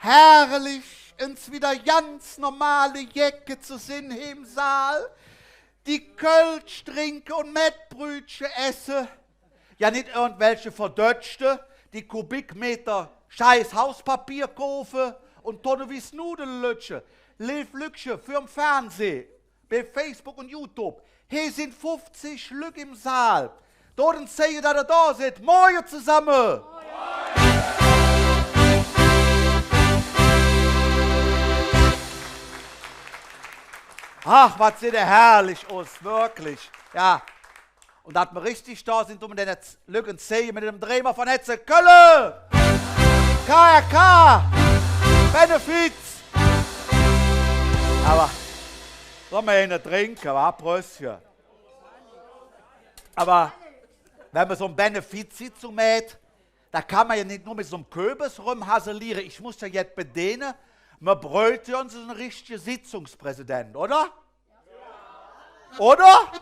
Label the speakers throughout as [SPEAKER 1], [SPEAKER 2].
[SPEAKER 1] Herrlich, uns wieder ganz normale Jäcke zu sehen im Saal. Die Kölsch trinke und Mettbrötchen esse. Ja, nicht irgendwelche Verdötschte, die Kubikmeter scheiß Hauspapier kaufen und Tonne wie Nudeln lutschen. Liv Lücksche für den Fernsehen, bei Facebook und YouTube. Hier sind 50 Lück im Saal. Dort sehen, dass ihr da seid. Moin zusammen! Ach, was sieht der herrlich aus, wirklich. Ja. Und dass wir richtig da sind, um den Lücken sehen mit dem Drehmer von Hetze Köln. KRK. Benefits. Aber, sollen wir einen trinken, wa? Pröstchen. Aber, wenn man so eine Benefizsitzung macht, da kann man ja nicht nur mit so einem Köbis rumhaselieren. Ich muss ja jetzt bedienen. Man bräuchte uns einen richtigen Sitzungspräsident, oder? Ja. Oder? Ja.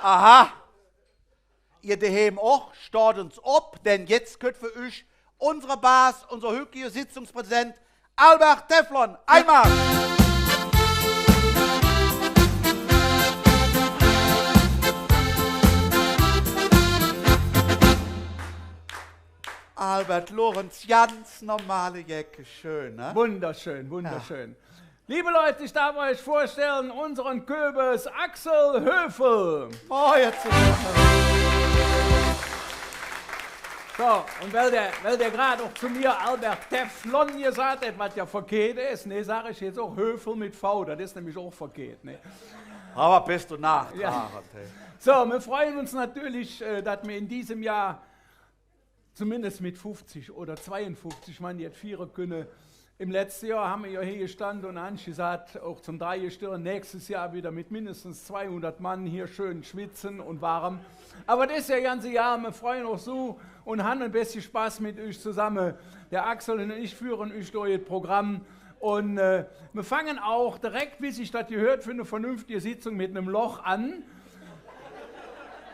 [SPEAKER 1] Aha. Ihr daheim auch, steht uns ab, denn jetzt könnt für euch unsere Bas, unser heutiger Sitzungspräsident Albert Teflon. Einmal. Albert Lorenz, ganz normale Jäcke, schön, ne?
[SPEAKER 2] Wunderschön, wunderschön. Ja. Liebe Leute, ich darf euch vorstellen, unseren Köbis Axel Höfel.
[SPEAKER 1] Oh, jetzt
[SPEAKER 2] so, und weil der gerade auch zu mir Albert Teflon gesagt hat, was ja verkehrt ist, ne, sage ich jetzt auch Höfel mit V, das ist nämlich auch verkehrt, ne?
[SPEAKER 1] Aber bist du nachtragend,
[SPEAKER 2] ja.
[SPEAKER 1] Hey.
[SPEAKER 2] So, wir freuen uns natürlich, dass wir in diesem Jahr zumindest mit 50 oder 52 Mann jetzt feiern können. Im letzten Jahr haben wir ja hier gestanden und Anchi sagt, auch zum Dreigestirn, nächstes Jahr wieder mit mindestens 200 Mann hier schön schwitzen und warm. Aber das ist ja ganze Jahr, wir freuen uns so und haben ein bisschen Spaß mit euch zusammen. Der Axel und ich führen euch durch das Programm und wir fangen auch direkt, wie sich das gehört, für eine vernünftige Sitzung mit einem Loch an.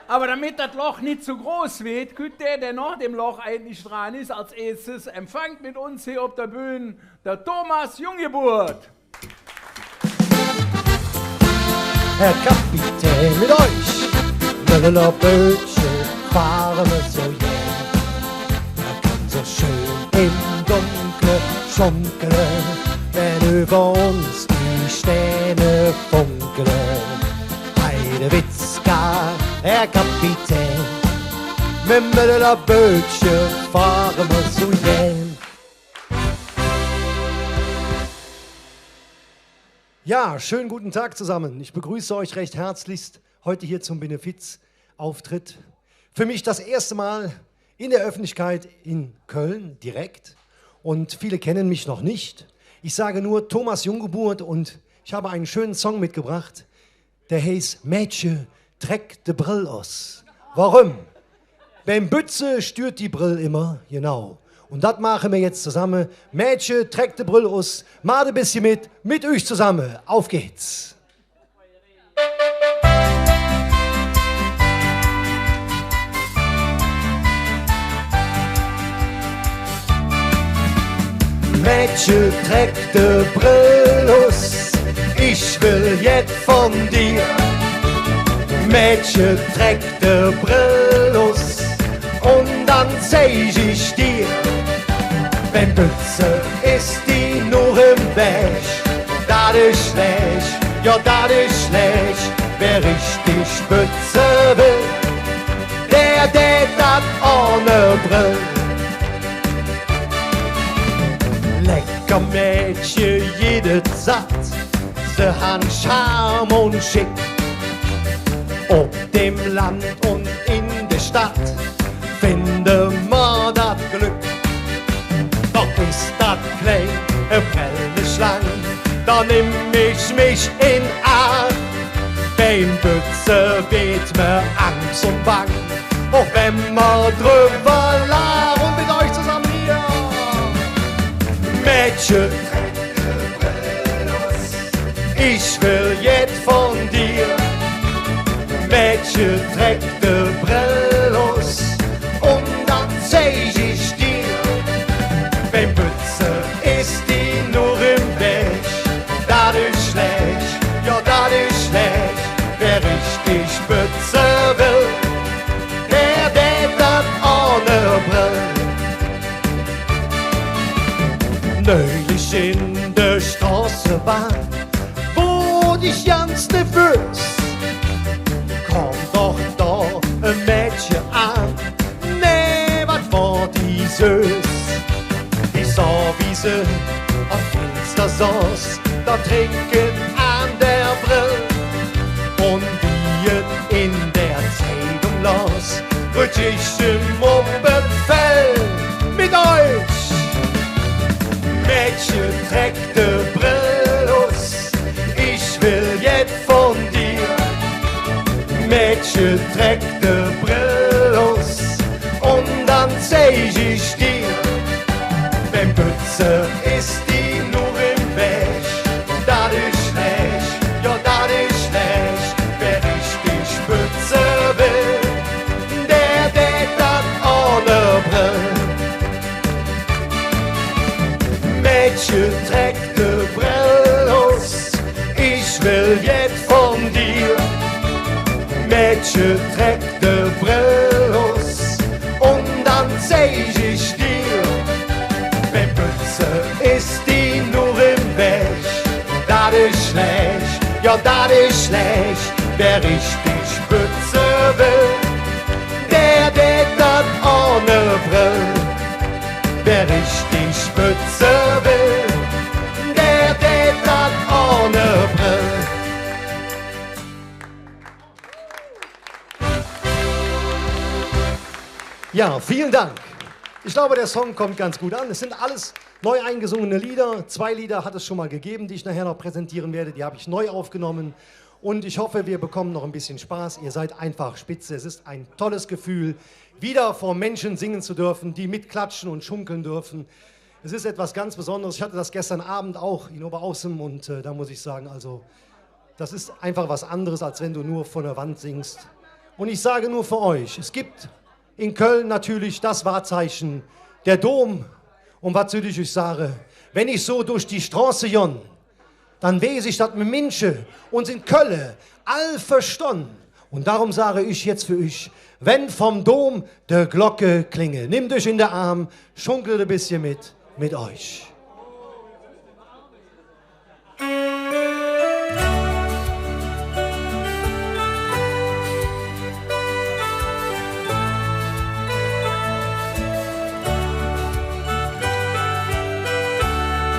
[SPEAKER 2] Aber damit das Loch nicht zu groß wird, könnt der nach dem Loch eigentlich dran ist, als erstes empfangt mit uns hier auf der Bühne der Thomas Junggeburt.
[SPEAKER 3] Herr Kapitän, mit euch, Müllerler Bötchen, fahren wir so jäh. Er kann so schön im Dunkeln schunkeln, wenn über uns die Sterne funkeln. Heidewitzka, Herr Kapitän, mit Müllerler Bötchen, fahren wir so jäh. Ja, schönen guten Tag zusammen. Ich begrüße euch recht herzlichst heute hier zum Benefizauftritt. Für mich das erste Mal in der Öffentlichkeit in Köln direkt und viele kennen mich noch nicht. Ich sage nur Thomas Junggeburt und ich habe einen schönen Song mitgebracht, der heißt Mädchen, treck de Brill aus. Warum? Beim Bütze stört die Brill immer, genau. Und das machen wir jetzt zusammen. Mädchen, trägt die Brille aus, macht ein bisschen mit euch zusammen. Auf geht's. Mädchen, trägt die Brille aus, ich will jetzt von dir. Mädchen, trägt die Brille aus und dann zeig ich dir. Wenn Bütze ist die nur im Weg, das ist schlecht, ja das ist schlecht. Wer richtig Bütze will, der dat ohne Brill. Lecker Mädchen, jede satt, sie han Charme und Schick. Ob dem Land und in der Stadt finde man das Glück. Doch ist das klein, Schlang, da nimm ich mich in Arm. Beim Bütze wird mir Angst und Bang, auch wenn man drüber lacht. Und mit euch zusammen hier. Mädchen, ich will jetzt von dir. Mädchen, träg de Brill aus und dann zeig ich dir, beim Bütze neulich in der Straßenbahn, wo dich ganz nervös, komm doch da ein Mädchen an, nee, wat war die süß. Ich sah, wie sie am Fenster saß, da trinken an der Brill und wie es in der Zeitung las, rütsch ich im Mopedfell mit euch. Mädchen, trägt de Brill aus, ich will jetzt von dir. Mädchen, trägt de Brill aus und dann zeig ich dir. Wenn Bütze ist die nur im Weg, das ist schlecht, ja das ist schlecht. Wer richtig Bütze will, der dat ohne Brill. Mädchen, trägt de Brill aus, ich will jetzt von dir. Mädchen, trägt de Brill aus und dann zeig ich dir. Wenn Bütze ist die nur im Weg, das ist schlecht, ja das ist schlecht. Wer richtig Bütze will, der dat ohne Brill. Wer richtig Bütze will, der dat ohne Brill. Ja, vielen Dank. Ich glaube, der Song kommt ganz gut an. Es sind alles neu eingesungene Lieder. 2 Lieder hat es schon mal gegeben, die ich nachher noch präsentieren werde. Die habe ich neu aufgenommen. Und ich hoffe, wir bekommen noch ein bisschen Spaß. Ihr seid einfach spitze. Es ist ein tolles Gefühl, wieder vor Menschen singen zu dürfen, die mitklatschen und schunkeln dürfen. Es ist etwas ganz Besonderes. Ich hatte das gestern Abend auch in Oberaußem und da muss ich sagen, also das ist einfach was anderes, als wenn du nur von der Wand singst. Und ich sage nur für euch, es gibt in Köln natürlich das Wahrzeichen, der Dom. Und was soll ich euch sagen? Wenn ich so durch die Straße jon, dann weiß ich, dass wir Menschen uns in Köln all verstanden. Und darum sage ich jetzt für euch, wenn vom Dom der Glocke klinge, nehmt euch in den Arm, schunkelt ein bisschen mit euch.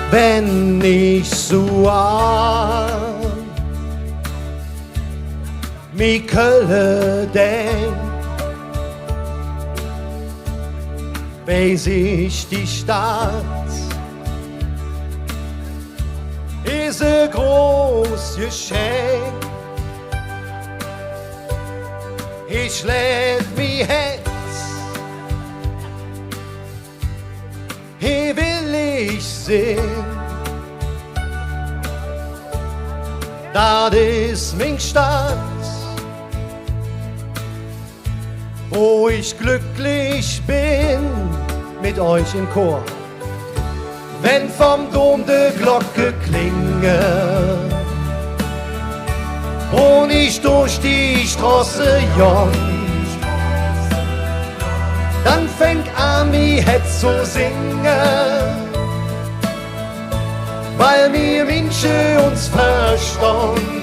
[SPEAKER 3] Wenn ich so an mi Köln denk, weiß ich, die Stadt ist ein großes Geschenk. Ich lädt mi Herz, hier will ich sehen. Das ist mein Stadt, wo ich glücklich bin mit euch im Chor. Wenn vom Dom die Glocke klinge und ich durch die Straße jon, dann fängt an mi Herz zu singen, weil wir Menschen uns verstehen.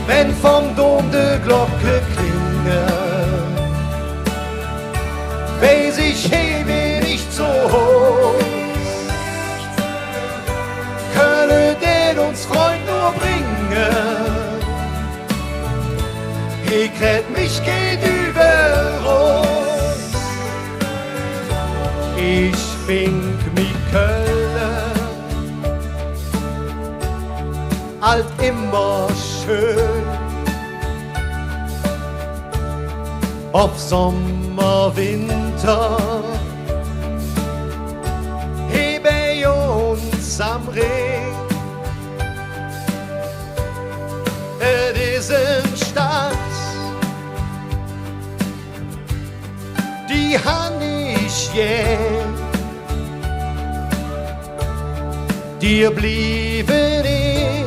[SPEAKER 3] Wenn vom Dom die Glocke klinge, weiß ich, hey, bin ich zu hoch. Könne den uns Freund nur bringen, ich kräht mich gegenüber uns. Ich fink mich Köln, alt immer schön. Ob Sommer, Winter, hebe uns am Ring. Es ist eine Stadt, die han ich je. Dir blieben ich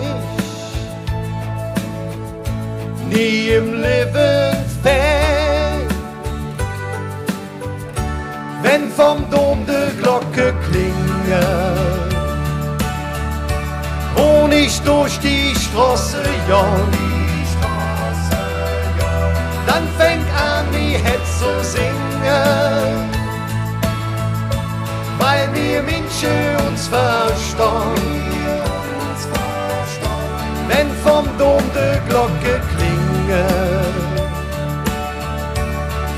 [SPEAKER 3] nie im Leben fern. Wenn vom Dom die Glocke Glocke klingen. Und ich durch die Straße jong, dann fängt an, wie het zu singen, weil wir Menschen uns verstehen. Wenn vom Dom de Glocke klingen,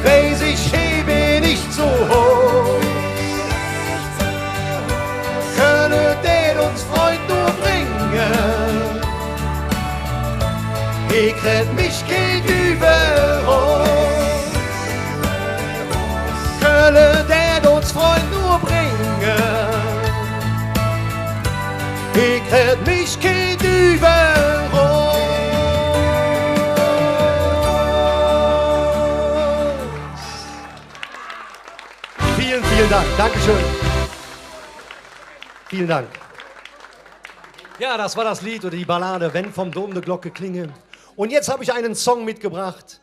[SPEAKER 3] weiß ich, hebe nicht so hoch, könne der uns Freund nur bringen. Ich red mich gegenüber uns, könne der uns Freund nur bringen. Ich red mich gegenüber uns. Vielen Dank, Dankeschön. Vielen Dank. Ja, das war das Lied oder die Ballade Wenn vom Dom de Glocke klinge. Und jetzt habe ich einen Song mitgebracht.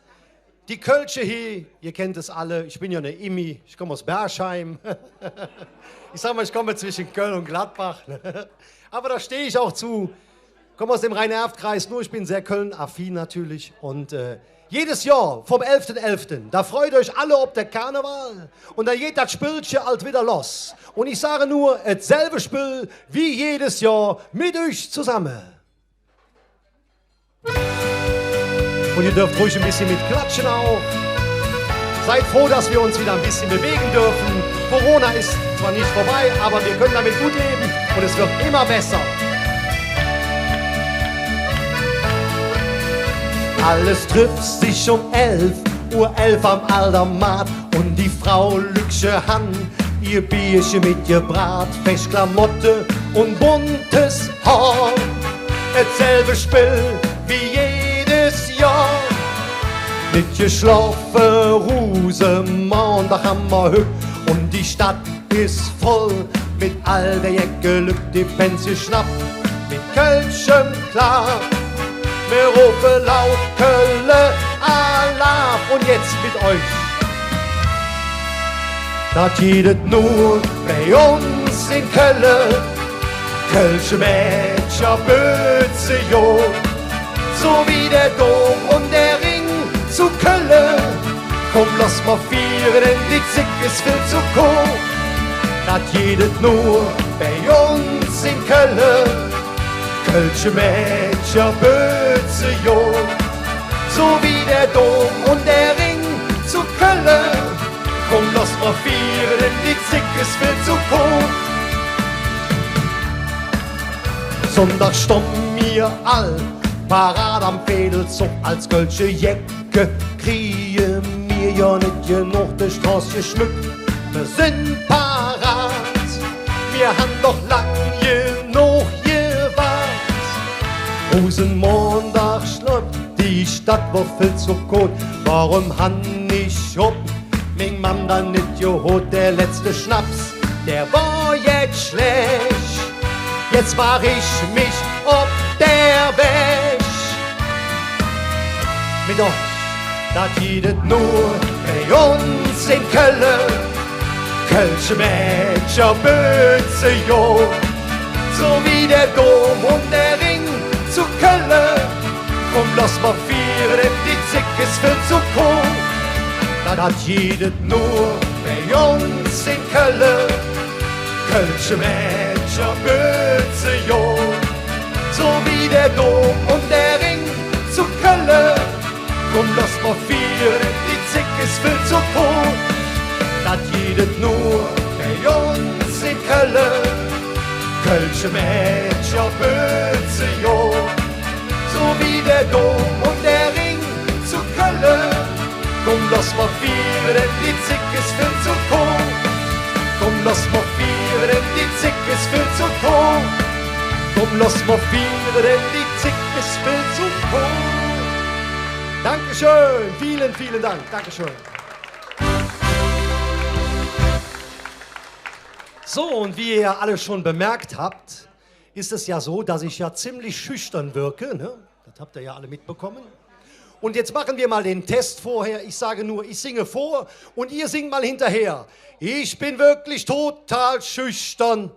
[SPEAKER 3] Die Kölsche hier, ihr kennt es alle, ich bin ja eine Immi, ich komme aus Bergheim. Ich sag mal, ich komme zwischen Köln und Gladbach. Aber da stehe ich auch zu. Ich komme aus dem Rhein-Erft-Kreis, nur ich bin sehr Köln-affin natürlich. Und jedes Jahr vom 11.11., da freut euch alle ob der Karneval. Und da geht das Spielchen alt wieder los. Und ich sage nur, dasselbe Spiel wie jedes Jahr mit euch zusammen. Und ihr dürft ruhig ein bisschen mit klatschen auch. Seid froh, dass wir uns wieder ein bisschen bewegen dürfen. Corona ist zwar nicht vorbei, aber wir können damit gut leben und es wird immer besser. Alles trifft sich um 11:11 am Aldermatt und die Frau Lügsche han ihr Bierchen mit ihr Brat, Festklamotte und buntes Haar. Dasselbe Spiel wie jedes Jahr. Mit geschlafen Rosenmann, da haben wir Hüb und die Stadt ist voll mit all der Jäcke Lück, die Pension schnappt mit Kölschem klar. Wir rufen laut Kölle Alarm und jetzt mit euch. Das geht nur bei uns in Köln. Kölsche Mädchen böse jo, so wie der Dom und der Ring zu Köln. Komm, lass mal feiern, denn die Zick ist viel zu cool. Das geht nur bei uns in Köln. Kölsche Mädchen böse jo, so wie der Dom und der Ring zu Köln. Komm, lass mal feiern, denn die Zick ist viel zu cool. Sonntag stoppen wir all parat am Fädelzug als Kölsche Jäcke. Kriegen wir ja nicht genug die Straße geschmückt. Wir sind parat, wir haben doch lang genug gewartet. Rosenmontag schlägt die Stadt war viel zu gut. Warum han ich ob mein Mann dann nicht geholt? Der letzte Schnaps, der war jetzt schlecht. Jetzt mach ich mich ob der Wäsch. Mit euch, das geht nur bei uns in Köln. Kölsche Mädchen böse jo, so wie der Dom und der Ring zu Köln. Komm, lass mal feiern, die Zick ist viel zu cool. Das geht nur bei uns in Köln. Kölsche Mädchen böse jo, so wie der Dom und der Ring zu Köln. Komm, lass mal feiern, die Zick ist viel zu cool. Das geht nur bei uns in Köln. Kölsche Mädchen böse jo, so wie der Dom und der Ring zu Köln. Komm, lass mal feiern, die Zick ist viel zu cool. Komm, lass mal feiern, die Zick ist viel zu cool. Komm, lass mal feiern, die Zick ist viel zu cool. Dankeschön, vielen, vielen Dank, Dankeschön. So, und wie ihr ja alle schon bemerkt habt, ist es ja so, dass ich ja ziemlich schüchtern wirke, ne? Das habt ihr ja alle mitbekommen. Und jetzt machen wir mal den Test vorher. Ich sage nur, ich singe vor und ihr singt mal hinterher. Ich bin wirklich total schüchtern.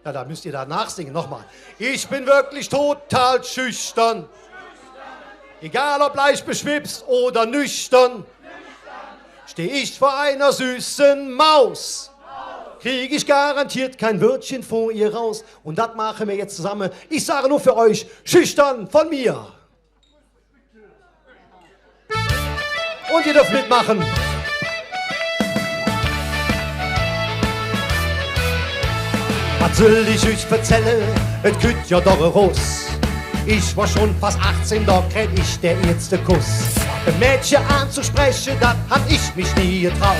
[SPEAKER 3] Ja, da müsst ihr danach singen. Nochmal. Ich bin wirklich total schüchtern. Egal ob leicht beschwipst oder nüchtern. Stehe ich vor einer süßen Maus. Kriege ich garantiert kein Wörtchen vor ihr raus. Und das machen wir jetzt zusammen. Ich sage nur für euch, schüchtern von mir. Und ihr dürft mitmachen. Was soll ich euch erzählen? Es kütt ja doch raus. Ich war schon fast 18, da krieg ich der erste Kuss. Ein Mädchen anzusprechen, das hab ich mich nie getraut.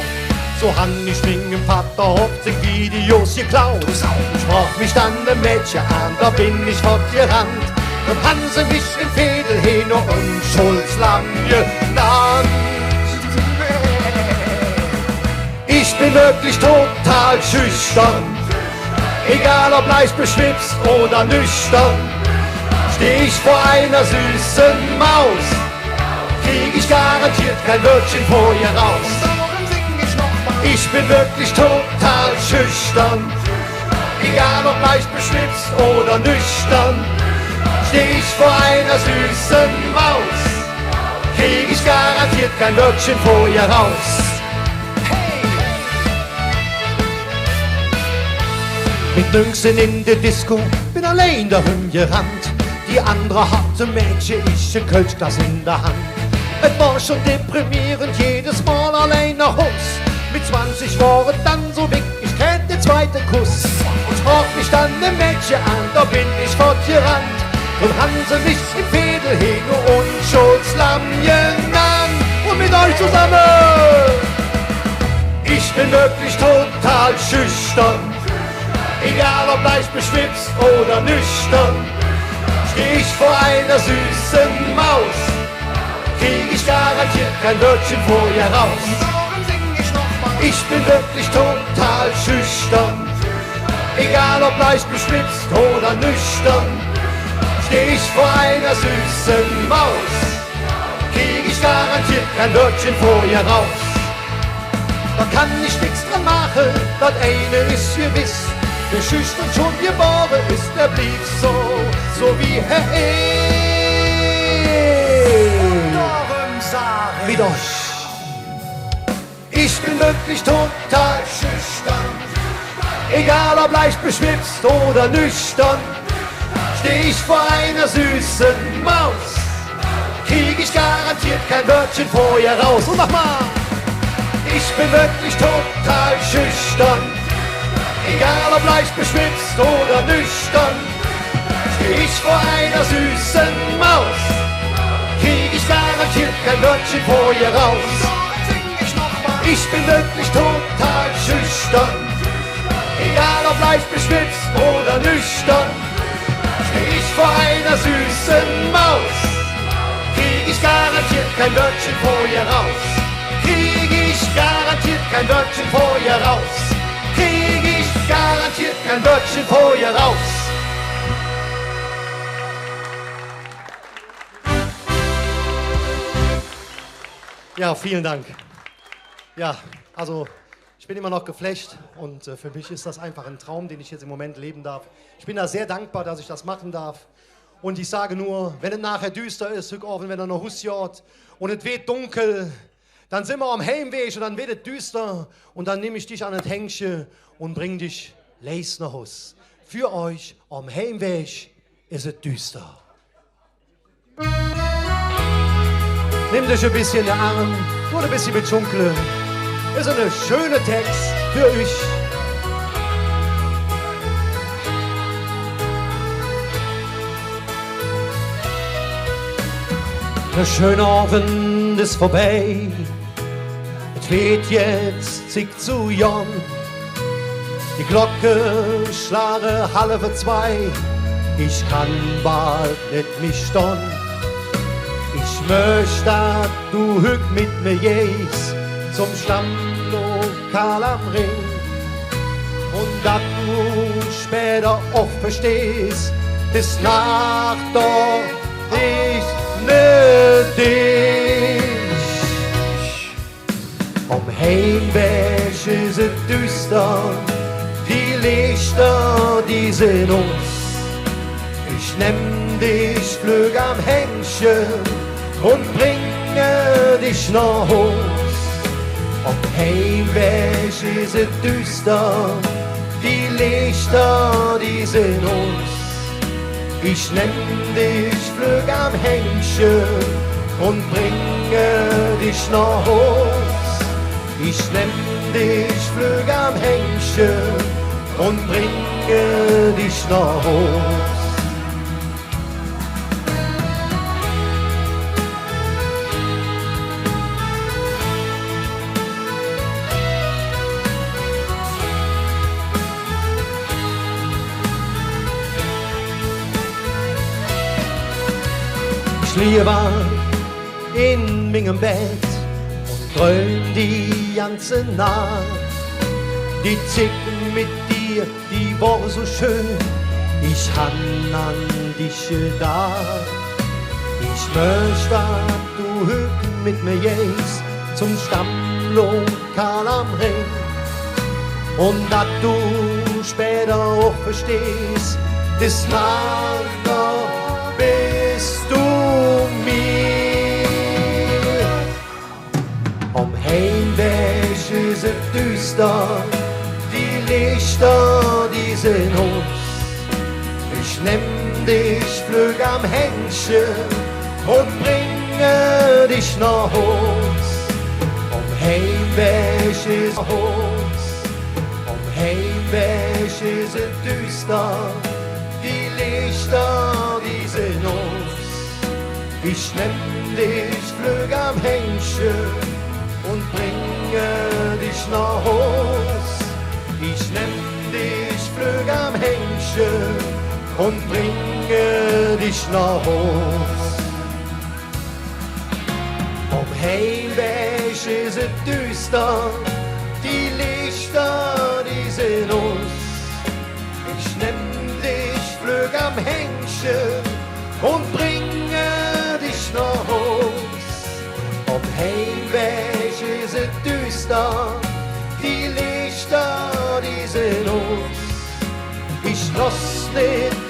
[SPEAKER 3] So han ich meinem Vater Hochzeitsvideos geklaut. Sprach mich dann ein Mädchen an, da bin ich fortgerannt. Und han sie mich im Fädel hin und Schulzlang genannt. Ich bin wirklich total schüchtern. Egal ob leicht beschwipst oder nüchtern. Steh ich vor einer süßen Maus, krieg ich garantiert kein Wörtchen vor ihr raus. Ich bin wirklich total schüchtern. Egal ob leicht beschwipst oder nüchtern. Steh ich vor einer süßen Maus, krieg ich garantiert kein Wörtchen vor ihr raus. Mit 19 in der Disco, bin allein dahin gerannt. Die andere hatte Mädchen, ich ein Kölschglas in der Hand. Es war schon deprimierend, jedes Mal allein nach Haus. Mit 20 war es dann so weg, ich krieg den zweiten Kuss. Und sprach mich dann ein Mädchen an, da bin ich fortgerannt. Und haben sie mich im Fädel hin und Schulzlamm genannt. Und mit euch zusammen! Ich bin wirklich total schüchtern. Egal ob leicht beschwipst oder nüchtern. Steh ich vor einer süßen Maus, krieg ich garantiert kein Wörtchen vor ihr raus. Ich bin wirklich total schüchtern. Egal ob leicht beschwipst oder nüchtern. Steh ich vor einer süßen Maus, krieg ich garantiert kein Wörtchen vor ihr raus. Da kann ich nix dran machen, das eine ist gewiss. Wer schüchtern schon geboren ist, der blieb so wie er ist. Wie doch. Ich bin wirklich total schüchtern. Egal ob leicht beschwipst oder nüchtern. Steh ich vor einer süßen Maus, krieg ich garantiert kein Wörtchen vor ihr raus. Und nochmal. Ich bin wirklich total schüchtern. Egal ob leicht beschwipst oder nüchtern. Steh ich vor einer süßen Maus, krieg ich garantiert kein Wörtchen vor ihr raus. Ich bin wirklich total schüchtern. Egal ob leicht beschwipst oder nüchtern. Steh ich vor einer süßen Maus, krieg ich garantiert kein Wörtchen vor ihr raus. Krieg ich garantiert kein Wörtchen vor ihr raus. Krieg ich garantiert kein Wörtchen vor ihr raus. Ja, vielen Dank. Ja, also ich bin immer noch geflasht und für mich ist das einfach ein Traum, den ich jetzt im Moment leben darf. Ich bin da sehr dankbar, dass ich das machen darf. Und ich sage nur, wenn es nachher düster ist, wenn er noch husjort und es wird dunkel, dann sind wir am Heimweg und dann wird es düster und dann nehme ich dich an das Hängchen und bring dich leis nach Hus. Für euch am Heimweg ist es düster. Nehmt euch ein bisschen in den Arm, nur ein bisschen mit Schunkle. Ist ein schöner Text für euch. Der schöne Abend ist vorbei. Es wird jetzt zig zu Jon. Die Glocke schlage 1:30. Ich kann bald nicht mich stehen. Ich möchte, dass du hüt mit mir gehst zum Stammlokal am Ring. Und dass du später auch verstehst, bis Nacht doch ich nicht. dich. Am Heimweg ist es düster, die Lichter, die sind uns. Ich nehm dich flüg am Händchen und bringe dich nach Haus. Am Heimweg ist es düster, die Lichter, die sind uns. Ich nehm dich flüg am Händchen und bringe dich nach Haus. Ich nehm dich flüg am Händchen und bringe dich nach Haus. Ich liege in meinem Bett und träum die ganze Nacht. Die Zicken mit dir, die war so schön, ich han an dich gedacht. Ich möchte, dass du heute mit mir gehst zum Stammlokal am Ring und dass du später auch verstehst, das Lager bist du mir. Am Heimweg ist es düster, die Lichter, die sind uns. Ich nehm dich flüg am Händchen und bringe dich nach Haus. Am Heimweg ist es Haus. Am Heimweg ist es düster, die Lichter, die sind uns. Ich nehm dich flüg am Händchen und bringe dich nach Haus. Ich nehm dich flüg am Händchen und bringe dich nach Haus. Am Heimweg ist es düster, die Lichter, die sind uns. Ich nehm dich flüg am Händchen und bringe dich nach Haus. Am Heimweg ist es düster, die Lichter, die sind uns. Ich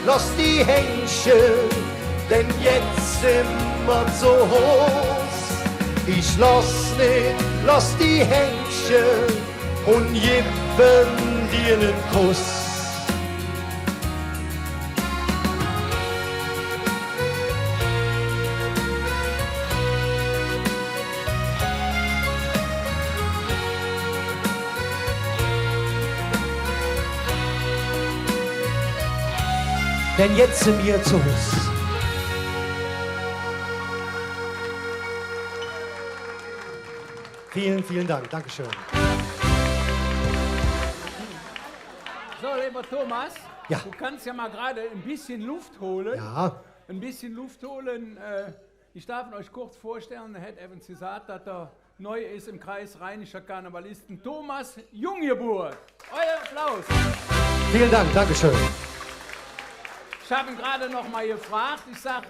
[SPEAKER 3] lass die Händchen, denn jetzt sind wir zu Haus. Ich lass die Händchen und geben dir einen Kuss. Denn jetzt sind wir zu Hus. Vielen, vielen Dank. Dankeschön.
[SPEAKER 2] So, lieber Thomas,
[SPEAKER 3] Ja.
[SPEAKER 2] du kannst ja mal gerade ein bisschen Luft holen.
[SPEAKER 3] Ja,
[SPEAKER 2] Ein bisschen Luft holen. Ich darf euch kurz vorstellen, er hat eben gesagt, dass er neu ist im Kreis Rheinischer Karnevalisten. Thomas Junggeburt. Euer Applaus.
[SPEAKER 3] vielen Dank. Dankeschön.
[SPEAKER 2] Ich habe ihn gerade noch mal gefragt. Ich sage,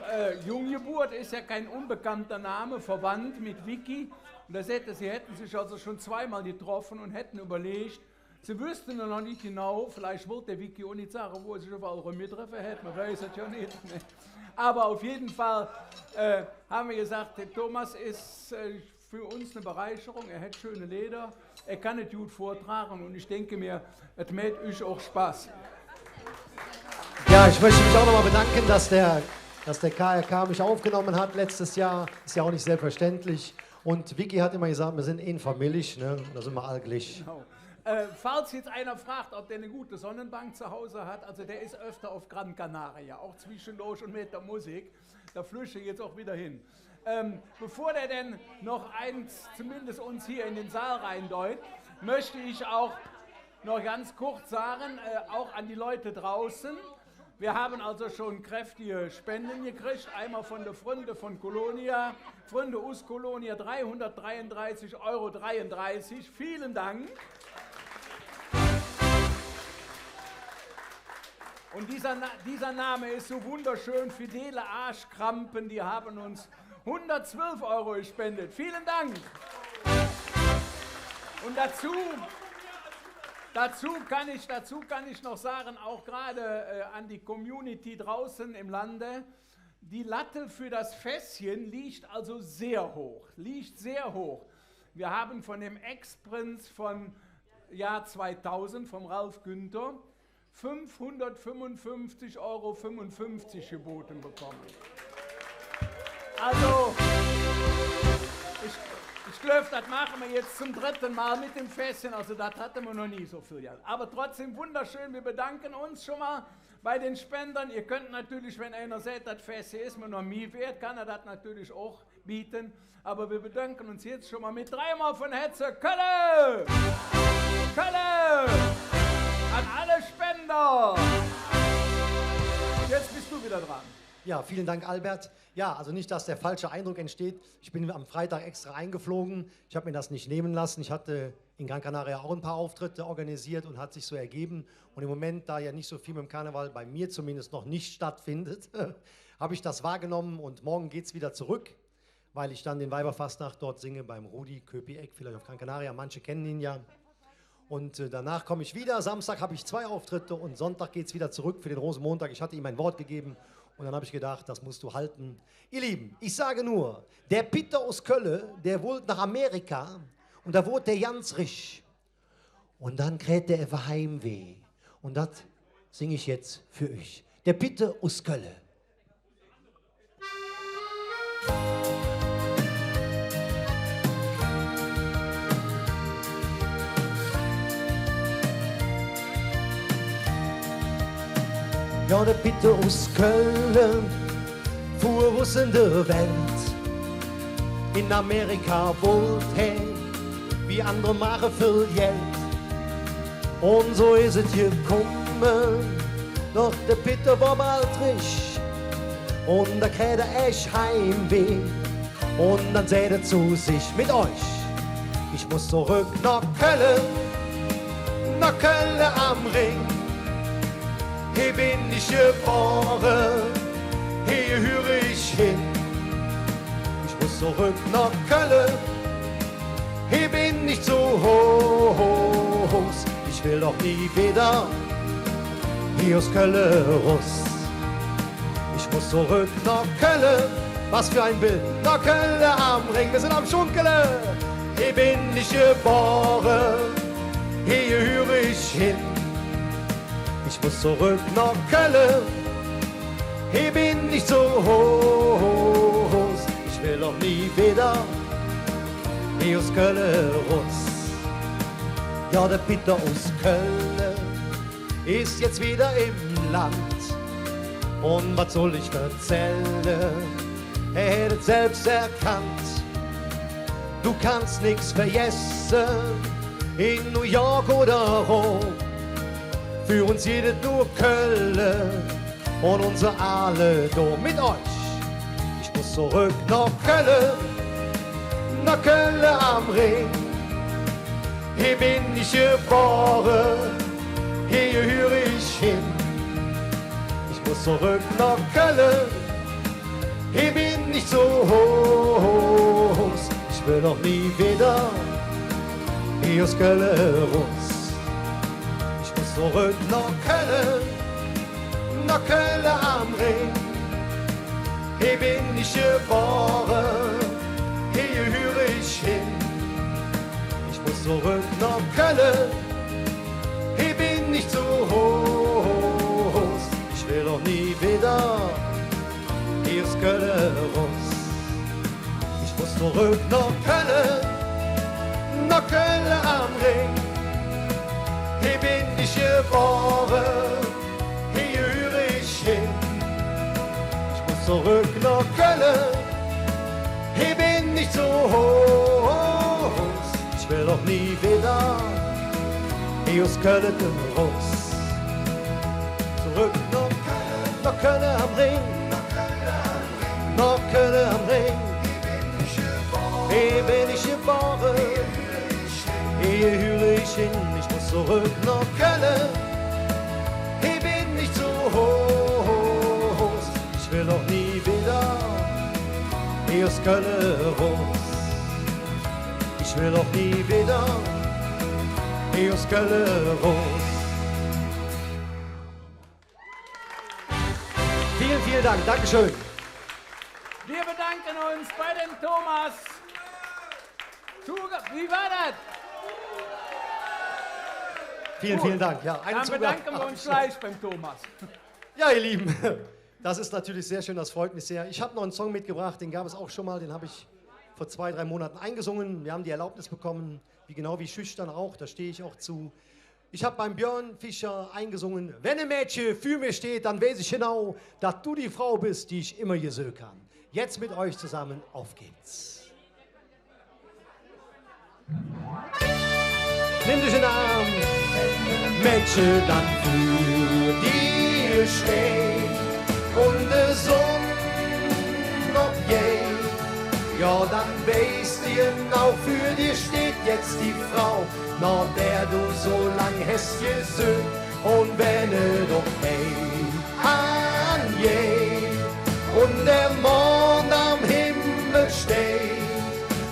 [SPEAKER 2] Junggeburt ist ja kein unbekannter Name, verwandt mit Vicky. Und sie hätten sich also schon zweimal getroffen und hätten überlegt, sie wüssten noch nicht genau, vielleicht wollte der Vicky auch nicht sagen, wo er sich auf eure Mitreffen hätte, man weiß es ja nicht. Aber auf jeden Fall haben wir gesagt, der Thomas ist für uns eine Bereicherung, er hat schöne Leder, er kann es gut vortragen und ich denke mir, es macht euch auch Spaß.
[SPEAKER 3] Ja, ich möchte mich auch nochmal bedanken, dass der KRK mich aufgenommen hat letztes Jahr. Ist ja auch nicht selbstverständlich. Und Vicky hat immer gesagt, wir sind in Familie, ne? Da sind wir alle gleich.
[SPEAKER 2] Genau. Falls jetzt einer fragt, ob der eine gute Sonnenbank zu Hause hat, also der ist öfter auf Gran Canaria, auch zwischendurch und mit der Musik. Da flüchte ich jetzt auch wieder hin. Bevor der denn noch eins, zumindest uns hier in den Saal reindeut, möchte ich auch noch ganz kurz sagen, auch an die Leute draußen, wir haben also schon kräftige Spenden gekriegt, einmal von der Freunde von Colonia, Freunde aus Colonia, 333,33 €. Vielen Dank. Und dieser Name ist so wunderschön, Fidele Arschkrampen, die haben uns 112 € gespendet. Vielen Dank. Und dazu kann ich noch sagen, auch gerade an die Community draußen im Lande, die Latte für das Fässchen liegt also sehr hoch, Wir haben von dem Ex-Prinz von Jahr 2000, vom Ralf Günther, 555,55 € geboten bekommen. Also, ich glaube, das machen wir jetzt zum 3. Mal mit dem Fässchen, also das hatten wir noch nie so viel. Ja. Aber trotzdem wunderschön, wir bedanken uns schon mal bei den Spendern. Ihr könnt natürlich, wenn einer sagt, das Fässchen ist mir noch nie wert, kann er das natürlich auch bieten. Aber wir bedanken uns jetzt schon mal mit 3-mal von Herzen. Kölle! Kölle! An alle Spender! Jetzt bist du wieder dran.
[SPEAKER 3] Ja, vielen Dank, Albert. Ja, also nicht, dass der falsche Eindruck entsteht. Ich bin am Freitag extra eingeflogen. Ich habe mir das nicht nehmen lassen. Ich hatte in Gran Canaria auch ein paar Auftritte organisiert und hat sich so ergeben. Und im Moment, da ja nicht so viel mit dem Karneval bei mir zumindest noch nicht stattfindet, habe ich das wahrgenommen und morgen geht es wieder zurück, weil ich dann den Weiberfastnacht dort singe beim Rudi Köpi-Eck, vielleicht auf Gran Canaria. Manche kennen ihn ja. Und danach komme ich wieder. Samstag habe ich 2 Auftritte und Sonntag geht es wieder zurück für den Rosenmontag. Ich hatte ihm ein Wort gegeben. Und dann habe ich gedacht, das musst du halten. Ihr Lieben, ich sage nur, der Peter aus Köln, der wollte nach Amerika und da wurde der ganz rich. Und dann kriegt er einfach Heimweh. Und das singe ich jetzt für euch. Der Peter aus Köln. Ja, der Peter aus Köln fuhr aus in der Welt. In Amerika wollte er, wie andere machen, viel Geld. Und so ist es gekommen, doch der Peter war bald reich. Und da kriegt er echt Heimweh. Und dann sagt er zu sich, mit euch, ich muss zurück nach Köln am Ring. Hier bin ich geboren, hier höre ich hin. Ich muss zurück nach Köln, hier bin ich zu Hause. Ich will doch nie wieder hier aus Köln raus. Ich muss zurück nach Köln, was für ein Bild, nach Köln am Ring. Wir sind am Schunkele, hier bin ich geboren, hier höre ich hin. Ich muss zurück nach Köln, hier bin ich zu Hause. Ich will doch nie wieder hier aus Köln raus. Ja, der Peter aus Köln ist jetzt wieder im Land. Und was soll ich erzählen? Er hätte selbst erkannt, du kannst nichts vergessen in New York oder Rom. Für uns jedes nur Köln und unser alle Dom mit euch. Ich muss zurück nach Köln am Ring. Hier bin ich geboren, hier höre ich hin. Ich muss zurück nach Köln, hier bin ich zu Hause. Ich will noch nie wieder hier aus Köln raus. Zurück nach Köln am Ring. Hier bin ich geboren, hier höre ich hin. Ich muss zurück nach Köln, hier bin ich zu Hause. Ich will doch nie wieder hier aus Köln raus. Ich muss zurück nach Köln am Ring. Hier bin ich geboren, hier höre ich hin. Ich muss zurück nach Köln, hier bin ich zu Hause. Ich will doch nie wieder hier aus Köln raus. Zurück nach Köln am Ring, nach Köln am Ring. Hier bin ich geboren, hier höre ich hin. Ich muss zurück nach Köln, hier bin ich zu Hause. Ich will doch nie wieder aus Köln raus. Ich will doch nie wieder aus Köln raus. Vielen, vielen Dank. Dankeschön.
[SPEAKER 2] Wir bedanken uns bei dem Thomas. Wie war das?
[SPEAKER 3] Vielen, vielen Dank. Ja,
[SPEAKER 2] Dann bedanken wir uns gleich beim Thomas.
[SPEAKER 3] Ja, ihr Lieben, das ist natürlich sehr schön, das freut mich sehr. Ich habe noch einen Song mitgebracht, den gab es auch schon mal, den habe ich vor 2-3 Monaten eingesungen. Wir haben die Erlaubnis bekommen, wie schüchtern auch, da stehe ich auch zu. Ich habe beim Björn Fischer eingesungen, wenn ein Mädchen für mir steht, dann weiß ich genau, dass du die Frau bist, die ich immer gesehen kann. Jetzt mit euch zusammen, auf geht's. Nimm dich in den Arm, Mädchen, dann für dir steht und die Sonne objet. Ja, dann weißt du genau, für dir steht jetzt die Frau, nach der du so lang hast gesöhnt. Und wenn es doch angeht und der Mond am Himmel steht,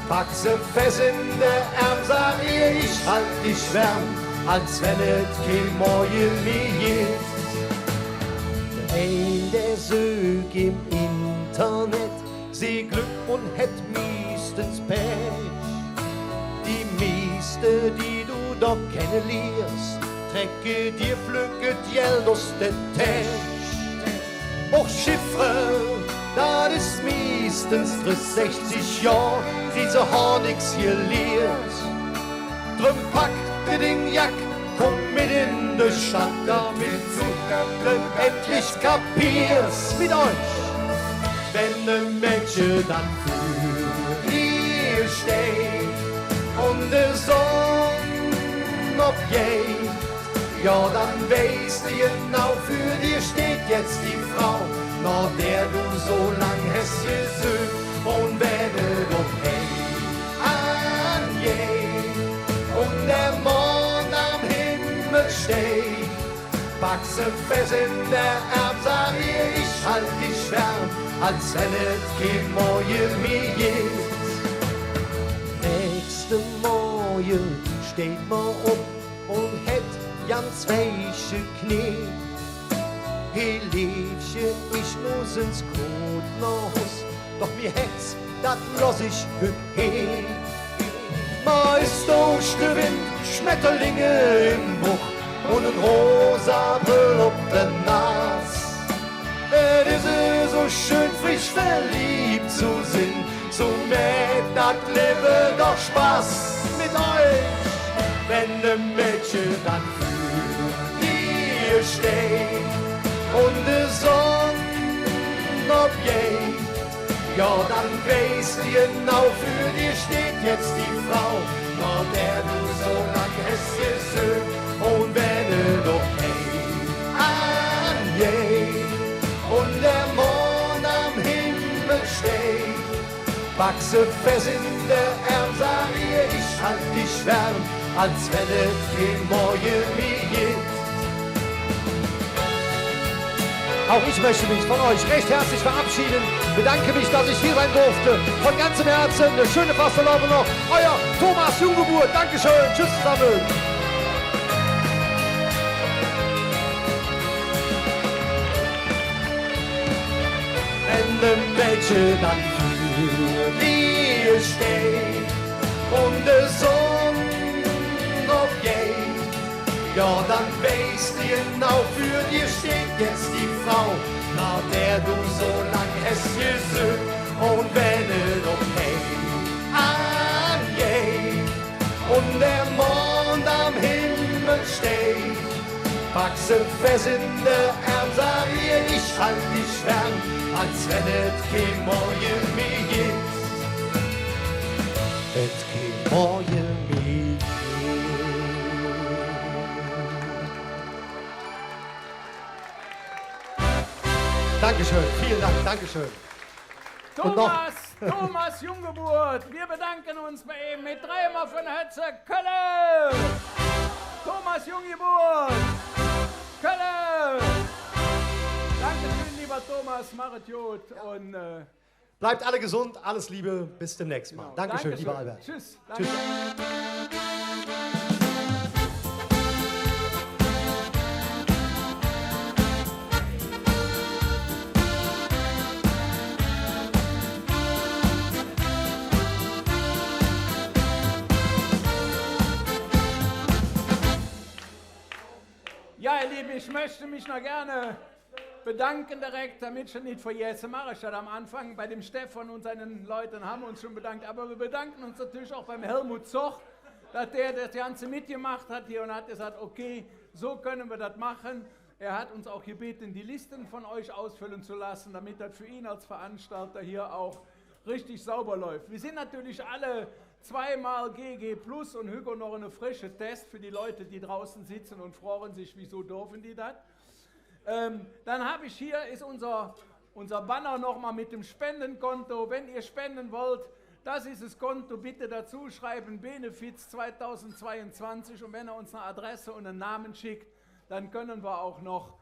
[SPEAKER 3] pack sie fest in der Arm, sag ihr, ich halt dich wärm, als wenn es kein Morgen mehr gibt. Der sög im Internet, sie Glück und het meistens Pech. Die meiste, die du doch kennenlernst, trecke dir flügget Geld aus der Tasche. Och Chiffre, das ist meistens 60 Jahre, diese har nix gelehrt. Drum pack dir den Jack, komm mit in de Stadt, damit du dann endlich kapierst mit euch. Wenn ne Mädchen dann für dir steht und de Sonne objet, ja dann weißt du genau, für dir steht jetzt die Frau, nach der du so lang hast gesöhnt. Und wenn es doch angeht und der Mond am Himmel steht, pack sie fest in der Arm, sag ihr, ich halt dich fern, als wenn es kein Morgen mehr gibt. Nächste Morgen steht man auf und hätt ganz weiche Knie. Hey Liebchen, ich muss ins Krankenhaus, doch mir hätt's, dat los ich hin. Ma ist durch den Wind, Schmetterlinge im Buch und ein rosa Brill auf der Nas. Es ist so schön frisch verliebt zu sein, so mit dat Leben doch Spaß mit euch. Wenn de Mädchen dann für dir steht und de Sonne objet, ja dann weißt du genau, für dir steht jetzt die Frau, nach der du so lang hast gesöhnt. Und wenn es doch angeht und der Mond am Himmel steht, pack sie fest in der Arm, sag ihr, ich halt dich wärm, als wenn es kein Morgen mehr gibt. Auch ich möchte mich von euch recht herzlich verabschieden. Bedanke mich, dass ich hier sein durfte. Von ganzem Herzen eine schöne Fastelavond noch. Euer Thomas Junggeburt. Dankeschön. Tschüss zusammen. Wenn de Mädchen dann für dir steht und de Sonne objet, ja dann weißt du genau, für dir steht jetzt die Frau, nach der du so lang hast gesöhnt. Und wenn es doch angeht und der Mond am Himmel steht, pack sie fest in der Arm, sag ihr, ich halt dich fern, als wenn es kein Morgen mehr gibt. Es kein Morgen mehr gibt. Dankeschön, vielen Dank, Dankeschön.
[SPEAKER 2] Thomas Junggeburt, wir bedanken uns bei ihm mit dreimal von Herzen Köln. Thomas Junggeburt, Köln. Dankeschön, lieber Thomas, machet gut und
[SPEAKER 3] Bleibt alle gesund, alles Liebe, bis demnächst mal.
[SPEAKER 2] Genau.
[SPEAKER 3] Dankeschön, lieber Albert.
[SPEAKER 2] Tschüss. Danke.
[SPEAKER 3] Tschüss.
[SPEAKER 2] Ja, ihr Lieben, ich möchte mich noch gerne bedanken direkt, damit ich nicht vergesse, mache ich das am Anfang. Bei dem Stefan und seinen Leuten haben wir uns schon bedankt, aber wir bedanken uns natürlich auch beim Helmut Zoch, dass der das Ganze mitgemacht hat hier und hat gesagt, okay, so können wir das machen. Er hat uns auch gebeten, die Listen von euch ausfüllen zu lassen, damit das für ihn als Veranstalter hier auch richtig sauber läuft. Wir sind natürlich alle zweimal GG Plus und Hugo noch eine frische Test für die Leute, die draußen sitzen und freuen sich, wieso dürfen die das. Dann habe ich hier ist unser Banner nochmal mit dem Spendenkonto. Wenn ihr spenden wollt, das ist das Konto, bitte dazu schreiben, Benefiz 2022 und wenn ihr uns eine Adresse und einen Namen schickt, dann können wir auch noch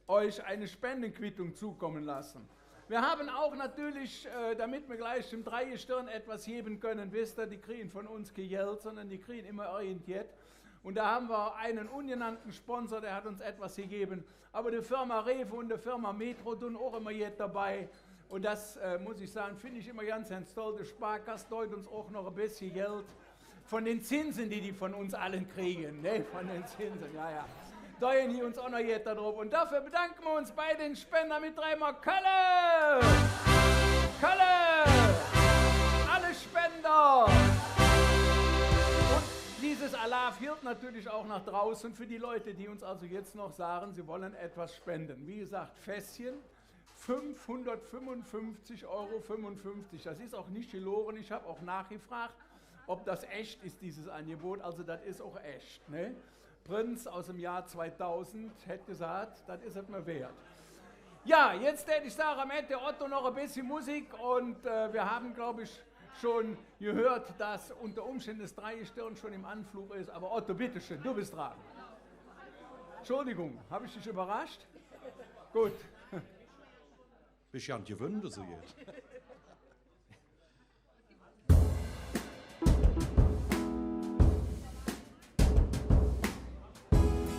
[SPEAKER 2] euch eine Spendenquittung zukommen lassen. Wir haben auch natürlich, damit wir gleich dem Dreigestirn etwas heben können, wisst ihr, die kriegen von uns kein Geld, sondern die kriegen immer orientiert. Und da haben wir einen ungenannten Sponsor, der hat uns etwas gegeben. Aber die Firma Rewe und die Firma Metro tun auch immer jetzt dabei. Und das, muss ich sagen, finde ich immer ganz toll. Die Sparkasse deut uns auch noch ein bisschen Geld von den Zinsen, die von uns allen kriegen. Ne? Von den Zinsen, ja. Deuen die uns auch noch jetzt drauf. Und dafür bedanken wir uns bei den Spendern mit dreimal Kölle! Kölle! Alle Spender! Und dieses Alarv hielt natürlich auch nach draußen für die Leute, die uns also jetzt noch sagen, sie wollen etwas spenden. Wie gesagt, Fässchen, 555,55 €. Das ist auch nicht gelogen. Ich habe auch nachgefragt, ob das echt ist, dieses Angebot. Also das ist auch echt. Ne? Prinz aus dem Jahr 2000 hätte gesagt, das ist es mir wert. Ja, jetzt hätte ich sagen, am Ende Otto noch ein bisschen Musik und wir haben, glaube ich, schon gehört, dass unter Umständen das Dreigestirn schon im Anflug ist. Aber Otto, bitteschön, du bist dran. Entschuldigung, habe ich dich überrascht? Gut.
[SPEAKER 4] Bist ja an die Wunde so jetzt.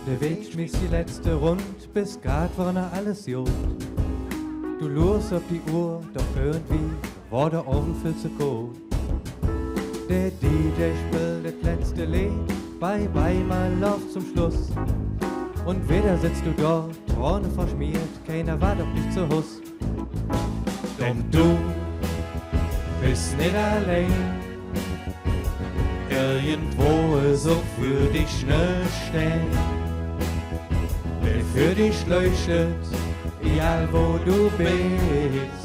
[SPEAKER 5] Der Weg schmiss die letzte Rund, bis grad war noch alles gut. Du lurst auf die Uhr, doch irgendwie war der Abend viel zu gut. Der DJ spielt das letzte Lied, bye bye my love zum Schluss. Und wieder sitzt du dort, Träne verschmiert, keiner war doch nicht zu Huss. Denn du bist nicht allein, irgendwo ist auch für dich schnell stehen. Der für dich leuchtet, egal wo du bist,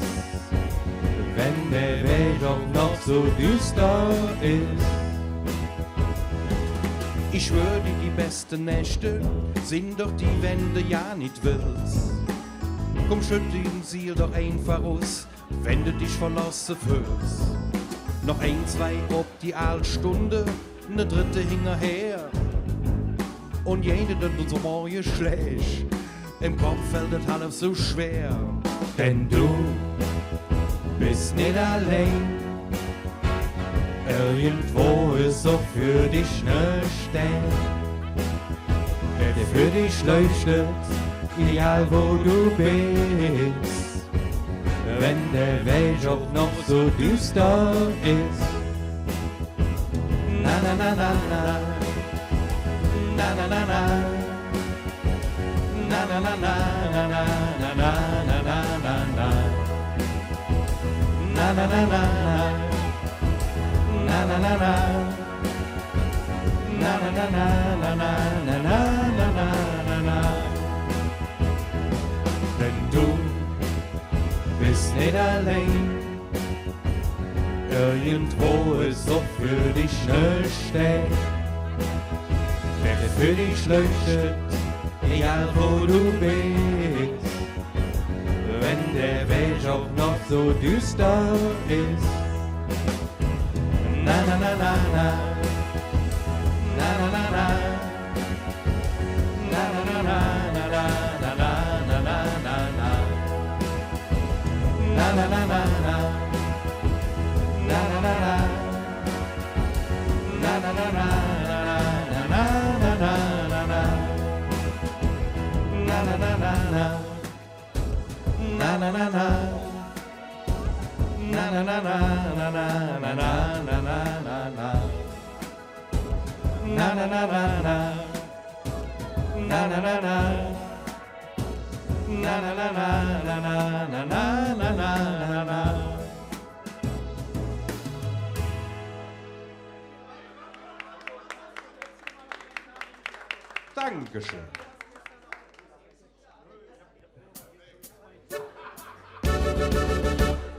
[SPEAKER 5] wenn der Weg auch noch so düster ist.
[SPEAKER 4] Ich schwöre dir, die besten Nächte sind doch die, wenn du ja nicht willst. Komm, schüttel den Ziel doch einfach aus, wenn du dich verlassen fühlst. Noch ein, zwei ob die Altstunde, ne dritte hinterher. Und jede, der so morgen schlägt, im Kopf fällt das alles so schwer.
[SPEAKER 5] Denn du bist nicht allein, irgendwo ist auch für dich schnell stehen. Der für dich leuchtet, egal wo du bist, wenn der Weg auch noch so düster ist. Na na na na na, na na na na, na na na na na na na na na na na, na na na na, na na na na, na na na na na na na na na. Denn du bist nicht allein, irgendwo ist auch für dich schnell steht. Der für dich leuchtet, egal wo du bist, wenn der Weg auch noch so düster ist. Na na na na na, na na na na, na na na na na na na na na na na, na na na na na.
[SPEAKER 4] Dankeschön.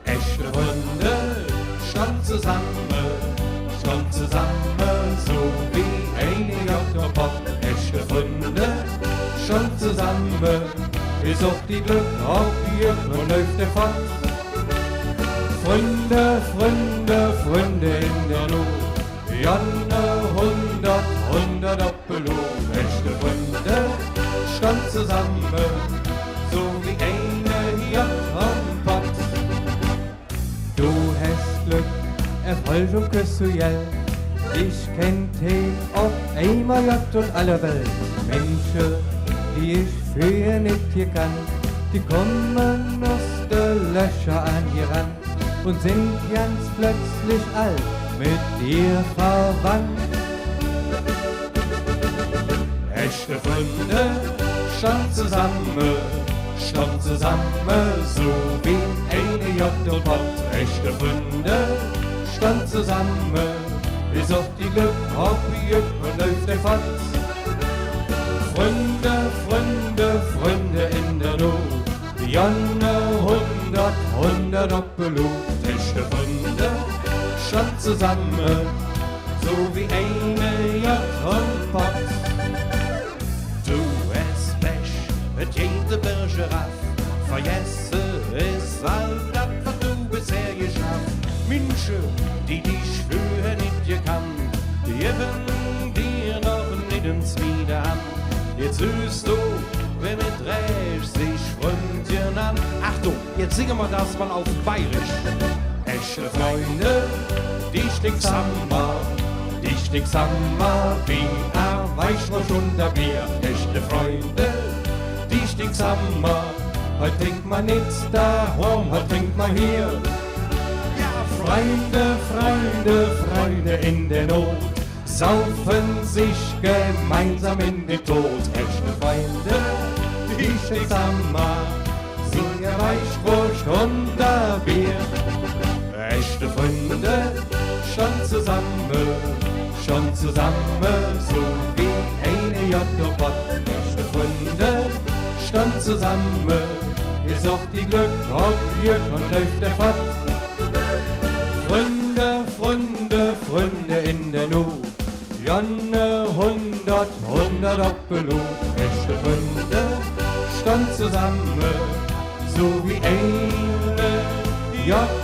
[SPEAKER 4] Echte Freunde, schon zusammen, so wie ein Jotterpott. Echte Freunde, schon zusammen, bis auf die Glück auf hier und läuft der Fahrt. Freunde, Freunde, Freunde in der Not, Janne 100 Doppelung. Echte Freunde, stand zusammen, so wie eine Jotterpott.
[SPEAKER 5] Du hast Glück, Erfolg und Küssuell. Ich kenn den auf einmal Jott und aller Welt. Menschen, die ich für nicht hier kann, die kommen aus der Löcher an hier ran und sind ganz plötzlich alt mit dir verwandt.
[SPEAKER 4] Echte Freunde, stand zusammen, so wie eine Jotterpott. Echte Freunde, stand zusammen, bis auf die Glück auf wie und läuft der Fahrt. Freunde, Freunde, Freunde in der Not, Janne 100 Doppelung. Echte Freunde, stand zusammen, so wie eine Jotterpott. Du es Pech, mit jede Bergeraff, vergesse es all das, was du bisher geschafft. Menschen, die dich für nicht gekannt, die geben dir noch nicht ins Wieder an. Jetzt hörst du, wer mit Recht sich Freundchen an. Achtung, jetzt singen wir das mal auf Bayerisch. Echte Freunde, die stinkt Samba, wie ein Weißwurst unter Bier. Echte Freunde, die stinkt Samba, heute trinkt man nichts daheim, heute trinkt man hier. Ja, Freunde, Freunde, Freunde in der Not, saufen sich gemeinsam in den Tod. Echte Freunde, die stinkt Samba, singen Weißwurst unter Bier. Echte Freunde, schon zusammen, so wie eine Jotterpott. Echte Freunde, stand zusammen, ist auch die Glück auf Jürg und läuft der Fahrt. Freunde, Freunde, Freunde in der Not, Janne 100 Doppelung. Echte Freunde, stand zusammen, so wie eine Jotterpott.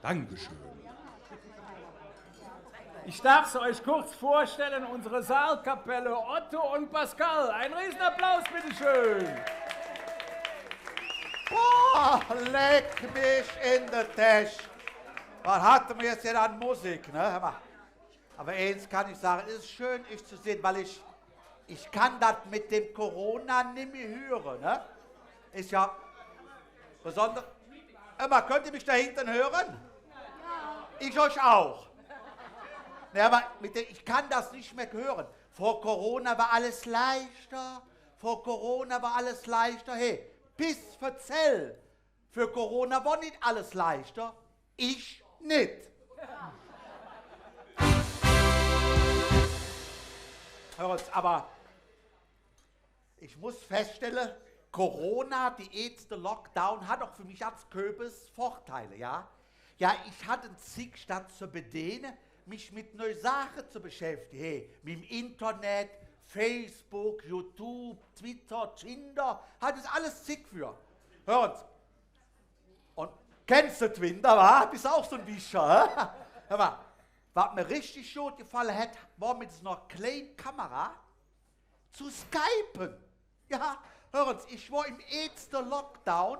[SPEAKER 4] Dankeschön.
[SPEAKER 2] Ich darf es euch kurz vorstellen, unsere Saalkapelle Otto und Pascal. Ein Riesenapplaus, bitteschön.
[SPEAKER 1] Boah, leck mich in der Tasche. Was hatten wir jetzt hier an Musik, ne? Hör mal. Aber eins kann ich sagen, es ist schön, euch zu sehen, weil ich kann das mit dem Corona nicht mehr hören, ne? Ist ja besonders. Immer, könnt ihr mich da hinten hören? Ich euch auch. Ja, aber ich kann das nicht mehr hören. Vor Corona war alles leichter. Hey, bis verzell. Für Corona war nicht alles leichter. Ich nicht. Hör uns, aber ich muss feststellen, Corona, die erste Lockdown, hat auch für mich als Köbes Vorteile, ja? Ja, ich hatte zig statt zu bedienen, mich mit neuen Sachen zu beschäftigen. Hey, mit dem Internet, Facebook, YouTube, Twitter, Tinder, hat es alles zig für. Hör uns. Und kennst du Twitter, wa? Bist auch so ein Wischer, hä? Hör mal, was mir richtig gut gefallen hat, war mit so einer kleinen Kamera zu skypen. Ja, hör uns, ich war im ersten Lockdown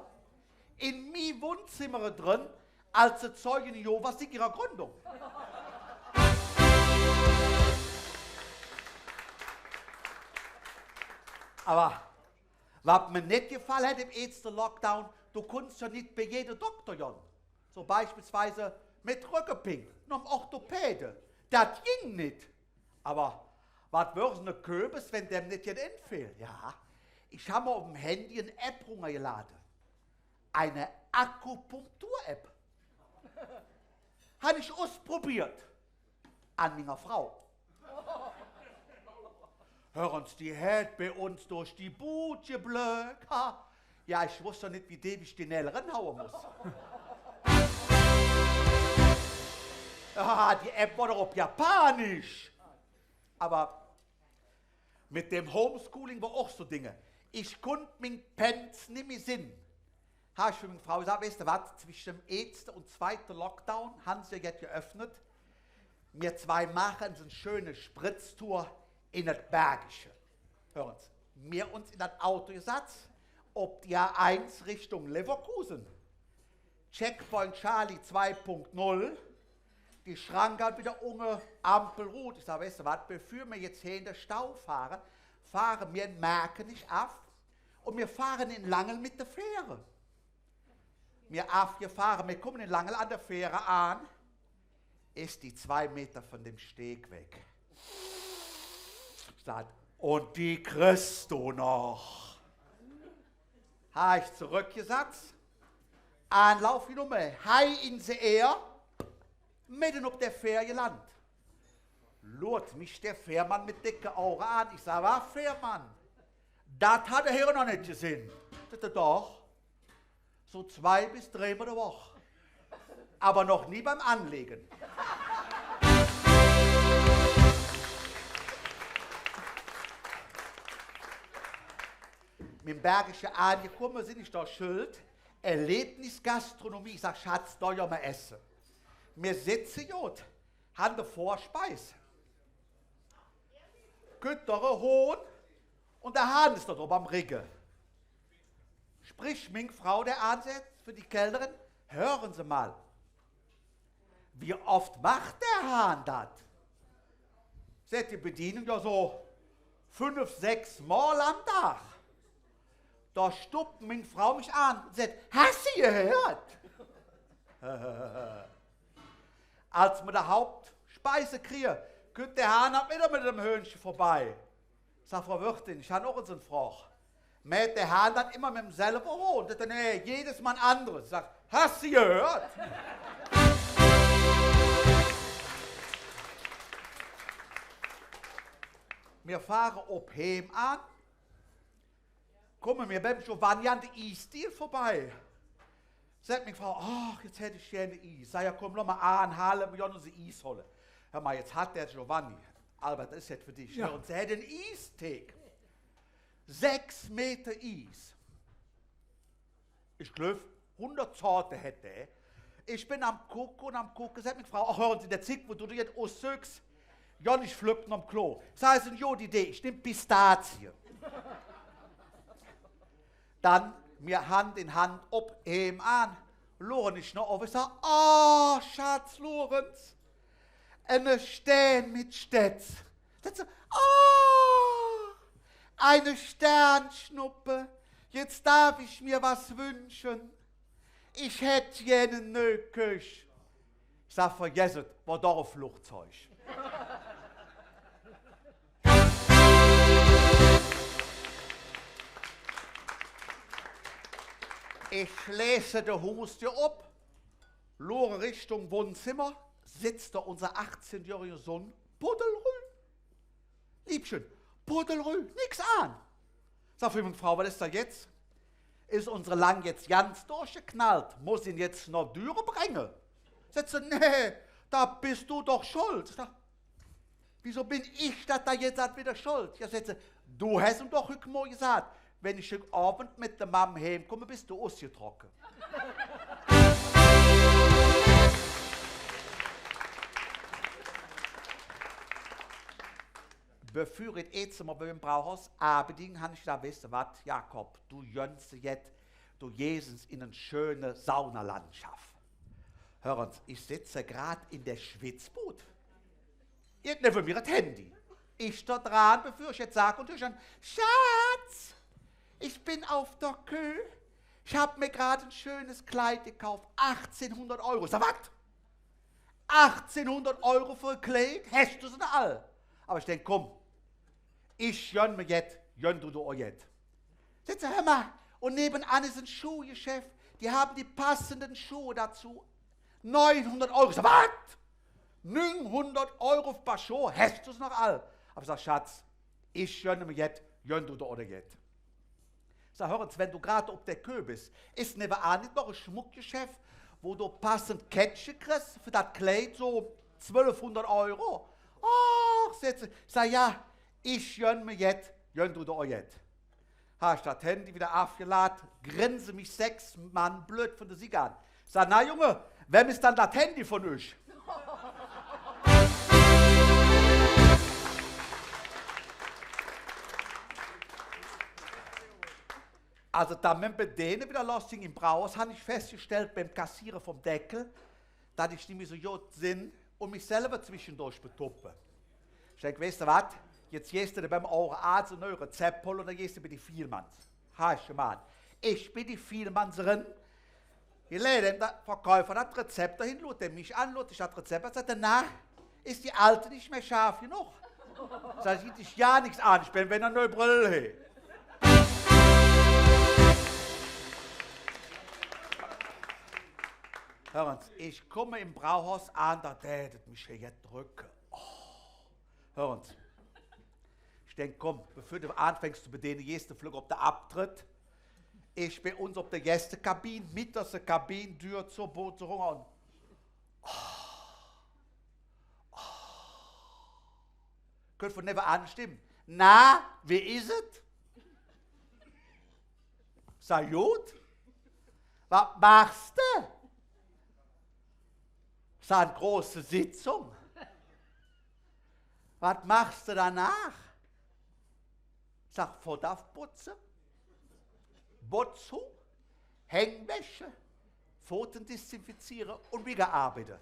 [SPEAKER 1] in meinem Wohnzimmer drin, als Zeugen Jehovas in ihrer Gründung. Aber was mir nicht gefallen hat im ersten Lockdown, du konntest ja nicht bei jedem Doktor gehen. So beispielsweise mit Rückenpink, noch einem Orthopäde. Das ging nicht. Aber was wäre so eine Kürbis, wenn dem nicht jetzt entfehlt? Ja, ich habe mir auf dem Handy eine App runtergeladen. Eine Akupunktur-App. Habe ich ausprobiert. An meiner Frau. Hören Sie, die hat bei uns durch die Bude geblöckt. Ja, ich wusste nicht, wie dem ich die Nägel ranhauen muss. Die App war doch auf Japanisch. Aber mit dem Homeschooling war auch so Dinge. Ich konnte mein Pens nicht mehr sehen. Habe ich für meine Frau gesagt, weißt du was, zwischen dem ersten und zweiten Lockdown haben sie jetzt geöffnet. Wir zwei machen so eine schöne Spritztour in das Bergische. Hören Sie, wir uns in das Auto gesetzt, ob die A1 Richtung Leverkusen. Checkpoint Charlie 2.0. Die Schranke hat wieder unge Ampelrot. Ich sage, weißt du was, bevor wir jetzt hier in den Stau fahren, fahren wir in Merken nicht ab und wir fahren in Langel mit der Fähre. Wir kommen in Langel an der Fähre an, ist die 2 Meter von dem Steg weg. Sagt, und die kriegst du noch. Habe ich zurückgesetzt, Anlauf wie Nummer, hei in the air, mitten auf der Fähre gelandet. Lurt mich der Fährmann mit dicken Augen an. Ich sage, was Fährmann? Das hat er hier noch nicht gesehen. Das ist doch so 2 bis 3 Mal die Woche. Aber noch nie beim Anlegen. Mit dem Bergischen angekommen sind, ich da schuld. Erlebnisgastronomie. Ich sage, Schatz, da ja mal essen. Wir sitzen gut, haben eine Vorspeise. Göttere Hohn und der Hahn ist da drüber am Riggen. Sprich, meine Frau, der ansetzt für die Kellnerin, hören Sie mal, wie oft macht der Hahn das? Sagt die Bedienung ja so 5, 6 Mal am Tag. Da stuppt meine Frau mich an und sagt, hast du gehört? Als wir die Hauptspeise kriegen, kommt der Hahn wieder mit dem Hühnchen vorbei. Ich sage, Frau Wirtin, ich habe auch so eine Frage. Mäht der Hahn dann immer mit demselben Hohn? Und dann, nee, jedes Mal ein anderes. Ich sage, hast du gehört? Wir fahren ob Heim an, kommen wir beim Giovanni an den Eisstil vorbei. Sagt meine Frau, ach, jetzt hätte ich gerne Eis. Sag ja, komm, lass mal an, wir wollen uns Eis holen. Hör mal, jetzt hat der Giovanni, Albert, das ist jetzt für dich. Ja. Und er hat einen Eisteig. 6 Meter Eis. Ich glaube, 100 Sorten hätte er. Ich bin am Gucken, sagt meine Frau, ach, hören Sie, der Zick, wo du dir jetzt aussögst, ja nicht pflücken am Klo. Das heißt, eine gute Idee, ich nehme Pistazie. Dann mir Hand in Hand ob ihm an. Loren ich noch auf, ich sage, oh, Schatz, Lorenz, eine Stern mit Stetz. So, oh, eine Sternschnuppe, jetzt darf ich mir was wünschen. Ich hätte gerne Nöküsch. Ich sage, vergesset, war doch ein Flugzeug. Ich lese die Haustür ab, lore Richtung Wohnzimmer, sitzt da unser 18-jähriger Sohn, Pudelrü. Liebchen, Pudelrü, nix an. Sag für meine Frau, was ist da jetzt? Ist unsere Lang jetzt ganz durchgeknallt? Muss ihn jetzt noch Dürre bringen? Sagt sie, nee, da bist du doch schuld. Sag, wieso bin ich da jetzt wieder schuld? Ja, sagt sie, du hast ihm doch heute Morgen gesagt, wenn ich heute Abend mit der Mama heimkomme, bist du ausgetrocknet. Bevor ich jetzt mal beim Brauhaus arbeite, habe ich da, weißt du was, Jakob, du gönnst jetzt, du Jesus in eine schöne Saunalandschaft. Hören Sie, ich sitze gerade in der Schwitzboot. Ihr nehmt von mir das Handy. Ich da dran, bevor ich jetzt sage und schon, Schatz, ich bin auf der Kö. Ich habe mir gerade ein schönes Kleid gekauft. 1800 €. Sag, was? 1800 € für ein Kleid? Hast du es noch all? Aber ich denke, komm, ich jönn mir jetzt, jönn du auch jetzt. Sitze, hör mal, und nebenan ist ein Schuhgeschäft. Die haben die passenden Schuhe dazu. 900 €. Sag, was? 900 € für ein paar Schuhe? Hast du es noch all? Aber ich sag, Schatz, ich jönn mir jetzt, jönn du auch jetzt. Sag, hören Sie, wenn du gerade auf der Kö bist, ist nebenan nicht noch ein Schmuckgeschäft, wo du passend Kettchen kriegst für das Kleid, so 1200 €. Ach, ich sag, ja, ich jönn mir jetzt, jönn du auch jetzt. Hast das Handy wieder aufgeladen, grinse mich 6 Mann blöd von der Sieg an. Sag, na Junge, wem ist dann das Handy von euch? Also da mit denen wieder lustig im Brauhaus habe ich festgestellt beim Kassieren vom Deckel, dass ich nicht mehr so gut bin und mich selber zwischendurch betuppe. Ich denke, weißt du was, jetzt gehst du beim euren Arzt ein neues Rezept holen und dann gehst du bei die Vielmanns. Hast du mal. Ich bin die Vielmannserin. Ich lade dem Verkäufer das Rezept dahin, lud der mich an, lud ich das Rezept und sagt, danach ist die alte nicht mehr scharf genug. Sag ich, ich ja nichts an, ich bin, wenn er neue Brille hat. Hören Sie, ich komme im Brauhaus an, da tätet mich hier jetzt drücken. Oh. Hören Sie, ich denke, komm, bevor du anfängst zu bedienen, gehst Flug auf der Abtritt. Ich bin uns auf der Gästekabine, mit der Kabinentür zur Bootsrung und könnt von nebenan stimmen. Na, wie ist es? Sag gut. Was machst du? Sag, eine große Sitzung. Was machst du danach? Sag, Vorderputzen, Botzu, Hängwäsche, Pfoten desinfizieren und wieder arbeiten.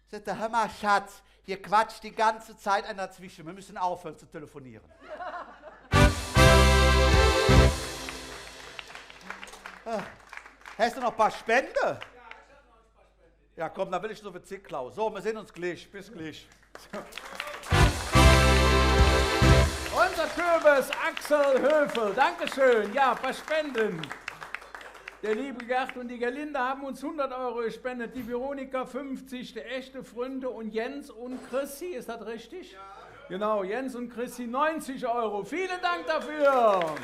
[SPEAKER 1] Sagt er, hör mal, Schatz, hier quatscht die ganze Zeit einer dazwischen. Wir müssen aufhören zu telefonieren. Hast du noch ein paar Spende? Ja, komm, dann will ich so viel Zick klauen. So, wir sehen uns gleich. Bis gleich.
[SPEAKER 2] Unser Kürbis Axel Höfel, Dankeschön. Ja, ein paar Spenden. Der liebe Gerd und die Gerlinde haben uns 100 € gespendet. Die Veronika 50, der echte Freunde und Jens und Chrissy, ist das richtig? Ja. Genau, Jens und Chrissy 90 €. Vielen Dank dafür.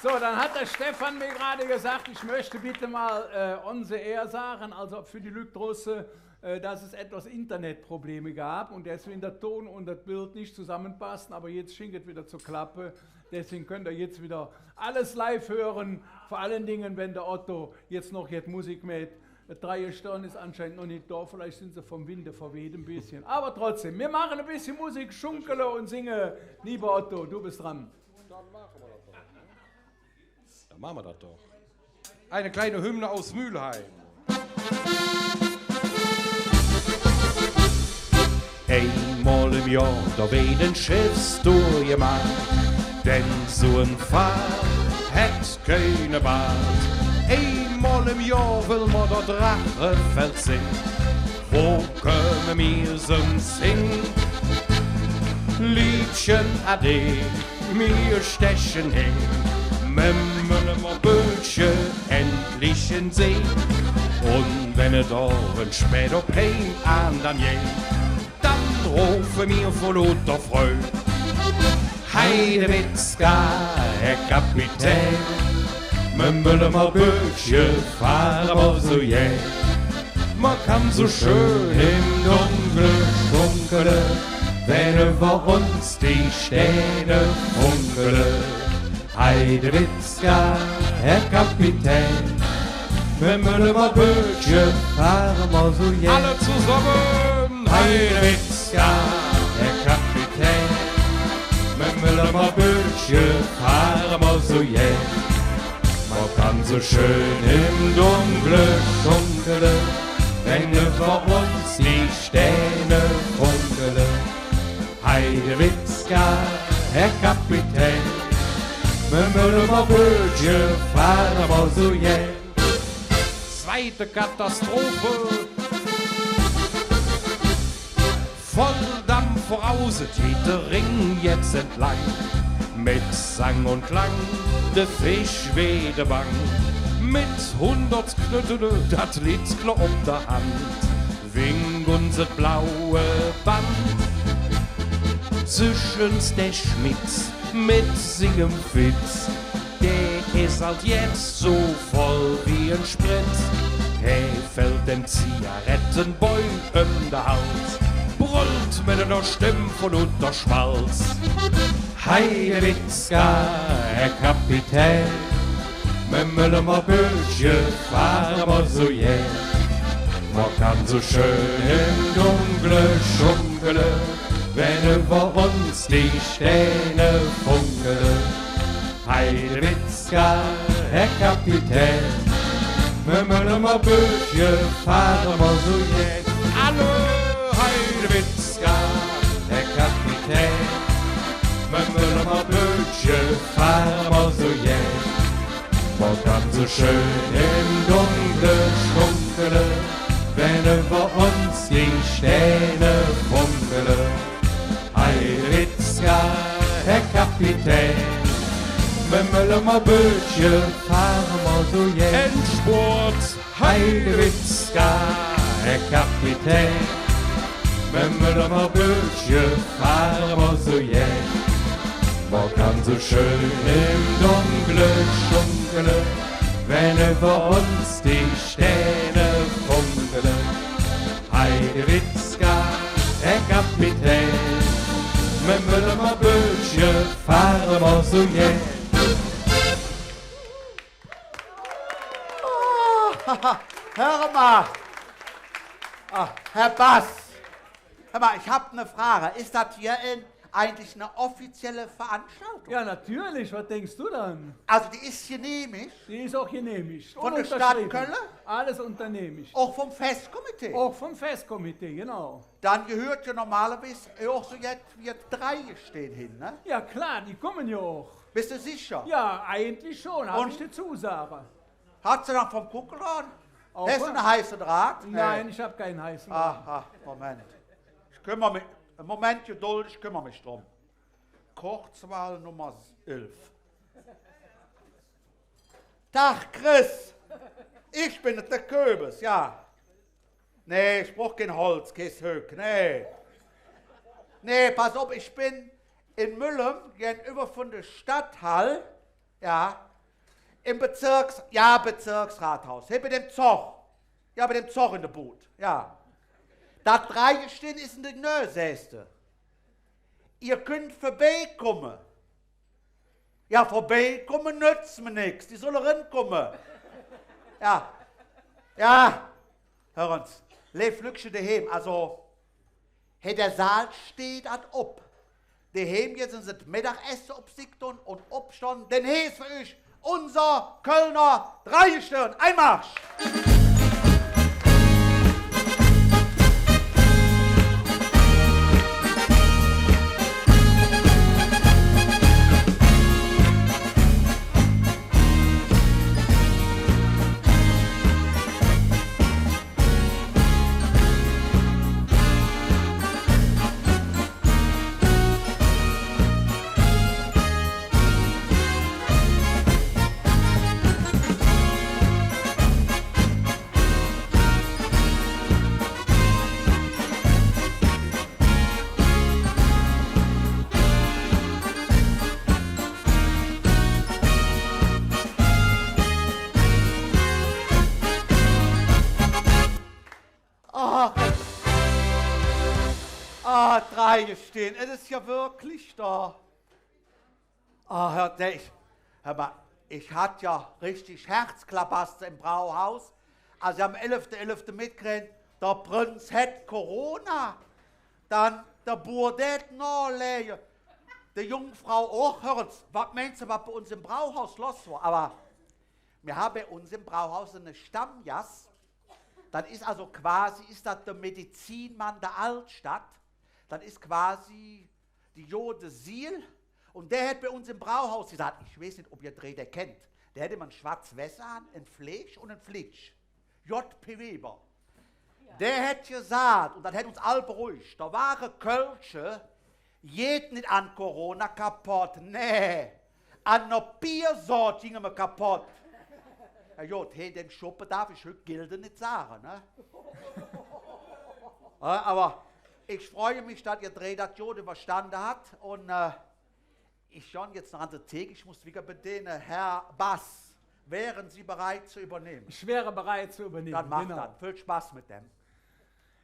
[SPEAKER 2] So, dann hat der Stefan mir gerade gesagt, ich möchte bitte mal on the air sagen, also für die Lügdrosse, dass es etwas Internetprobleme gab und deswegen der Ton und das Bild nicht zusammenpassen, aber jetzt schinket wieder zur Klappe. Deswegen könnt ihr jetzt wieder alles live hören, vor allen Dingen, wenn der Otto jetzt noch Musik mit. 3 Stunden ist anscheinend noch nicht da, vielleicht sind sie vom Winde verweht ein bisschen. Aber trotzdem, wir machen ein bisschen Musik, schunkele und singe. Lieber Otto, du bist dran.
[SPEAKER 4] Dann machen wir das doch. Eine kleine Hymne aus Mülheim. Einmal im Jahr, da wird ein Schiffstour gemacht, denn so ein Fahrt hat keine Bad. Einmal im Jahr will man der Drachefeld sehen, wo können wir sonst hin? Liebchen ade, wir stechen hin, mit dem Bötchen endlich in See. Und wenn es da ein später Pein an dann je, dann rufen wir vor lauter Freude: Heidewitzka, Herr Kapitän, mit dem Bötchen fahren wir so je. Man kann so schön im Dunkeln schunkeln, wenn über uns die Sterne funkeln. Heidewitzka, Herr Kapitän, mit dem Bötchen fahren wir so je. Alle zusammen! Heidewitzka, Herr Kapitän, mit dem Bötchen fahren wir so je. wo kann so schön im Dunkle schunkele, wenn über uns die Sterne funkele. Heidewitzka, Herr Kapitän, wir müssen mal Bötchen fahren, aber so jäh. Zweite Katastrophe, voll Dampf voraus, geht der Ring jetzt entlang. Mit Sang und Klang, der Fisch wede bang. Mit 100 Knüttele, dat Litzklo ob der Hand. Wing unser blaue Band. Zwischen's der Schmitz mit singem Fitz. Der ist halt jetzt so voll wie ein Spritz. Er fällt dem Zigarettenboy um der Hals. Brüllt mit einer Stimme von unter Schmalz. Heidewitzka, Herr Kapitän, mit Müller Bötchen fahren wir so jäh. Man kann so schön im Dunkle schunkele, wenn über uns die Sterne funkele. Heidewitzka, Herr Kapitän, mit Müller Bötchen fahren wir so jäh. Hallo, Heidewitzka, Herr Kapitän, mit Müller Bötchen fahren wir so jäh. Man kann so schön im Dunkle schunkele, wenn über uns die Sterne funkele. Heidewitzka, Herr Kapitän, mit Müller Bötchen fahren wir so jäh. Endspurt, Heidewitzka, Herr Kapitän, mit Müller Bötchen fahren wir so jäh. Man kann so schön im Dunkle schunkele, wenn über uns die Sterne funkele. Heidewitzka, Herr Kapitän, mit Müller Bötchen fahren wir so jäh.
[SPEAKER 1] Hör mal. Herr Bass. Hör mal, ich habe eine Frage. Ist das hier eigentlich eine offizielle Veranstaltung?
[SPEAKER 2] Ja, natürlich. Was denkst du dann?
[SPEAKER 1] Also die ist genehmigt?
[SPEAKER 2] Die ist auch genehmigt.
[SPEAKER 1] Von
[SPEAKER 2] Und
[SPEAKER 1] der Stadt
[SPEAKER 2] unterschrieben.
[SPEAKER 1] Köln?
[SPEAKER 2] Alles unternehmigt.
[SPEAKER 1] Auch vom Festkomitee?
[SPEAKER 2] Auch vom Festkomitee, genau.
[SPEAKER 1] Dann gehört ja normalerweise auch so jetzt wie 3 stehen hin, ne?
[SPEAKER 2] Ja klar, die kommen ja auch.
[SPEAKER 1] Bist du sicher?
[SPEAKER 2] Ja, eigentlich schon, habe
[SPEAKER 1] Und?
[SPEAKER 2] ich die Zusage.
[SPEAKER 1] Hast du noch vom Kuckelhorn?
[SPEAKER 2] Auch
[SPEAKER 1] Hast du
[SPEAKER 2] was?
[SPEAKER 1] einen heißen Draht?
[SPEAKER 2] Nein, ich habe keinen heißen.
[SPEAKER 1] Moment. Ich kümmere mich. Moment, Geduld, ich kümmere mich drum. Kurzwahl Nummer 11. Tag, Chris. Ich bin der Köbis, ja. Nee, ich brauch kein Holz, kein Höck, nee. Nee, pass auf, ich bin in Müllem, gegenüber von der Stadthalle, ja, im Bezirksrathaus, hier bei dem Zoch. Ja, bei dem Zoch in der Boot, ja. Da 3 stehen ist in der Nösäste. Ihr könnt vorbeikommen. Ja, vorbeikommen nützt mir nichts, die sollen reinkommen. Ja, ja, hör uns, leif Lücksche daheim, also, hey, der Saal steht ad ob. Daheim jetzt sind das Mittagessen obsiegt und obstanden, denn hier ist für euch unser Kölner Dreigestirn. Einmarsch! Stehen. Es ist ja wirklich da. Hör mal, ich hatte ja richtig Herzklabaster im Brauhaus. Also am 11.11. mitgekriegt, der Prinz hat Corona. Dann der Burdett noch leer. Die Jungfrau auch. Hör uns, was meinst du, was bei uns im Brauhaus los war? Aber Wir haben bei uns im Brauhaus eine Stammjas. Dann ist also quasi, ist das der Medizinmann der Altstadt. Dann ist quasi die Jode Siel. Und der hat bei uns im Brauhaus gesagt, ich weiß nicht, ob ihr den kennt. Der hätte man schwarz Wässer an, ein Fleisch und ein Flitsch. J.P. Weber. Der hätte gesagt, und das hätte uns alle beruhigt, da waren Kölsche, geht nicht an Corona kaputt, nee, an einer Biersorte gingen wir kaputt. Herr Jod, hey, den Schuppen darf ich heute Gilde nicht sagen, ne? Aber ich freue mich, dass ihr das Jod überstanden habt und ich schaue jetzt noch an der Theke, ich muss wieder bedienen. Herr Bass, wären Sie bereit zu übernehmen?
[SPEAKER 2] Ich wäre bereit zu übernehmen.
[SPEAKER 1] Dann macht das. Viel Spaß mit dem.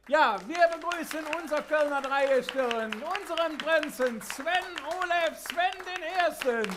[SPEAKER 2] Ja, wir begrüßen unser Kölner Dreigestirn, unseren Prinzen Sven Olef Sven den Ersten.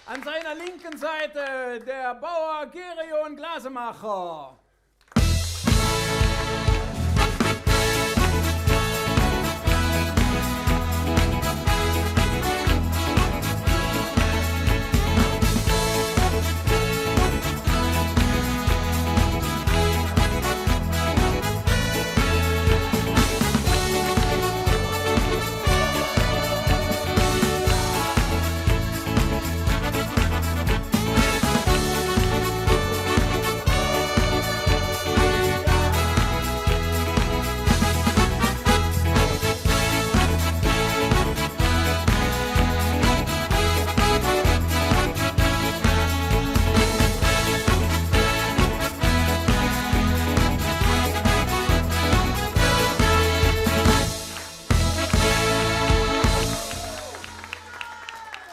[SPEAKER 2] An seiner linken Seite der Bauer Gerion Glasemacher.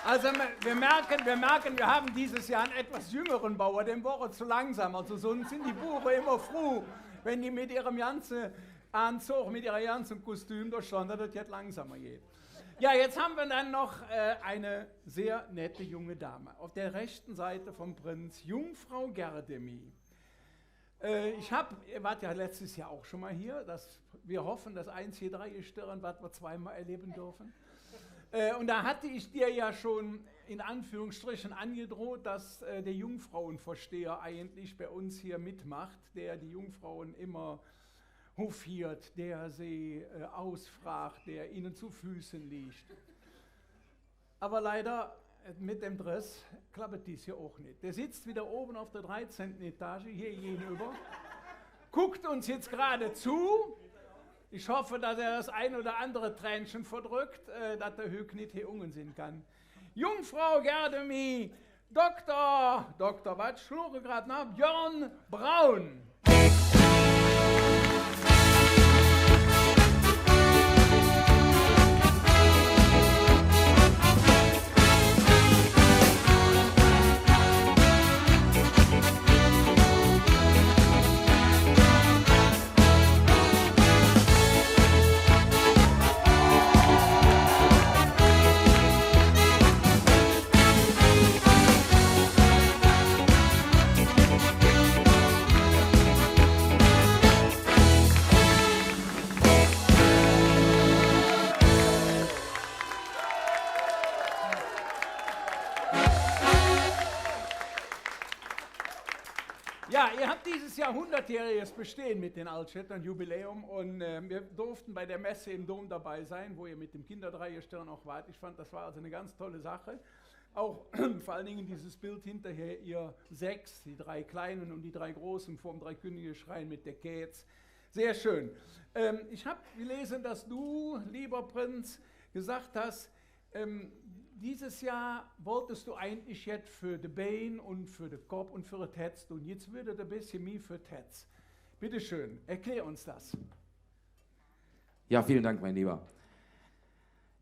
[SPEAKER 2] Also wir merken, wir haben dieses Jahr einen etwas jüngeren Bauer, dem Woche zu langsam. Also sonst sind die Buche immer froh, wenn die mit ihrem ganzen Anzug, mit ihrer ganzen Kostüm durchschauen, dass das jetzt langsamer geht. Ja, jetzt haben wir dann noch eine sehr nette junge Dame. Auf der rechten Seite vom Prinz, Jungfrau Gerdemie. Ihr wart ja letztes Jahr auch schon mal hier. Wir hoffen, dass 1, 2, 3 Gestirn, was wir zweimal erleben dürfen. Und da hatte ich dir ja schon in Anführungsstrichen angedroht, dass der Jungfrauenvorsteher eigentlich bei uns hier mitmacht, der die Jungfrauen immer hofiert, der sie ausfragt, der ihnen zu Füßen liegt. Aber leider mit dem Dress klappt dies hier auch nicht. Der sitzt wieder oben auf der 13. Etage, hier gegenüber, guckt uns jetzt gerade zu. Ich hoffe, dass er das ein oder andere Tränchen verdrückt, dass der Höck nicht hier Unsinn kann. Jungfrau Gerdemie, Dr. was schlug gerade nach? Björn Braun. Ja, ihr habt dieses Jahr 100-jähriges Bestehen mit den Altstädtern, Jubiläum, und wir durften bei der Messe im Dom dabei sein, wo ihr mit dem Kinderdreigestirn auch wart. Ich fand, das war also eine ganz tolle Sache. Auch vor allen Dingen dieses Bild hinterher, ihr 6, die 3 Kleinen und die 3 Großen vorm Dreikönige-Schrein mit der Kätz. Sehr schön. Ich habe gelesen, dass du, lieber Prinz, gesagt hast, dieses Jahr wolltest du eigentlich jetzt für die Bein und für den Kopf und für das Herz tun. Jetzt würde ein bisschen mehr für das Herz. Bitte schön, erklär uns das.
[SPEAKER 6] Ja, vielen Dank, mein Lieber.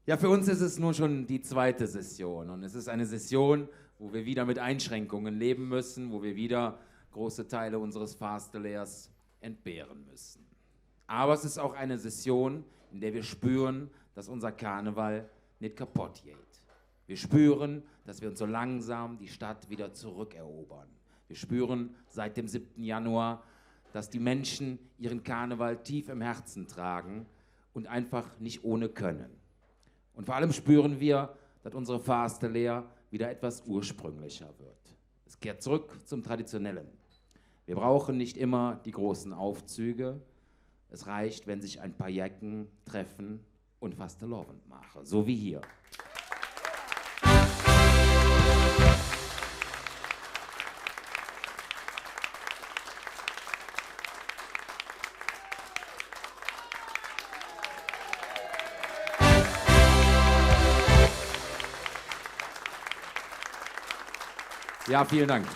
[SPEAKER 6] Ja, für uns ist es nun schon die zweite Session und es ist eine Session, wo wir wieder mit Einschränkungen leben müssen, wo wir wieder große Teile unseres Fastelehrs entbehren müssen. Aber es ist auch eine Session, in der wir spüren, dass unser Karneval nicht kaputt geht. Wir spüren, dass wir uns so langsam die Stadt wieder zurückerobern. Wir spüren seit dem 7. Januar, dass die Menschen ihren Karneval tief im Herzen tragen und einfach nicht ohne können. Und vor allem spüren wir, dass unsere Fastelehre wieder etwas ursprünglicher wird. Es kehrt zurück zum Traditionellen. Wir brauchen nicht immer die großen Aufzüge. Es reicht, wenn sich ein paar Jecken treffen und Fastelovend machen, so wie hier. Ja, vielen Dank.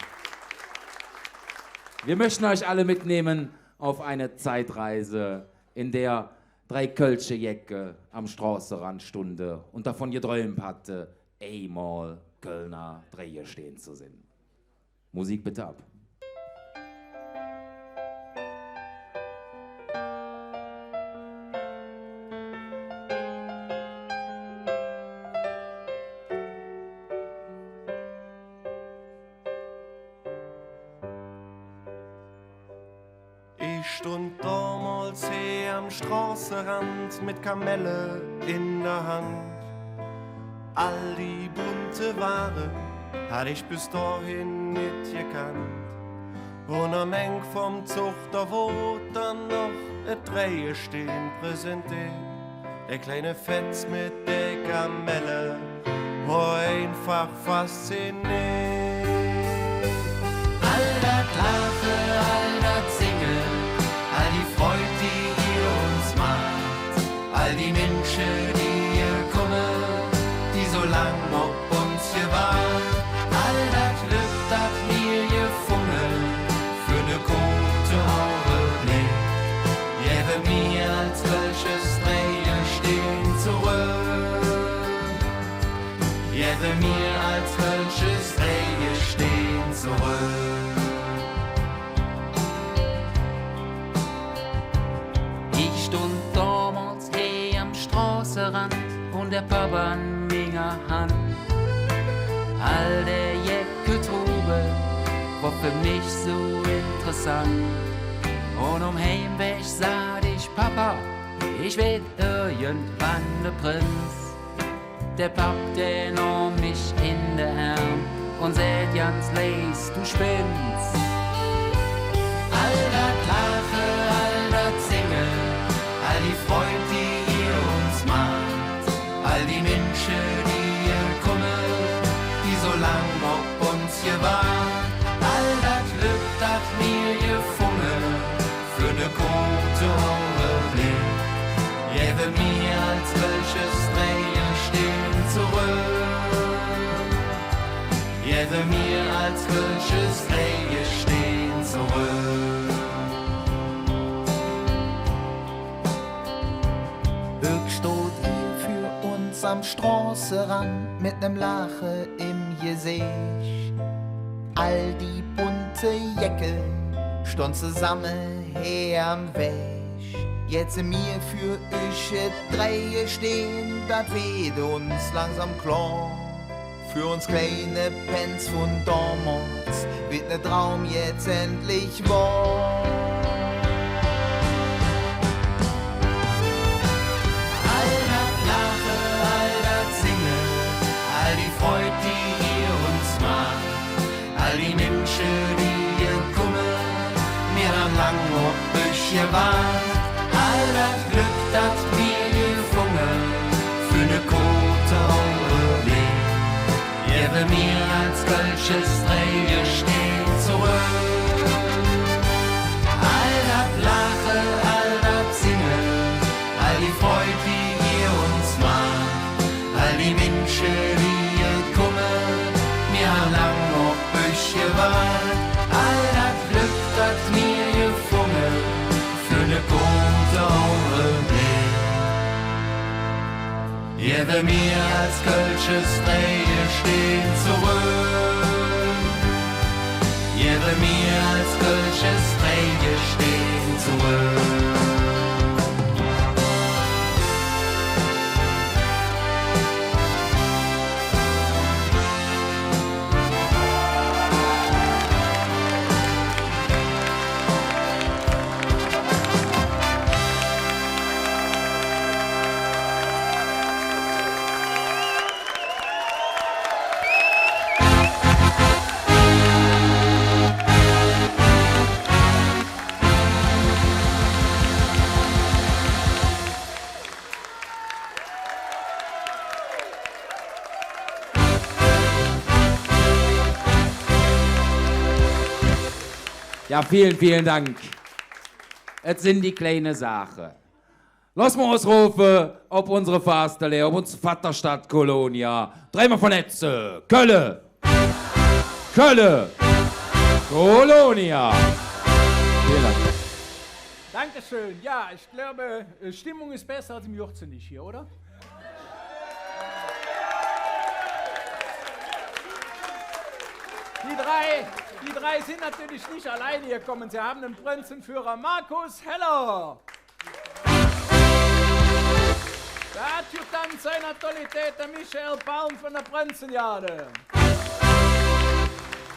[SPEAKER 6] Wir möchten euch alle mitnehmen auf eine Zeitreise, in der 3 Kölsche Jecke am Straßenrand stunde und davon geträumt hatte, einmal Kölner Dreie stehen zu sehen. Musik bitte ab.
[SPEAKER 4] Ich stund damals hier am Straßenrand mit Kamelle in der Hand. All die bunte Ware hatte ich bis dahin nicht gekannt. Und am Ende vom Zug, da wurde dann noch ein Dreie stehen präsentiert. Der kleine Fetz mit der Kamelle war einfach fasziniert. All das Lache, all das Singen, all die Freude, die ihr uns macht, all die Menschen, die ihr kommen, die so lang auf uns gewartet, all das Glück, das mir gefunden, für ne gute Augenblick, gebe mir als welches Dreie stehen zurück, gebe mir als welches Dreie stehen zurück. Ich stund damals hier am Straßenrand und der Papa an meiner Hand. All der Jecke-Trube war für mich so interessant. Und am Heimweg sah ich, Papa, ich werd irgendwann der Prinz. Der Pap, der nahm mich in den Arm und sagt ganz leis, du spinnst. All das Lache, all das Singen, all die Freude, die ihr uns macht, all die Menschen, die ihr kommen, die so lang auf uns gewartet, all das Glück, das mir gefunden, für ne gute Augenblick, gebe mir als welches Dreie stehen zurück, gebe mir als welches Dreie stehen zurück. Am Straßenrand mit nem Lache im Gesicht. All die bunte Jecke stund zusammen her am Weg. Jetzt sind mir für euch Dreie stehen, dat wird uns langsam klar. Für uns kleine Pens von damals wird ne Traum jetzt endlich wahr. Freud, die ihr uns macht, all die Menschen, die ihr kommen, mir haben lang auf euch gewartet, all das Glück, das mir gefunden, für ne gute Augenblick, gebe mir als welches Dreie stehen zurück. All das Lache, all das Singen, all die Freude, die ihr uns macht, all die Menschen, die
[SPEAKER 7] Jeder mir als Kölsches Träger stehen zurück. Jeder mir als Kölsches Träger stehen zurück.
[SPEAKER 6] Ja, vielen, vielen Dank. Es sind die kleine Sache. Lass mal ausrufen, ob unsere Fasterle, ob unsere Vaterstadt Kolonia. Dreimal von Netze. Kölle. Kölle. Kolonia. Vielen Dank.
[SPEAKER 2] Dankeschön. Ja, ich glaube, Stimmung ist besser als im Jurzenich hier, oder? Die drei sind natürlich nicht alleine gekommen. Sie haben den Prinzenführer Markus Heller. Der Adjutant seiner Tollität, der Michael Baum von der Prinzenjade.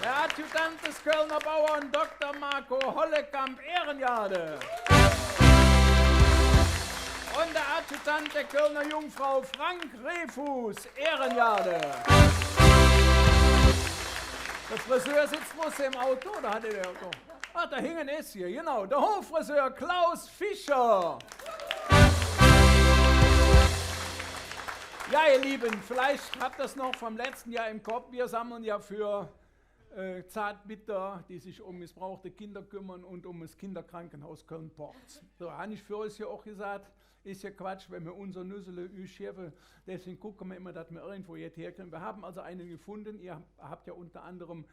[SPEAKER 2] Der Adjutant des Kölner Bauern Dr. Marco Hollekamp, Ehrenjade. Und der Adjutant der Kölner Jungfrau Frank Rehfuß, Ehrenjade. Der Friseur sitzt bloß im Auto, da hatte der Auto. Ach, da hingen es hier, genau. Der Hoffriseur Klaus Fischer. Ja, ihr Lieben, vielleicht habt ihr das noch vom letzten Jahr im Kopf. Wir sammeln ja für Zartbitter, die sich um missbrauchte Kinder kümmern und um das Kinderkrankenhaus Köln-Porz. So, habe ich für euch ja auch gesagt, ist ja Quatsch, wenn wir unser Nüssele schärfen. Deswegen gucken wir immer, dass wir irgendwo jetzt herkommen. Wir haben also einen gefunden. Ihr habt ja unter anderem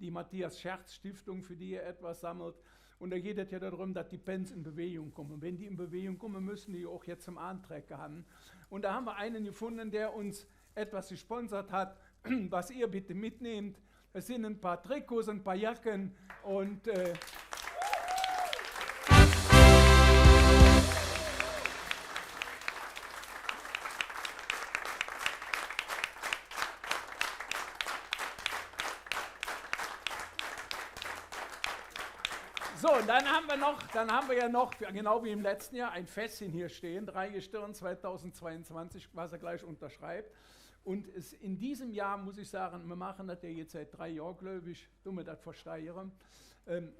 [SPEAKER 2] die Matthias-Scherz-Stiftung, für die ihr etwas sammelt. Und da geht es ja darum, dass die Pens in Bewegung kommen. Wenn die in Bewegung kommen, müssen die auch jetzt zum Antrag haben. Und da haben wir einen gefunden, der uns etwas gesponsert hat, was ihr bitte mitnehmt. Es sind ein paar Trikots, ein paar Jacken und so, und dann haben wir ja noch, genau wie im letzten Jahr, ein Fässchen hier stehen, 3 Gestirn 2022, was er gleich unterschreibt. Und in diesem Jahr, muss ich sagen, wir machen das ja jetzt seit 3 Jahren, glaube ich, tun wir das versteigern,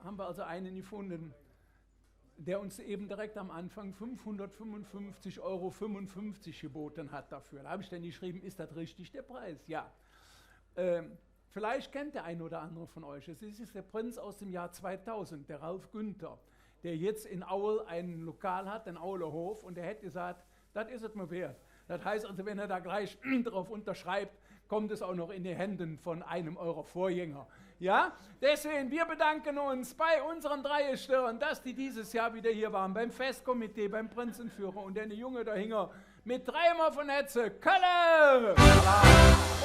[SPEAKER 2] haben wir also einen gefunden, der uns eben direkt am Anfang 555,55 € geboten hat dafür. Da habe ich dann geschrieben, ist das richtig der Preis? Ja. Vielleicht kennt der ein oder andere von euch. Es ist der Prinz aus dem Jahr 2000, der Ralf Günther, der jetzt in Aul ein Lokal hat, den Auler Hof, und der hätte gesagt, das ist es mir wert. Das heißt also, wenn er da gleich drauf unterschreibt, kommt es auch noch in die Hände von einem eurer Vorgänger. Ja? Deswegen, wir bedanken uns bei unseren 3 Gestirn, dass die dieses Jahr wieder hier waren, beim Festkomitee, beim Prinzenführer und der Junge dahinter mit 3-mal von Hetze. Kölle!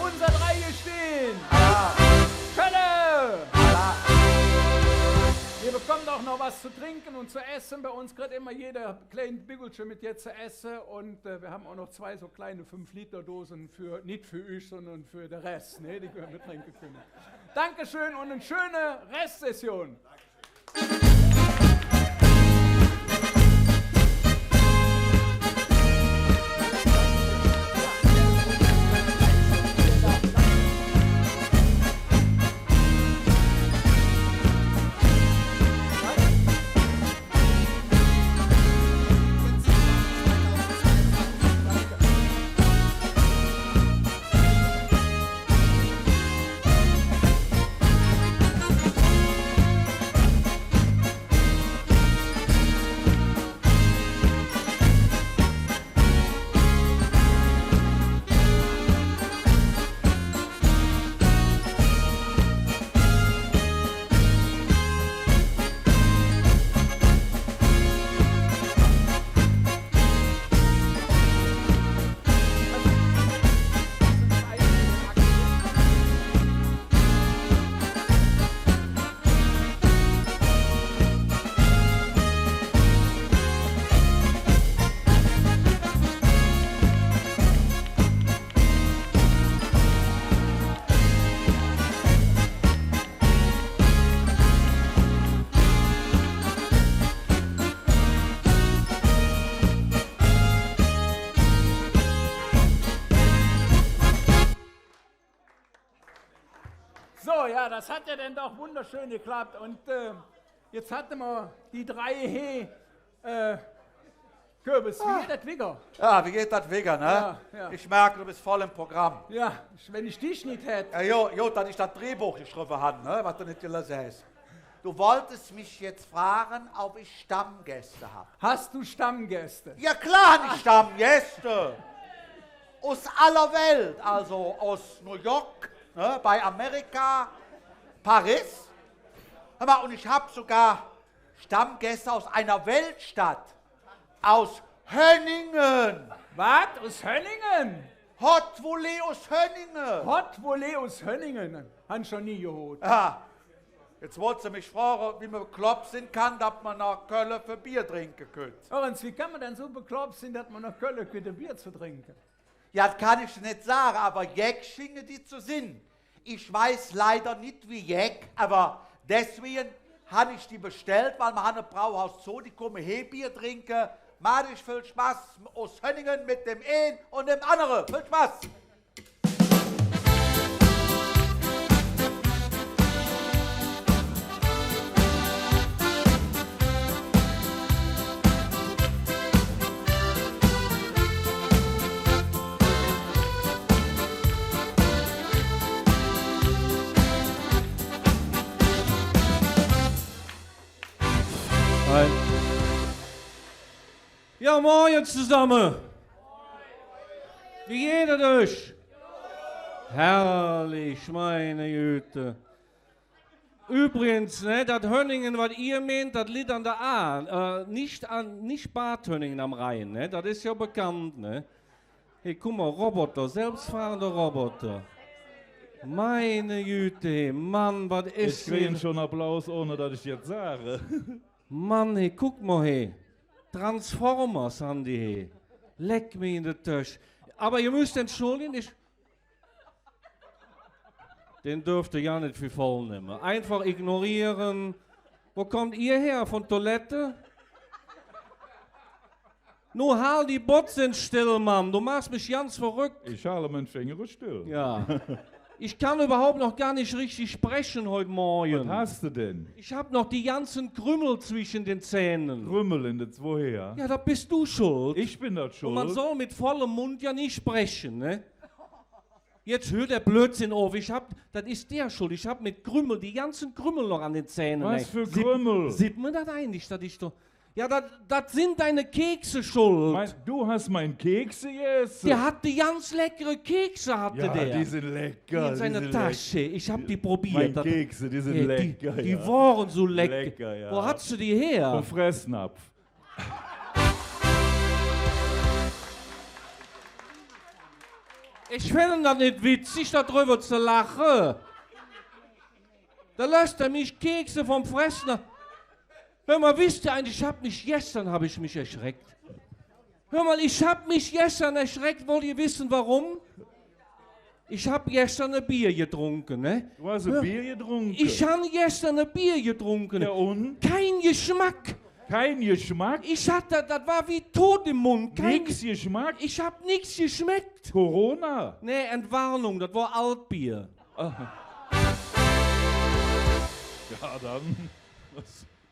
[SPEAKER 2] Unser 3 Gestirn! Kölle! Ihr bekommt auch noch was zu trinken und zu essen. Bei uns kriegt immer jeder kleine Biggelchen mit jetzt zu essen. Und wir haben auch noch 2 so kleine 5-Liter-Dosen für, nicht für euch, sondern für den Rest. Ne? Die können wir trinken können. Dankeschön und eine schöne Restsession. So, ja, das hat ja dann doch wunderschön geklappt. Und jetzt hatten wir die 3 Kürbis. Wie geht das, Wigger?
[SPEAKER 1] Ja, wie geht das, Wigger, ne?
[SPEAKER 2] Ja, ja.
[SPEAKER 1] Ich merke, du bist voll im Programm.
[SPEAKER 2] Ja, wenn ich dich nicht hätte.
[SPEAKER 1] Ja, jo, dass ich das Drehbuch geschrieben habe, ne? Was du nicht gelesen hast. Du wolltest mich jetzt fragen, ob ich Stammgäste habe.
[SPEAKER 2] Hast du Stammgäste?
[SPEAKER 1] Ja klar, nicht Stammgäste. Aus aller Welt, also aus New York, ne, bei Amerika, Paris. Hör mal, und ich habe sogar Stammgäste aus einer Weltstadt, aus Hönningen.
[SPEAKER 2] Was? Aus Hönningen?
[SPEAKER 1] Hot Volley aus Hönningen.
[SPEAKER 2] Hot Volley aus Hönningen. Haben schon nie geholt.
[SPEAKER 1] Ja, jetzt wolltest du mich fragen, wie man bekloppt sein kann, dass man nach Köln für Bier trinken könnte.
[SPEAKER 2] Lorenz, wie kann man denn so bekloppt sein, dass man nach Köln könnte Bier zu trinken?
[SPEAKER 1] Ja, das kann ich nicht sagen, aber Jeck schiene die zu Sinn. Ich weiß leider nicht wie Jeck, aber deswegen habe ich die bestellt, weil wir haben ein Brauhaus Zoo, die kommen hier Bier trinken. Mache ich viel Spaß aus Hönningen mit dem einen und dem anderen. Viel Spaß!
[SPEAKER 4] Ja, moin zusammen. Wie geht es euch? Herrlich, meine Güte. Übrigens, ne, das Hönningen, was ihr meint, das liegt an der A. Nicht Bad Hönningen am Rhein, ne? Das ist ja bekannt. Ne? Hey, guck mal, Roboter, selbstfahrende Roboter. Meine Güte, Mann, was ist
[SPEAKER 8] Ich kriege schon Applaus, ohne dass ich jetzt sage.
[SPEAKER 4] Mann, hey, guck mal, hey. Transformers haben die hier. Leck mir in der Tasche. Aber ihr müsst entschuldigen, den dürft ihr ja nicht für voll nehmen. Einfach ignorieren. Wo kommt ihr her? Von Toilette? Nur halt die Botzen still, Mann. Du machst mich ganz verrückt.
[SPEAKER 8] Ich halte meinen Finger still.
[SPEAKER 4] Ja. Ich kann überhaupt noch gar nicht richtig sprechen heute Morgen.
[SPEAKER 8] Was hast du denn?
[SPEAKER 4] Ich hab noch die ganzen Krümel zwischen den Zähnen.
[SPEAKER 8] Krümmel in das woher?
[SPEAKER 4] Ja, da bist du schuld.
[SPEAKER 8] Ich bin das schuld.
[SPEAKER 4] Und man soll mit vollem Mund ja nicht sprechen, ne? Jetzt hört der Blödsinn auf. Das ist der schuld. Ich hab mit Krümel, die ganzen Krümel noch an den Zähnen.
[SPEAKER 8] Was für Krümel?
[SPEAKER 4] Sieht man das eigentlich? Das ist doch... Ja, das sind deine Kekse schuld.
[SPEAKER 8] Du hast meinen Kekse gegessen?
[SPEAKER 4] Der hatte ganz leckere Kekse, hatte
[SPEAKER 8] Ja,
[SPEAKER 4] der.
[SPEAKER 8] die sind lecker.
[SPEAKER 4] In seiner Tasche. Ich hab die probiert.
[SPEAKER 8] Meine Kekse, die sind
[SPEAKER 4] Ja,
[SPEAKER 8] lecker.
[SPEAKER 4] Die waren so lecker.
[SPEAKER 8] Lecker, ja.
[SPEAKER 4] Wo hast du die her?
[SPEAKER 8] Vom Fressnapf.
[SPEAKER 4] Ich finde das nicht witzig, darüber zu lachen. Da lässt er mich Kekse vom Fressen. Hör mal, wisst ihr eigentlich, gestern habe ich mich erschreckt. Hör mal, ich habe mich gestern erschreckt. Wollt ihr wissen, warum? Ich habe gestern ein Bier getrunken, ne?
[SPEAKER 8] Du hast ein Bier getrunken?
[SPEAKER 4] Ich habe gestern ein Bier getrunken.
[SPEAKER 8] Ja, und?
[SPEAKER 4] Kein Geschmack.
[SPEAKER 8] Kein Geschmack?
[SPEAKER 4] Ich hatte, das war wie tot im Mund.
[SPEAKER 8] Nix Geschmack?
[SPEAKER 4] Ich habe nichts geschmeckt.
[SPEAKER 8] Corona?
[SPEAKER 4] Nee, Entwarnung, das war Altbier.
[SPEAKER 8] Ja, dann.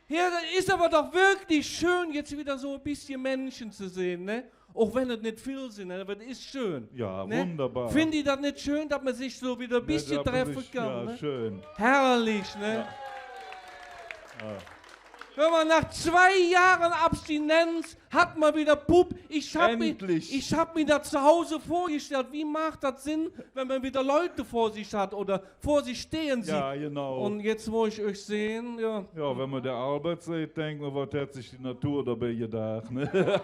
[SPEAKER 4] Ja, das ist aber doch wirklich schön, jetzt wieder so ein bisschen Menschen zu sehen, ne? Auch wenn es nicht viel sind, aber das ist schön.
[SPEAKER 8] Ja,
[SPEAKER 4] ne?
[SPEAKER 8] wunderbar.
[SPEAKER 4] Findet ihr das nicht schön, dass man sich so wieder ein bisschen
[SPEAKER 8] Ja,
[SPEAKER 4] treffen kann?
[SPEAKER 8] Ja,
[SPEAKER 4] Ne?
[SPEAKER 8] schön.
[SPEAKER 4] Herrlich, ne?
[SPEAKER 8] Ja.
[SPEAKER 4] Hör mal, nach 2 Jahren Abstinenz hat man wieder Pup. Ich hab mir das zu Hause vorgestellt. Wie macht das Sinn, wenn man wieder Leute vor sich hat oder vor sich stehen sieht?
[SPEAKER 8] Ja, genau.
[SPEAKER 4] Und jetzt, wo ich euch sehen, ja.
[SPEAKER 8] Ja, wenn man der Arbeit sieht, denkt man, was hat sich die Natur dabei gedacht, ne?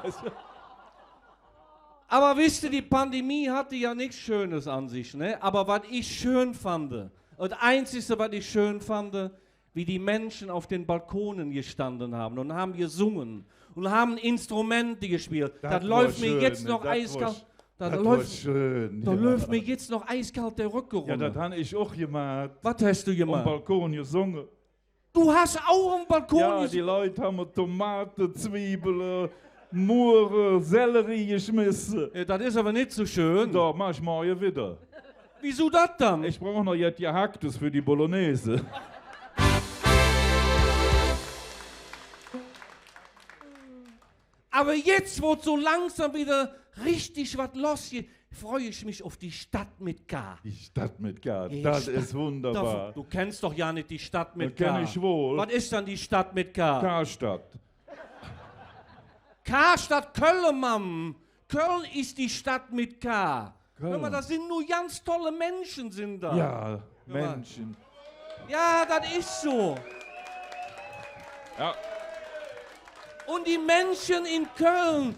[SPEAKER 4] Aber wisst ihr, die Pandemie hatte ja nichts Schönes an sich, ne? Aber was ich schön fand, und das Einzige, was ich schön fand, wie die Menschen auf den Balkonen gestanden haben und haben gesungen und haben Instrumente gespielt. Das läuft mir jetzt noch eiskalt.
[SPEAKER 8] Das läuft schön.
[SPEAKER 4] Da läuft mir jetzt noch eiskalt der Rücken runter.
[SPEAKER 8] Ja, das habe ich auch gemacht.
[SPEAKER 4] Was hast du gemacht?
[SPEAKER 8] Am Balkon gesungen.
[SPEAKER 4] Du hast auch am Balkon
[SPEAKER 8] Ja, die Leute haben Tomaten, Zwiebeln, Möhren, Sellerie geschmissen.
[SPEAKER 4] Ja, das ist aber nicht so schön.
[SPEAKER 8] Da mach ich morgen wieder.
[SPEAKER 9] Wieso das dann?
[SPEAKER 8] Ich brauche noch jetzt Gehacktes für die Bolognese.
[SPEAKER 9] Aber jetzt, wo so langsam wieder richtig was los geht, freue ich mich auf die Stadt mit K.
[SPEAKER 8] Die Stadt mit K,
[SPEAKER 9] Die
[SPEAKER 8] das
[SPEAKER 9] Stadt-
[SPEAKER 8] ist wunderbar.
[SPEAKER 9] Du kennst doch ja nicht die Stadt mit
[SPEAKER 8] Das
[SPEAKER 9] K.
[SPEAKER 8] kenn ich wohl.
[SPEAKER 9] Was ist dann die Stadt mit K?
[SPEAKER 8] Karstadt.
[SPEAKER 9] K statt Köln, Mann. Köln ist die Stadt mit K.
[SPEAKER 8] Köln.
[SPEAKER 9] Hör mal, da sind nur ganz tolle Menschen sind da.
[SPEAKER 8] Ja,
[SPEAKER 9] mal.
[SPEAKER 8] Menschen.
[SPEAKER 9] Ja, das ist so.
[SPEAKER 8] Ja,
[SPEAKER 9] Und die Menschen in Köln,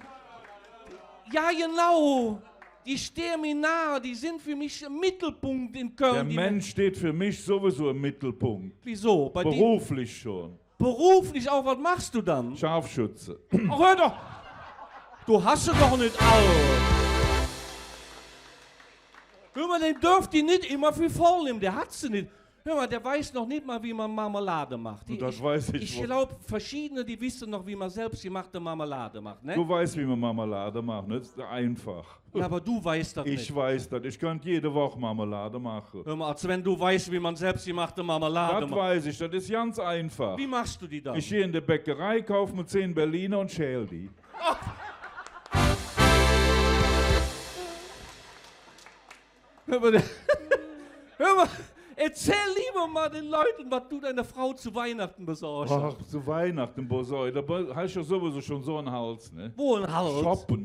[SPEAKER 9] ja genau, die stehen mir nahe, die sind für mich im Mittelpunkt in Köln.
[SPEAKER 8] der
[SPEAKER 9] Die
[SPEAKER 8] Mensch steht für mich sowieso im Mittelpunkt.
[SPEAKER 9] Wieso? Bei dir
[SPEAKER 8] Beruflich schon.
[SPEAKER 9] beruflich auch, was machst du dann?
[SPEAKER 8] Scharfschütze.
[SPEAKER 9] Ach, hör doch! Du hast sie doch nicht alle. Hör mal, den dürft ihr nicht immer für voll nehmen, der hat sie nicht. Hör mal, der weiß noch nicht mal, wie man Marmelade macht.
[SPEAKER 8] Und das weiß ich
[SPEAKER 9] Ich
[SPEAKER 8] wohl.
[SPEAKER 9] glaube, verschiedene, die wissen noch, wie man selbstgemachte Marmelade macht, ne?
[SPEAKER 8] Du weißt, wie man Marmelade macht, ne? Das ist einfach.
[SPEAKER 9] Ja, aber du weißt das
[SPEAKER 8] Ich
[SPEAKER 9] nicht.
[SPEAKER 8] weiß das. Ich könnte jede Woche Marmelade machen.
[SPEAKER 9] Hör mal, als wenn du weißt, wie man selbstgemachte Marmelade
[SPEAKER 8] Das
[SPEAKER 9] macht.
[SPEAKER 8] weiß ich, das ist ganz einfach.
[SPEAKER 9] Wie machst du die dann?
[SPEAKER 8] Ich gehe in die Bäckerei, kaufe mir 10 Berliner und schäl die.
[SPEAKER 9] Hör mal, hör mal, erzähl lieber mal den Leuten, was du deiner Frau zu Weihnachten besorgst.
[SPEAKER 8] Ach, zu Weihnachten, Bosoi, da hast du ja sowieso schon so einen Hals, ne?
[SPEAKER 9] Wo ein Hals?
[SPEAKER 8] Shoppen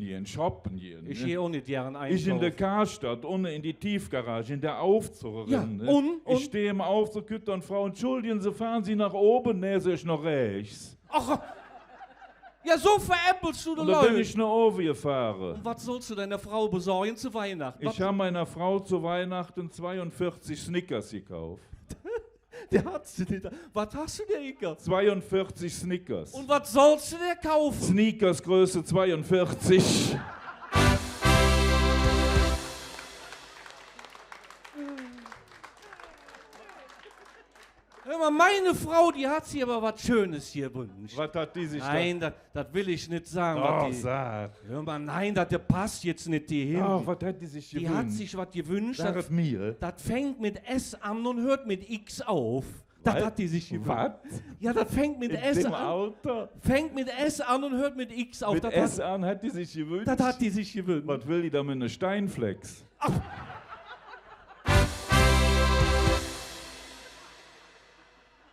[SPEAKER 8] gehen.
[SPEAKER 9] Ich
[SPEAKER 8] ne?
[SPEAKER 9] gehe auch nicht gern einkaufen.
[SPEAKER 8] Ich in der Karstadt, unten in die Tiefgarage, in der Aufzugerin.
[SPEAKER 9] Ja,
[SPEAKER 8] ne?
[SPEAKER 9] und?
[SPEAKER 8] Ich stehe im Aufzug, Kütter und Frau, entschuldigen Sie, fahren Sie nach oben? Nee, sag ich noch rechts.
[SPEAKER 9] Ach, ja, so veräppelst du die
[SPEAKER 8] Und da bin
[SPEAKER 9] Leute.
[SPEAKER 8] ich nach oben gefahren.
[SPEAKER 9] Und was sollst du deiner Frau besorgen zu Weihnachten?
[SPEAKER 8] Ich habe meiner Frau zu Weihnachten 42 Snickers gekauft.
[SPEAKER 9] Der hat sie nicht. Was hast du dir gekauft?
[SPEAKER 8] 42 Snickers.
[SPEAKER 9] Und was sollst du dir kaufen?
[SPEAKER 8] Sneakers Größe 42.
[SPEAKER 9] Hör mal, meine Frau, die hat sich aber was Schönes hier gewünscht.
[SPEAKER 8] Was hat die sich
[SPEAKER 9] Nein, das will ich nicht sagen.
[SPEAKER 8] da...
[SPEAKER 9] was
[SPEAKER 8] Ach,
[SPEAKER 9] die,
[SPEAKER 8] sag.
[SPEAKER 9] hör mal, nein, das passt jetzt nicht die hin.
[SPEAKER 8] Ach, was hat die sich
[SPEAKER 9] Die
[SPEAKER 8] gewünscht?
[SPEAKER 9] hat sich was gewünscht.
[SPEAKER 8] Sag
[SPEAKER 9] Das,
[SPEAKER 8] es mir.
[SPEAKER 9] das fängt mit S an und hört mit X auf. Das
[SPEAKER 8] Was?
[SPEAKER 9] hat die sich gewünscht.
[SPEAKER 8] Was?
[SPEAKER 9] Ja, das fängt mit
[SPEAKER 8] In
[SPEAKER 9] S
[SPEAKER 8] dem
[SPEAKER 9] an.
[SPEAKER 8] Alter?
[SPEAKER 9] Fängt mit S an und hört mit X auf.
[SPEAKER 8] Mit
[SPEAKER 9] Das
[SPEAKER 8] S
[SPEAKER 9] hat,
[SPEAKER 8] an hat die sich gewünscht?
[SPEAKER 9] das hat die sich gewünscht.
[SPEAKER 8] Was will die da mit einer Steinflex?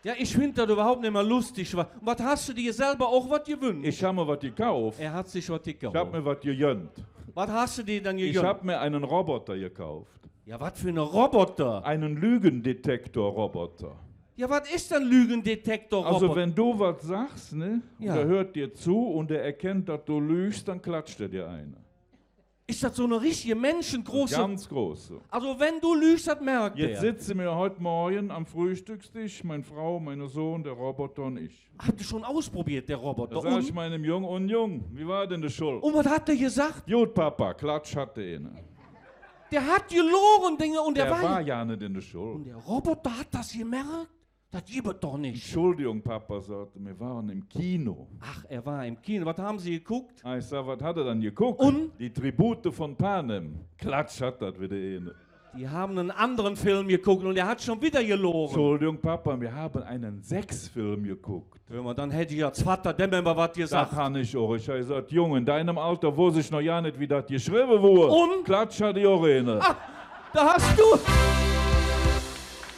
[SPEAKER 9] Ja, ich finde das überhaupt nicht mehr lustig. Was hast du dir selber auch was gewünscht?
[SPEAKER 8] Ich habe mir was gekauft.
[SPEAKER 9] Er hat sich was gekauft.
[SPEAKER 8] Ich habe mir was gegönnt.
[SPEAKER 9] Was hast du dir dann
[SPEAKER 8] Ich
[SPEAKER 9] gegönnt?
[SPEAKER 8] habe mir einen Roboter gekauft.
[SPEAKER 9] Ja, was für ein Roboter?
[SPEAKER 8] Einen Lügendetektor-Roboter.
[SPEAKER 9] Ja, was ist denn Lügendetektor-Roboter?
[SPEAKER 8] Also wenn du was sagst, ne, und
[SPEAKER 9] Ja.
[SPEAKER 8] er hört dir zu und er erkennt, dass du lügst, dann klatscht er dir eine.
[SPEAKER 9] Ist das so eine richtige menschengroße...
[SPEAKER 8] Ganz große.
[SPEAKER 9] Also wenn du lügst, das merkt
[SPEAKER 8] Jetzt
[SPEAKER 9] der.
[SPEAKER 8] sitzen wir heute Morgen am Frühstückstisch, meine Frau, mein Sohn, der Roboter und ich.
[SPEAKER 9] Habt ihr schon ausprobiert, der Roboter?
[SPEAKER 8] Da sag ich
[SPEAKER 9] Und?
[SPEAKER 8] meinem Jung und Jung, wie war denn der Schuld?
[SPEAKER 9] Und was hat der gesagt?
[SPEAKER 8] Gut, Papa, Klatsch hatte ihn.
[SPEAKER 9] Der hat gelogen, Dinge, und der
[SPEAKER 8] Der war
[SPEAKER 9] war...
[SPEAKER 8] ja nicht in der Schuld.
[SPEAKER 9] Und der Roboter hat das gemerkt? Das gibt es doch nicht.
[SPEAKER 8] Entschuldigung, Papa sagte, wir waren im Kino.
[SPEAKER 9] Ach, er war im Kino. Was haben Sie geguckt?
[SPEAKER 8] Ich sag, was hat er dann geguckt?
[SPEAKER 9] Und?
[SPEAKER 8] Die Tribute von Panem. Klatsch hat das wieder eine.
[SPEAKER 9] Die haben einen anderen Film geguckt und er hat schon wieder gelogen.
[SPEAKER 8] Entschuldigung, Papa, wir haben einen Sexfilm geguckt.
[SPEAKER 9] Hör mal, dann hätte ich als Vater dem immer was
[SPEAKER 8] Das
[SPEAKER 9] gesagt.
[SPEAKER 8] kann ich auch. Ich habe gesagt, Junge, in deinem Alter wusste ich noch ja nicht, wie das geschrieben wurde.
[SPEAKER 9] Und?
[SPEAKER 8] Klatsch hat die auch eine.
[SPEAKER 9] Da hast du...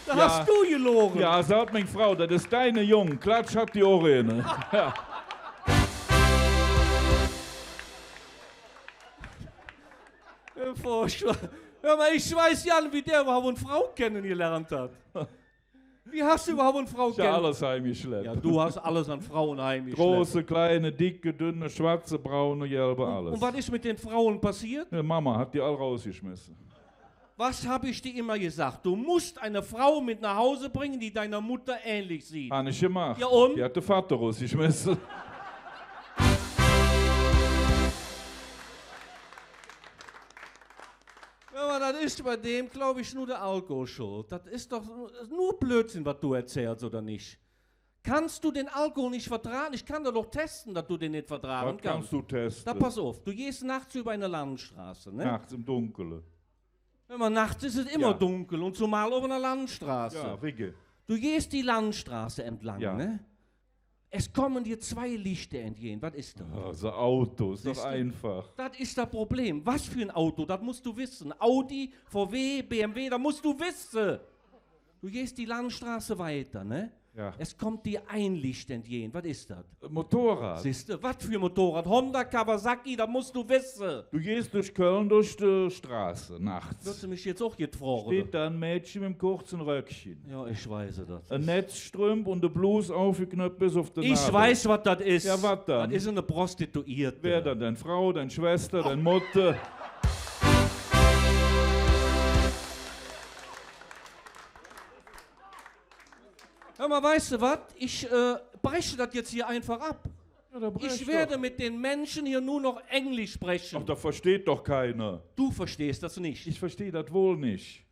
[SPEAKER 9] Da
[SPEAKER 8] Ja.
[SPEAKER 9] hast du gelogen.
[SPEAKER 8] Ja, sagt meine Frau, das ist deine Junge. Klatsch hat die auch eine. Ja.
[SPEAKER 9] Hör mal, ich weiß ja nicht, wie der überhaupt eine Frau kennengelernt hat. Wie hast du überhaupt eine Frau
[SPEAKER 8] Ich habe
[SPEAKER 9] kennengelernt?
[SPEAKER 8] alles heimgeschleppt.
[SPEAKER 9] Ja, du hast alles an Frauen heimgeschleppt.
[SPEAKER 8] Große, kleine, dicke, dünne, schwarze, braune, gelbe, alles.
[SPEAKER 9] Und was ist mit den Frauen passiert?
[SPEAKER 8] Ja, Mama hat die alle rausgeschmissen.
[SPEAKER 9] Was habe ich dir immer gesagt? Du musst eine Frau mit nach Hause bringen, die deiner Mutter ähnlich sieht.
[SPEAKER 8] Habe ich gemacht.
[SPEAKER 9] Ja, und?
[SPEAKER 8] Die hat den Vater rausgeschmissen.
[SPEAKER 9] Hör mal, das ist bei dem, glaube ich, nur der Alkohol schuld. Das ist doch nur Blödsinn, was du erzählst, oder nicht? Kannst du den Alkohol nicht vertragen? Ich kann doch testen, dass du den nicht vertragen
[SPEAKER 8] Was kannst du testen?
[SPEAKER 9] Da pass auf, du gehst nachts über eine Landstraße, ne?
[SPEAKER 8] Nachts im Dunkeln.
[SPEAKER 9] Wenn man nachts ist es immer
[SPEAKER 8] Ja.
[SPEAKER 9] dunkel und zumal auf einer Landstraße.
[SPEAKER 8] Ja, Rigge.
[SPEAKER 9] Du gehst die Landstraße entlang,
[SPEAKER 8] Ja.
[SPEAKER 9] ne? Es kommen dir zwei Lichter entgegen. Was ist das?
[SPEAKER 8] Also Autos, doch
[SPEAKER 9] Siehste?
[SPEAKER 8] einfach.
[SPEAKER 9] Das ist das Problem. Was für ein Auto? Das musst du wissen. Audi, VW, BMW, das musst du wissen. Du gehst die Landstraße weiter, ne?
[SPEAKER 8] Ja.
[SPEAKER 9] Es kommt dir ein Licht entgegen. Was ist das?
[SPEAKER 8] Motorrad.
[SPEAKER 9] Siehst du? Was für ein Motorrad? Honda, Kawasaki, das musst du wissen.
[SPEAKER 8] Du gehst durch Köln durch die Straße
[SPEAKER 9] Würdest
[SPEAKER 8] nachts.
[SPEAKER 9] du mich jetzt auch gefroren?
[SPEAKER 8] Steht da ein Mädchen mit einem kurzen Röckchen.
[SPEAKER 9] Ja, ich weiß das.
[SPEAKER 8] Ein Netzstrümpf und der Blues aufgeknöpft bis auf den
[SPEAKER 9] Ich
[SPEAKER 8] Nabel.
[SPEAKER 9] weiß, was das ist.
[SPEAKER 8] Ja, was dann?
[SPEAKER 9] Das ist eine Prostituierte.
[SPEAKER 8] Wer dann? Deine Frau, deine Schwester, deine Mutter?
[SPEAKER 9] Hör mal, weißt du was? Ich breche das jetzt hier einfach ab.
[SPEAKER 8] Ja, da brech
[SPEAKER 9] Ich werde
[SPEAKER 8] doch.
[SPEAKER 9] mit den Menschen hier nur noch Englisch sprechen.
[SPEAKER 8] Ach, da versteht doch keiner.
[SPEAKER 9] Du verstehst das nicht.
[SPEAKER 8] Ich verstehe das wohl nicht.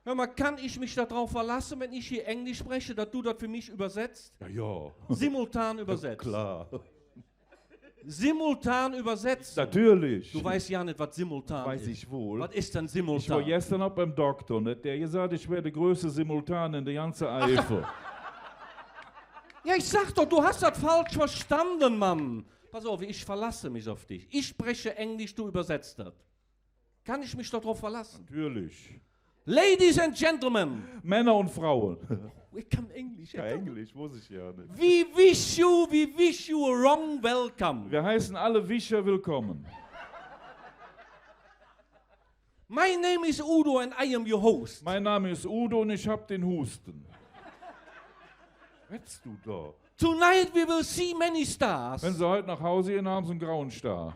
[SPEAKER 9] Hör mal, kann ich mich darauf verlassen, wenn ich hier Englisch spreche, dass du das für mich übersetzt?
[SPEAKER 8] Ja, ja.
[SPEAKER 9] Simultan übersetzt.
[SPEAKER 8] Klar.
[SPEAKER 9] Simultan übersetzt.
[SPEAKER 8] Natürlich.
[SPEAKER 9] Du weißt ja nicht, was simultan
[SPEAKER 8] Weiß
[SPEAKER 9] ist.
[SPEAKER 8] ich wohl.
[SPEAKER 9] Was ist denn
[SPEAKER 8] Ich war
[SPEAKER 9] simultan?
[SPEAKER 8] gestern auch beim Doktor und hat der gesagt, ich wäre der größte Simultan in der ganzen Eifel.
[SPEAKER 9] Ja, ich sag doch, du hast das falsch verstanden, Mann. Pass auf, ich verlasse mich auf dich. Ich spreche Englisch, du übersetzt das. Kann ich mich darauf verlassen?
[SPEAKER 8] Natürlich.
[SPEAKER 9] Ladies and Gentlemen,
[SPEAKER 8] Männer und Frauen.
[SPEAKER 9] we come English.
[SPEAKER 8] Ja, Englisch muss ich ja nicht.
[SPEAKER 9] We wish you a wrong welcome.
[SPEAKER 8] Wir heißen alle Wischer willkommen.
[SPEAKER 9] My name is Udo and I am your host.
[SPEAKER 8] Mein Name ist Udo und ich hab den Husten. Wetzt du da?
[SPEAKER 9] Tonight we will see many stars.
[SPEAKER 8] Wenn sie heute nach Hause gehen, haben sie einen grauen Star.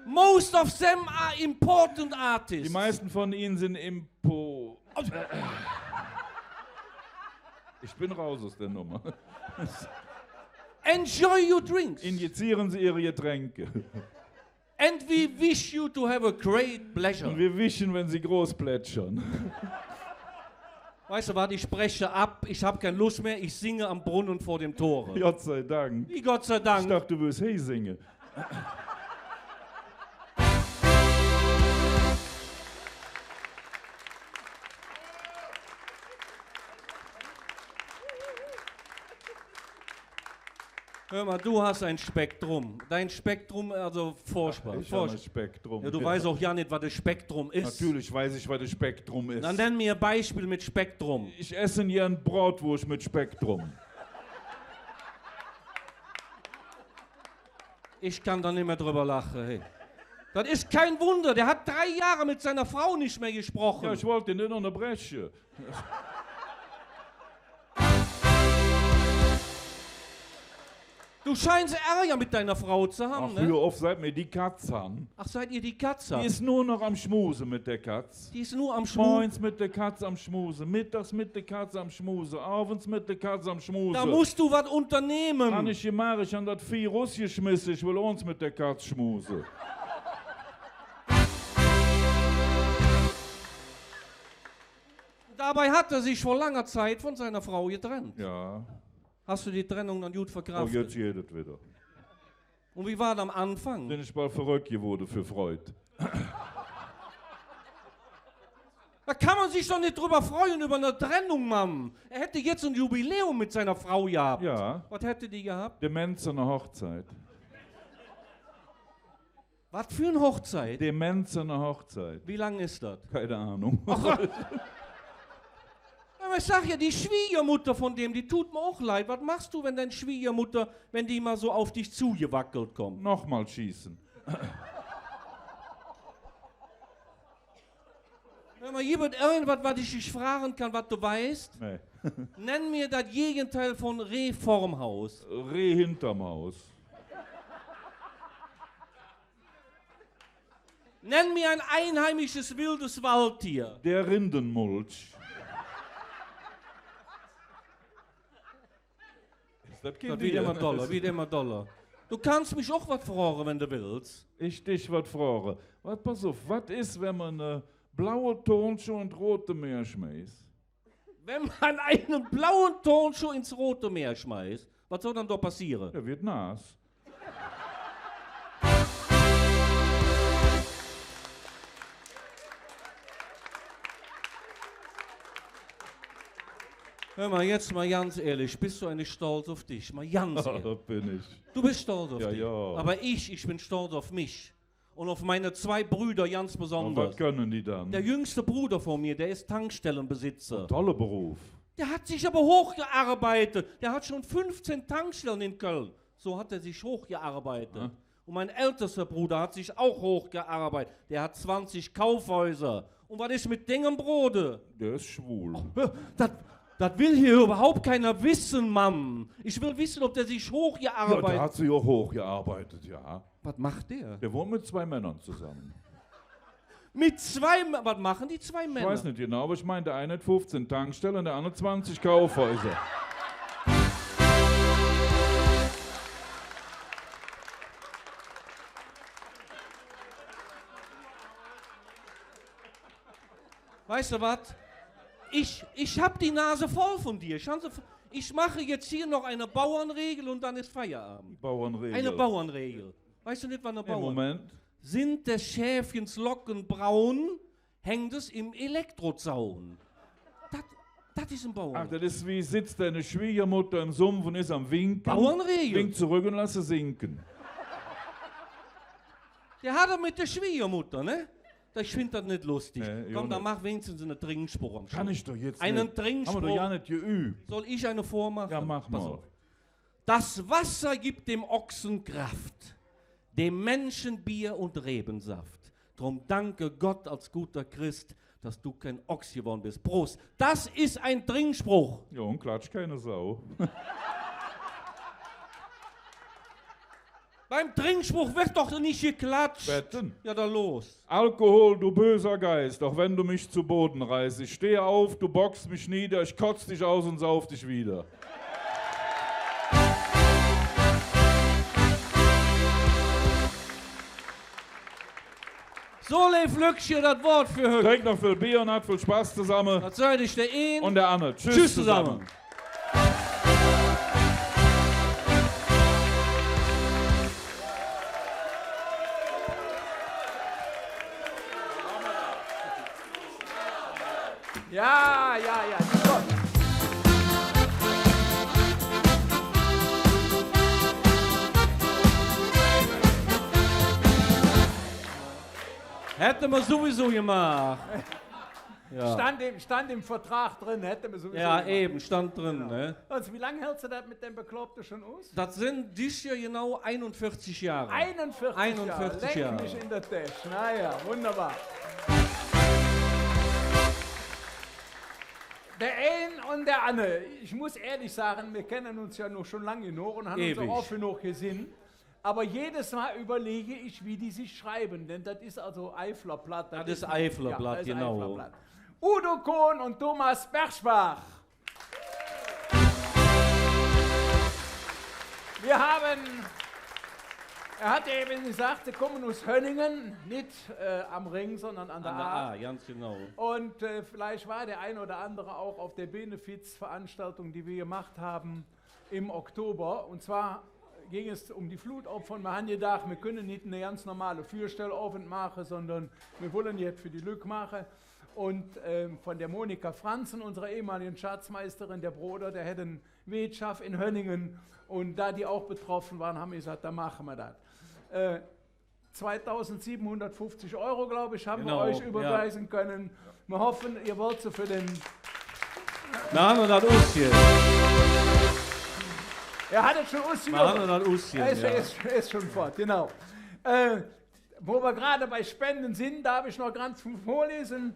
[SPEAKER 9] Most of them are important
[SPEAKER 8] Die
[SPEAKER 9] artists.
[SPEAKER 8] meisten von ihnen sind Ich bin raus aus der Nummer.
[SPEAKER 9] Enjoy your drinks.
[SPEAKER 8] Injizieren sie ihre Getränke.
[SPEAKER 9] And we wish you to have a great
[SPEAKER 8] Und
[SPEAKER 9] pleasure.
[SPEAKER 8] wir wischen, wenn sie groß plätschern.
[SPEAKER 9] Weißt du was, ich spreche ab, ich habe keine Lust mehr, ich singe am Brunnen vor dem Tore.
[SPEAKER 8] Gott sei Dank.
[SPEAKER 9] Wie Gott sei
[SPEAKER 8] Ich
[SPEAKER 9] Dank.
[SPEAKER 8] dachte, du wirst Hey singen.
[SPEAKER 9] Hör mal, du hast ein Spektrum. Dein Spektrum, also furchtbar.
[SPEAKER 8] Ich habe ein
[SPEAKER 9] furchtbar.
[SPEAKER 8] Spektrum.
[SPEAKER 9] Ja, du weißt auch ja nicht, was das Spektrum ist.
[SPEAKER 8] Natürlich weiß ich, was das Spektrum ist.
[SPEAKER 9] Dann nenn mir ein Beispiel mit Spektrum.
[SPEAKER 8] Ich esse hier ein Bratwurst mit Spektrum.
[SPEAKER 9] Ich kann da nicht mehr drüber lachen. Hey. Das ist kein Wunder, der hat 3 Jahre mit seiner Frau nicht mehr gesprochen.
[SPEAKER 8] Ja, ich wollte ihn nicht unterbrechen.
[SPEAKER 9] Du scheinst Ärger mit deiner Frau zu haben,
[SPEAKER 8] Ach,
[SPEAKER 9] ne?
[SPEAKER 8] hör auf, seit mir die Katz an.
[SPEAKER 9] Ach, seid ihr die Katze?
[SPEAKER 8] Die ist nur noch am Schmusen mit der Katz.
[SPEAKER 9] Die ist nur am Schmuck.
[SPEAKER 8] Morgens mit der Katz am Schmusen, mittags mit der Katz am Schmusen, abends mit der Katz am Schmusen.
[SPEAKER 9] Da musst du was unternehmen.
[SPEAKER 8] Kann ich gemacht, ich an das Vieh rausgeschmissen, ich will uns mit der Katz schmusen.
[SPEAKER 9] Dabei hat er sich vor langer Zeit von seiner Frau getrennt.
[SPEAKER 8] Ja,
[SPEAKER 9] Hast du die Trennung dann gut
[SPEAKER 8] oh,
[SPEAKER 9] verkraftet?
[SPEAKER 8] jetzt geht es wieder.
[SPEAKER 9] Und wie war das am Anfang?
[SPEAKER 8] Bin ich mal verrückt geworden für Freud.
[SPEAKER 9] Da kann man sich doch nicht drüber freuen, über eine Trennung, Mann. Er hätte jetzt ein Jubiläum mit seiner Frau gehabt.
[SPEAKER 8] Ja,
[SPEAKER 9] Was hätte die gehabt?
[SPEAKER 8] Demenz an der Hochzeit.
[SPEAKER 9] Was für eine Hochzeit?
[SPEAKER 8] Demenz an der Hochzeit.
[SPEAKER 9] Wie lang ist das?
[SPEAKER 8] Keine Ahnung.
[SPEAKER 9] Aber ich sag ja, die Schwiegermutter von dem, die tut mir auch leid. Was machst du, wenn deine Schwiegermutter, wenn die mal so auf dich zugewackelt kommt?
[SPEAKER 8] Nochmal schießen.
[SPEAKER 9] Wenn mal jemand irgendwas, was ich dich fragen kann, was du weißt,
[SPEAKER 8] Nee.
[SPEAKER 9] nenn mir das Gegenteil von Reformhaus.
[SPEAKER 8] Reh hinterm Haus.
[SPEAKER 9] Nenn mir ein einheimisches wildes Waldtier.
[SPEAKER 8] Der Rindenmulch. Das
[SPEAKER 9] Das wird immer doller, wird immer doller. Du kannst mich auch was fragen, wenn du willst.
[SPEAKER 8] Ich dich was frage. Was, pass auf, was ist, wenn man blaue Turnschuhe und rote Meer schmeißt?
[SPEAKER 9] Wenn man einen blauen Turnschuh ins Rote Meer schmeißt, Was soll dann da passieren?
[SPEAKER 8] Er wird nass.
[SPEAKER 9] Hör mal, jetzt mal ganz ehrlich, bist du eigentlich stolz auf dich? Mal ganz ehrlich.
[SPEAKER 8] Da bin ich.
[SPEAKER 9] Du bist stolz auf
[SPEAKER 8] Ja,
[SPEAKER 9] dich.
[SPEAKER 8] ja.
[SPEAKER 9] Aber ich bin stolz auf mich. Und auf meine 2 Brüder ganz
[SPEAKER 8] Und
[SPEAKER 9] besonders.
[SPEAKER 8] was können die dann?
[SPEAKER 9] Der jüngste Bruder von mir, der ist Tankstellenbesitzer.
[SPEAKER 8] Toller Beruf.
[SPEAKER 9] Der hat sich aber hochgearbeitet. Der hat schon 15 Tankstellen in Köln. So hat er sich hochgearbeitet.
[SPEAKER 8] Ja.
[SPEAKER 9] Und mein ältester Bruder hat sich auch hochgearbeitet. Der hat 20 Kaufhäuser. Und was ist mit Ding und Brote?
[SPEAKER 8] Der ist schwul.
[SPEAKER 9] Das will hier überhaupt keiner wissen, Mann. Ich will wissen, ob der sich
[SPEAKER 8] Ja,
[SPEAKER 9] hochgearbeitet
[SPEAKER 8] der hat sich auch hochgearbeitet, ja.
[SPEAKER 9] Was macht der?
[SPEAKER 8] Der wohnt mit 2 Männern zusammen.
[SPEAKER 9] Mit 2, was machen die 2
[SPEAKER 8] Ich
[SPEAKER 9] Männer?
[SPEAKER 8] weiß nicht genau, aber ich meine, der eine hat 15 Tankstellen und der andere 20 Kaufhäuser.
[SPEAKER 9] Weißt du was? Ich hab die Nase voll von dir. Ich mache jetzt hier noch eine Bauernregel und dann ist Feierabend.
[SPEAKER 8] Bauernregel.
[SPEAKER 9] Eine Bauernregel. Weißt du nicht, was eine
[SPEAKER 8] Im
[SPEAKER 9] Bauernregel
[SPEAKER 8] Moment.
[SPEAKER 9] Sind des Schäfchens Locken braun, hängt es im Elektrozaun. Das ist ein
[SPEAKER 8] Ach,
[SPEAKER 9] Bauern.
[SPEAKER 8] das ist wie sitzt deine Schwiegermutter im Sumpf und ist am Winken.
[SPEAKER 9] Bauernregel.
[SPEAKER 8] Winkt zurück und lass sie sinken.
[SPEAKER 9] Der hat er mit der Schwiegermutter, ne? Ich finde das nicht lustig.
[SPEAKER 8] Nee,
[SPEAKER 9] Komm, dann
[SPEAKER 8] nicht.
[SPEAKER 9] mach wenigstens einen Trinkspruch am
[SPEAKER 8] Kann
[SPEAKER 9] Schluss.
[SPEAKER 8] ich doch jetzt
[SPEAKER 9] Einen
[SPEAKER 8] nicht.
[SPEAKER 9] Trinkspruch.
[SPEAKER 8] Haben wir doch ja nicht geübt.
[SPEAKER 9] Soll ich eine vormachen?
[SPEAKER 8] Ja, mach
[SPEAKER 9] Pass
[SPEAKER 8] mal.
[SPEAKER 9] auf. Das Wasser gibt dem Ochsen Kraft, dem Menschen Bier und Rebensaft. Drum danke Gott als guter Christ, dass du kein Ochs geworden bist. Prost. Das ist ein Trinkspruch.
[SPEAKER 8] Ja, und klatsch keine Sau.
[SPEAKER 9] Beim Trinkspruch wird doch nicht geklatscht.
[SPEAKER 8] Betten.
[SPEAKER 9] Ja, dann los.
[SPEAKER 8] Alkohol, du böser Geist, auch wenn du mich zu Boden reißt. Ich stehe auf, du boxst mich nieder, ich kotz dich aus und sauf dich wieder.
[SPEAKER 9] So, Leif Lückchen, das Wort für heute.
[SPEAKER 8] Trink noch viel Bier und hat viel Spaß zusammen.
[SPEAKER 9] Das soll ich der Ihnen.
[SPEAKER 8] Und der Anne.
[SPEAKER 9] Tschüss zusammen.
[SPEAKER 2] Ja. Gott.
[SPEAKER 9] Hätte man sowieso gemacht. Ja,
[SPEAKER 2] Stand im Vertrag drin, hätte man sowieso
[SPEAKER 9] ja
[SPEAKER 2] gemacht.
[SPEAKER 9] eben, stand drin. Ne?
[SPEAKER 2] Also, wie lange hältst du das mit dem Bekloppten schon aus?
[SPEAKER 9] Das sind dieses Jahr genau 41 Jahre.
[SPEAKER 2] 41
[SPEAKER 9] 41
[SPEAKER 2] Jahre.
[SPEAKER 9] Jahre.
[SPEAKER 2] Leck mich in der Tasche. Naja, wunderbar. Der Ein und der Anne, ich muss ehrlich sagen, wir kennen uns ja noch schon lange genug und haben
[SPEAKER 9] Ewig.
[SPEAKER 2] uns auch oft genug gesehen. Aber jedes Mal überlege ich, wie die sich schreiben, denn das ist also Eiflerblatt.
[SPEAKER 9] Das ist Eiflerblatt,
[SPEAKER 2] das ist
[SPEAKER 9] genau.
[SPEAKER 2] Eiflerblatt. Udo Kohn und Thomas Berschbach. Wir haben, er hat eben gesagt, sie kommen aus Hönningen, nicht am Ring, sondern an der A.
[SPEAKER 9] Ganz genau.
[SPEAKER 2] Und vielleicht war der ein oder andere auch auf der Benefizveranstaltung, die wir gemacht haben im Oktober. Und zwar ging es um die Flutopfer. Wir haben gedacht, wir können nicht eine ganz normale Fürstellabend machen, sondern wir wollen jetzt für die Lück machen. Und von der Monika Franzen, unserer ehemaligen Schatzmeisterin, der Bruder, der hätte einen Wirtschaft in Hönningen. Und da die auch betroffen waren, haben wir gesagt, da machen wir das. 2.750 €, glaube ich, haben
[SPEAKER 9] Genau,
[SPEAKER 2] wir euch überweisen können. Wir hoffen, ihr wollt so für den...
[SPEAKER 9] Na, und das Usschen.
[SPEAKER 2] Er hat es schon ausgenommen.
[SPEAKER 9] Na, und das Usschen,
[SPEAKER 2] Er
[SPEAKER 9] ja.
[SPEAKER 2] ist schon fort, genau. Wo wir gerade bei Spenden sind, darf ich noch ganz vorlesen.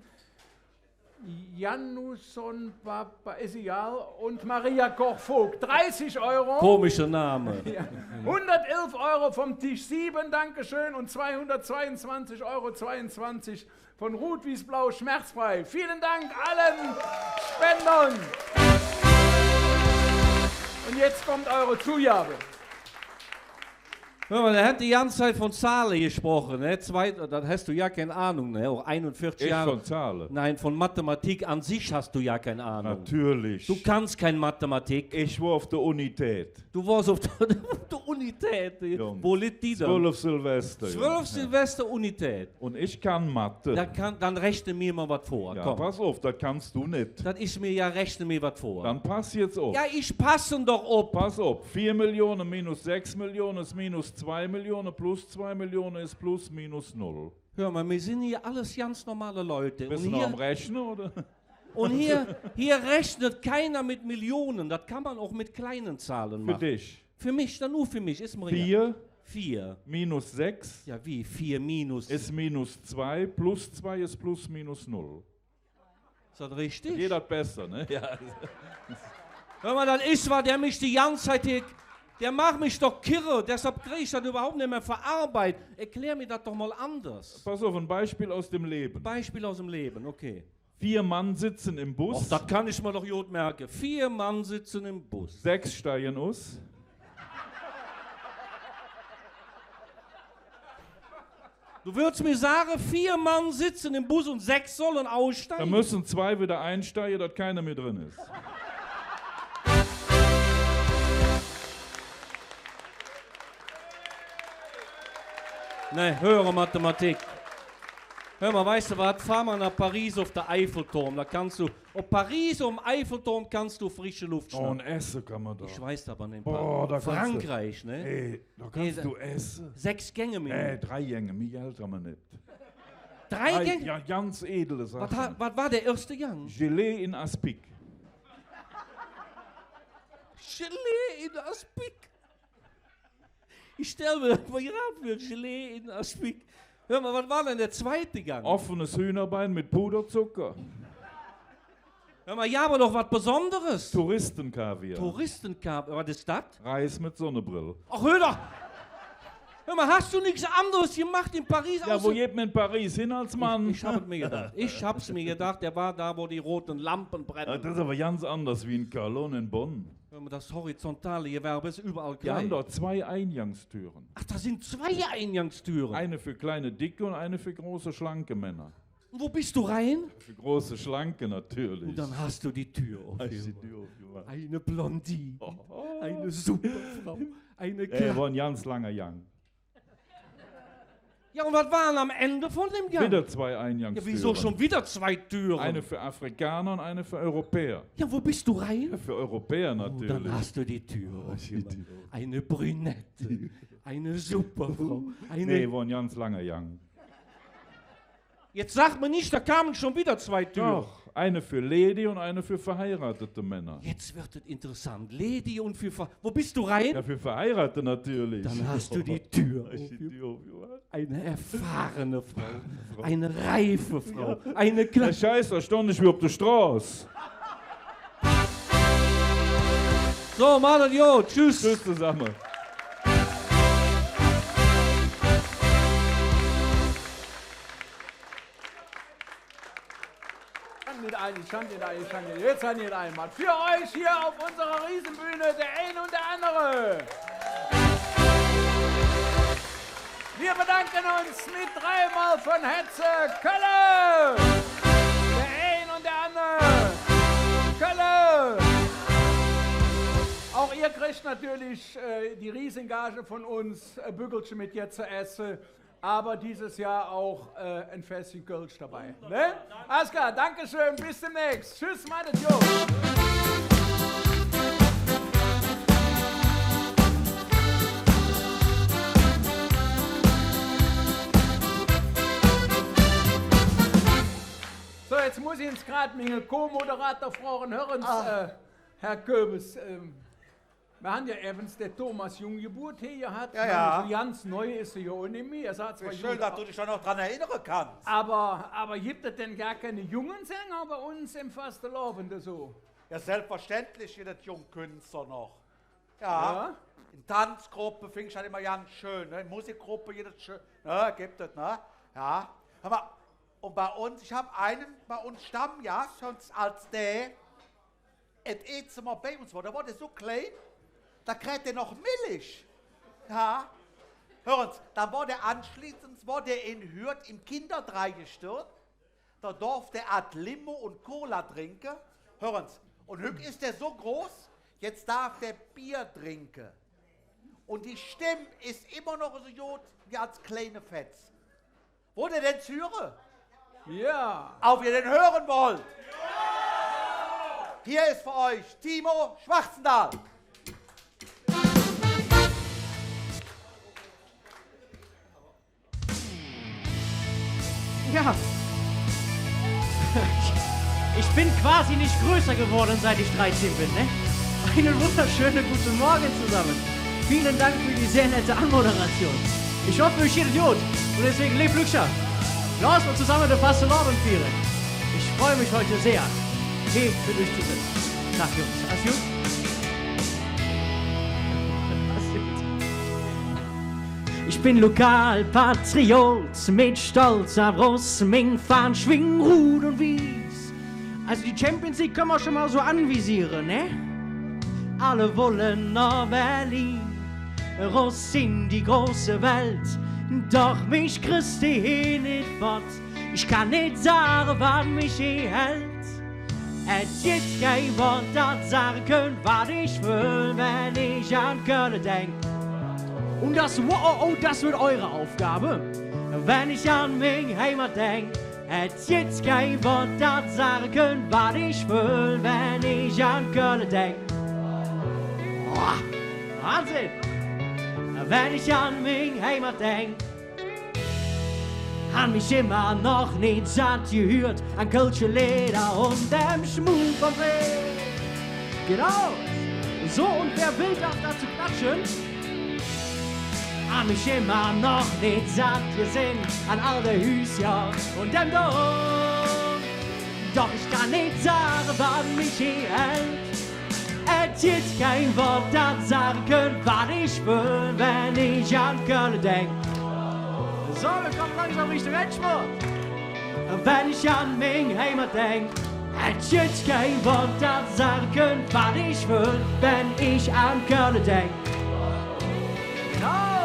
[SPEAKER 2] Janusson Papa ist egal und Maria Koch-Vogt, 30 €.
[SPEAKER 9] Komischer Name.
[SPEAKER 2] Ja. 111 € vom Tisch 7, Dankeschön, und 222,22 € von Ruth Wiesblau, schmerzfrei. Vielen Dank allen Spendern. Und jetzt kommt eure Zugabe.
[SPEAKER 9] Hör mal, der hat die ganze Zeit von Zahlen gesprochen, ne? Das hast du ja keine Ahnung, ne? Auch 41
[SPEAKER 8] Ich
[SPEAKER 9] Jahre.
[SPEAKER 8] von Zahlen.
[SPEAKER 9] Nein, von Mathematik an sich hast du ja keine Ahnung.
[SPEAKER 8] Natürlich.
[SPEAKER 9] Du kannst kein Mathematik.
[SPEAKER 8] Ich war auf der Unität.
[SPEAKER 9] Du warst auf der Unität.
[SPEAKER 8] Jungs,
[SPEAKER 9] Wo liegt die da?
[SPEAKER 8] 12 Silvester.
[SPEAKER 9] 12
[SPEAKER 8] Jungs.
[SPEAKER 9] Silvester Unität.
[SPEAKER 8] Und ich kann Mathe.
[SPEAKER 9] Dann rechne mir mal was vor.
[SPEAKER 8] Ja,
[SPEAKER 9] Komm.
[SPEAKER 8] pass auf, das kannst du nicht.
[SPEAKER 9] Das ist mir ja, rechne mir was vor.
[SPEAKER 8] Dann pass jetzt auf.
[SPEAKER 9] Ja, ich passe doch ob.
[SPEAKER 8] Pass auf, 4 Millionen minus 6 Millionen ist minus 2 Millionen, plus 2 Millionen ist plus minus 0.
[SPEAKER 9] Hör mal, wir sind hier alles ganz normale Leute.
[SPEAKER 8] Bist du noch am Rechnen, oder?
[SPEAKER 9] Und hier rechnet keiner mit Millionen. Das kann man auch mit kleinen Zahlen
[SPEAKER 8] Für
[SPEAKER 9] machen.
[SPEAKER 8] dich.
[SPEAKER 9] Für mich, dann nur für mich. Ist mir
[SPEAKER 8] 4
[SPEAKER 9] 4
[SPEAKER 8] minus 6
[SPEAKER 9] Ja, wie? 4 minus.
[SPEAKER 8] ist minus 2, plus 2 ist plus minus 0.
[SPEAKER 9] Ist das richtig?
[SPEAKER 8] Geht das besser, ne? Ja.
[SPEAKER 9] Hör mal, das ist was, der mich die ganze Zeit hier. Der macht mich doch kirre, deshalb kriege ich das überhaupt nicht mehr verarbeitet. Erklär mir das doch mal anders.
[SPEAKER 8] Pass auf, ein Beispiel aus dem Leben.
[SPEAKER 9] Beispiel aus dem Leben, okay.
[SPEAKER 8] 4 Mann sitzen im Bus,
[SPEAKER 9] Och, das kann ich mir doch gut merken. 4 Mann sitzen im Bus.
[SPEAKER 8] 6 steigen aus.
[SPEAKER 9] Du würdest mir sagen, 4 Mann sitzen im Bus und 6 sollen
[SPEAKER 8] Da
[SPEAKER 9] aussteigen?
[SPEAKER 8] müssen 2 wieder einsteigen, dass keiner mehr drin ist.
[SPEAKER 9] Ne, höhere Mathematik. Hör mal, weißt du was? Fahr mal nach Paris auf der Eiffelturm. Da kannst du, auf Paris um Eiffelturm kannst du frische Luft
[SPEAKER 8] Oh,
[SPEAKER 9] schnappen.
[SPEAKER 8] und essen kann man da.
[SPEAKER 9] Ich weiß aber nicht.
[SPEAKER 8] Boah, da kannst du-
[SPEAKER 9] Frankreich, ne?
[SPEAKER 8] Ey, da kannst
[SPEAKER 9] Nee,
[SPEAKER 8] du essen.
[SPEAKER 9] 6 Gänge mehr.
[SPEAKER 8] 3 Gänge, mehr Geld haben wir nicht.
[SPEAKER 9] 3 Gänge?
[SPEAKER 8] Ja, ganz edle Sachen.
[SPEAKER 9] Was war der erste Gang?
[SPEAKER 8] Gelee in Aspik.
[SPEAKER 9] Gelee in Aspik. Ich stelle mir das mal gerade für Gelee in Aspik. Hör mal, was war denn der zweite Gang?
[SPEAKER 8] Offenes Hühnerbein mit Puderzucker.
[SPEAKER 9] Hör mal, ja, aber doch was Besonderes.
[SPEAKER 8] Touristenkaviar.
[SPEAKER 9] Touristenkap, was ist das?
[SPEAKER 8] Reis mit Sonnenbrille.
[SPEAKER 9] Ach, hör doch! Hör mal, hast du nichts anderes gemacht in Paris?
[SPEAKER 8] Ja, wo
[SPEAKER 9] außer-
[SPEAKER 8] geht man in Paris hin als Mann?
[SPEAKER 9] Ich hab es mir gedacht. Ich hab's mir gedacht, der war da, wo die roten Lampen
[SPEAKER 8] Ja,
[SPEAKER 9] brennen.
[SPEAKER 8] das ist aber ganz anders wie in Köln und in Bonn.
[SPEAKER 9] Hör mal, das horizontale Gewerbe ist überall
[SPEAKER 8] Wir haben
[SPEAKER 9] gleich.
[SPEAKER 8] dort 2 Eingangstüren.
[SPEAKER 9] Ach, da sind 2 Eingangstüren.
[SPEAKER 8] Eine für kleine, dicke und eine für große, schlanke Männer.
[SPEAKER 9] Und wo bist du rein?
[SPEAKER 8] Für große, schlanke natürlich.
[SPEAKER 9] Und dann hast du die Tür
[SPEAKER 8] Hast du die
[SPEAKER 9] aufgemacht.
[SPEAKER 8] Tür aufgemacht.
[SPEAKER 9] Eine Blondine, eine Superfrau, eine
[SPEAKER 8] Ey,
[SPEAKER 9] Kleine.
[SPEAKER 8] war ein ganz langer Gang.
[SPEAKER 9] Ja, und was waren am Ende von dem Gang?
[SPEAKER 8] Wieder 2
[SPEAKER 9] Ja,
[SPEAKER 8] Eingangstüren.
[SPEAKER 9] wieso schon wieder 2 Türen?
[SPEAKER 8] Eine für Afrikaner und eine für Europäer.
[SPEAKER 9] Ja, wo bist du rein?
[SPEAKER 8] Ja, für Europäer
[SPEAKER 9] Oh,
[SPEAKER 8] natürlich.
[SPEAKER 9] dann hast du die Tür aufgemacht. Eine Brünette, eine Superfrau, eine...
[SPEAKER 8] Nee, war ein ganz langer Gang.
[SPEAKER 9] Jetzt sag mir nicht, da kamen schon wieder 2 Türen.
[SPEAKER 8] Doch, eine für Lady und eine für verheiratete Männer.
[SPEAKER 9] Jetzt wird es interessant. Lady und für... Wo bist du rein?
[SPEAKER 8] Ja, für Verheiratete natürlich.
[SPEAKER 9] Dann hast du die Tür
[SPEAKER 8] Hast du
[SPEAKER 9] aufgemacht.
[SPEAKER 8] die Tür aufgemacht?
[SPEAKER 9] Eine erfahrene Frau, eine reife Frau, eine
[SPEAKER 8] Der
[SPEAKER 9] kleine...
[SPEAKER 8] Scheiß, da stand ich wie auf der Straße.
[SPEAKER 9] So, Mann, jo, tschüss.
[SPEAKER 8] Tschüss zusammen.
[SPEAKER 2] Ich kann nicht. Jetzt kann nicht einmal. Für euch hier auf unserer Riesenbühne der ein und der andere. Wir bedanken uns mit 3-mal von Hetze Kölle. Der ein und der andere. Kölle. Auch ihr kriegt natürlich die Riesengage von uns, Bügelchen mit jetzt zu essen. Aber dieses Jahr auch ein Fässchen Kölsch dabei. Ne? Alles klar, Dankeschön, bis demnächst. Tschüss, meine Jungs. So, jetzt muss ich ins gerade meine Co-Moderator fragen. Hören Sie, Herr Köbes, wir haben ja evans der Thomas Junggeburt hier hat.
[SPEAKER 1] Ja, ja.
[SPEAKER 2] So ganz neu ist er ja auch nicht mehr. Er sagt zwar
[SPEAKER 1] Wie schön,
[SPEAKER 2] jung,
[SPEAKER 1] dass du dich schon noch daran erinnern kannst.
[SPEAKER 2] aber gibt es denn gar keine jungen Sänger bei uns im Fastelovende so?
[SPEAKER 1] Ja, selbstverständlich jedes Jungkünstler noch. Ja.
[SPEAKER 2] Ja.
[SPEAKER 1] In Tanzgruppe finde ich halt immer ganz schön. Ne? In Musikgruppe jedes schön. Ne? Gibt es, ne? Ja. Aber, und bei uns, ich habe einen bei uns Stammgast, sonst als der, jetzt mal bei uns war, da war der so klein, da kriegt er noch Milch. Ja. Hören Sie, dann war der anschließend in Hürth im Kinderdrei gestört. Da durfte er Limo und Cola trinken. Hören Sie, und heute ist er so groß, jetzt darf der Bier trinken. Und die Stimme ist immer noch so gut wie als kleine Fetz. Wollt ihr denn hören?
[SPEAKER 2] Ja.
[SPEAKER 1] Ob ihr den hören wollt? Hier ist für euch Timo Schwarzendahl.
[SPEAKER 10] Ja. Ich bin quasi nicht größer geworden, seit ich 13 bin, ne? Einen wunderschönen guten Morgen zusammen. Vielen Dank für die sehr nette Anmoderation. Ich hoffe, euch geht gut und deswegen lebt Glückscher. Lass uns zusammen den Fastelavond feiern. Ich freue mich heute sehr, hier für euch zu sitzen. Tag, Jungs. Alles gut? Ich bin Lokalpatriot mit stolzer Brust, Ming, Fahnen, Schwingen, Rud und Wies. Also die Champions League können wir schon mal so anvisieren, ne? Alle wollen nach Berlin, raus in die große Welt. Doch mich kriegst du hier nicht fort. Ich kann nicht sagen, was mich hier hält. Es gibt kein Wort, das sagen können, was ich will, wenn ich an Köln denk. Und das, das wird eure Aufgabe, wenn ich an mich Heimat denk. Es gibt kein Wort, das sagen können, was ich will, wenn ich an Köln denk. Oh, Wahnsinn! Wenn ich an mich Heimat denk, han mich immer noch nicht satt gehört an Kölsche Leder und dem Schmuck vom Weg. Genau! So, und wer will darf dazu klatschen? Han mich immer noch nicht satt gesehen an all der Hüsja und dem Dom. Doch ich kann nicht sagen, was mich hier hält. Es gibt kein Wort, das sagen können, was ich will, wenn ich an Köln denk. So, wir kommen langsam Richtung Endspurt. Wenn ich an mich Heimat denk, es gibt kein Wort, das sagen können, was ich will, wenn ich an Köln denk. No!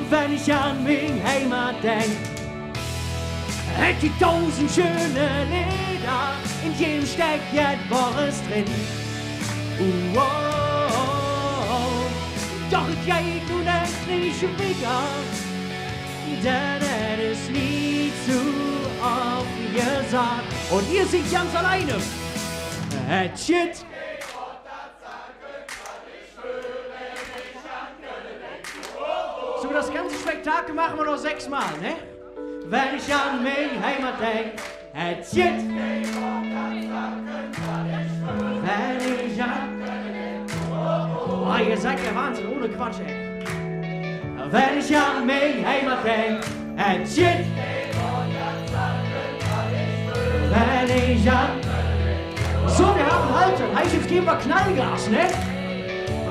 [SPEAKER 10] Wenn ich an mich Heimat denk, es gibt 1000 schöne Lieder, in jedem steckt etwas drin. Oh, oh, oh. Doch es geht unendlich wieder, denn es ist nie zu oft gesagt. Und ihr singt ganz alleine. Es gibt so, das ganze Spektakel machen wir noch 6-mal, ne? Wenn ich an mich Heimat denk, es gibt wenn ich an oh, ihr seid der Wahnsinn, ohne Quatsch, ey. Wenn ich an mich Heimat denk, es gibt wenn ich an so, wir haben Haltung, heißt jetzt geben wir Knallgas, ne?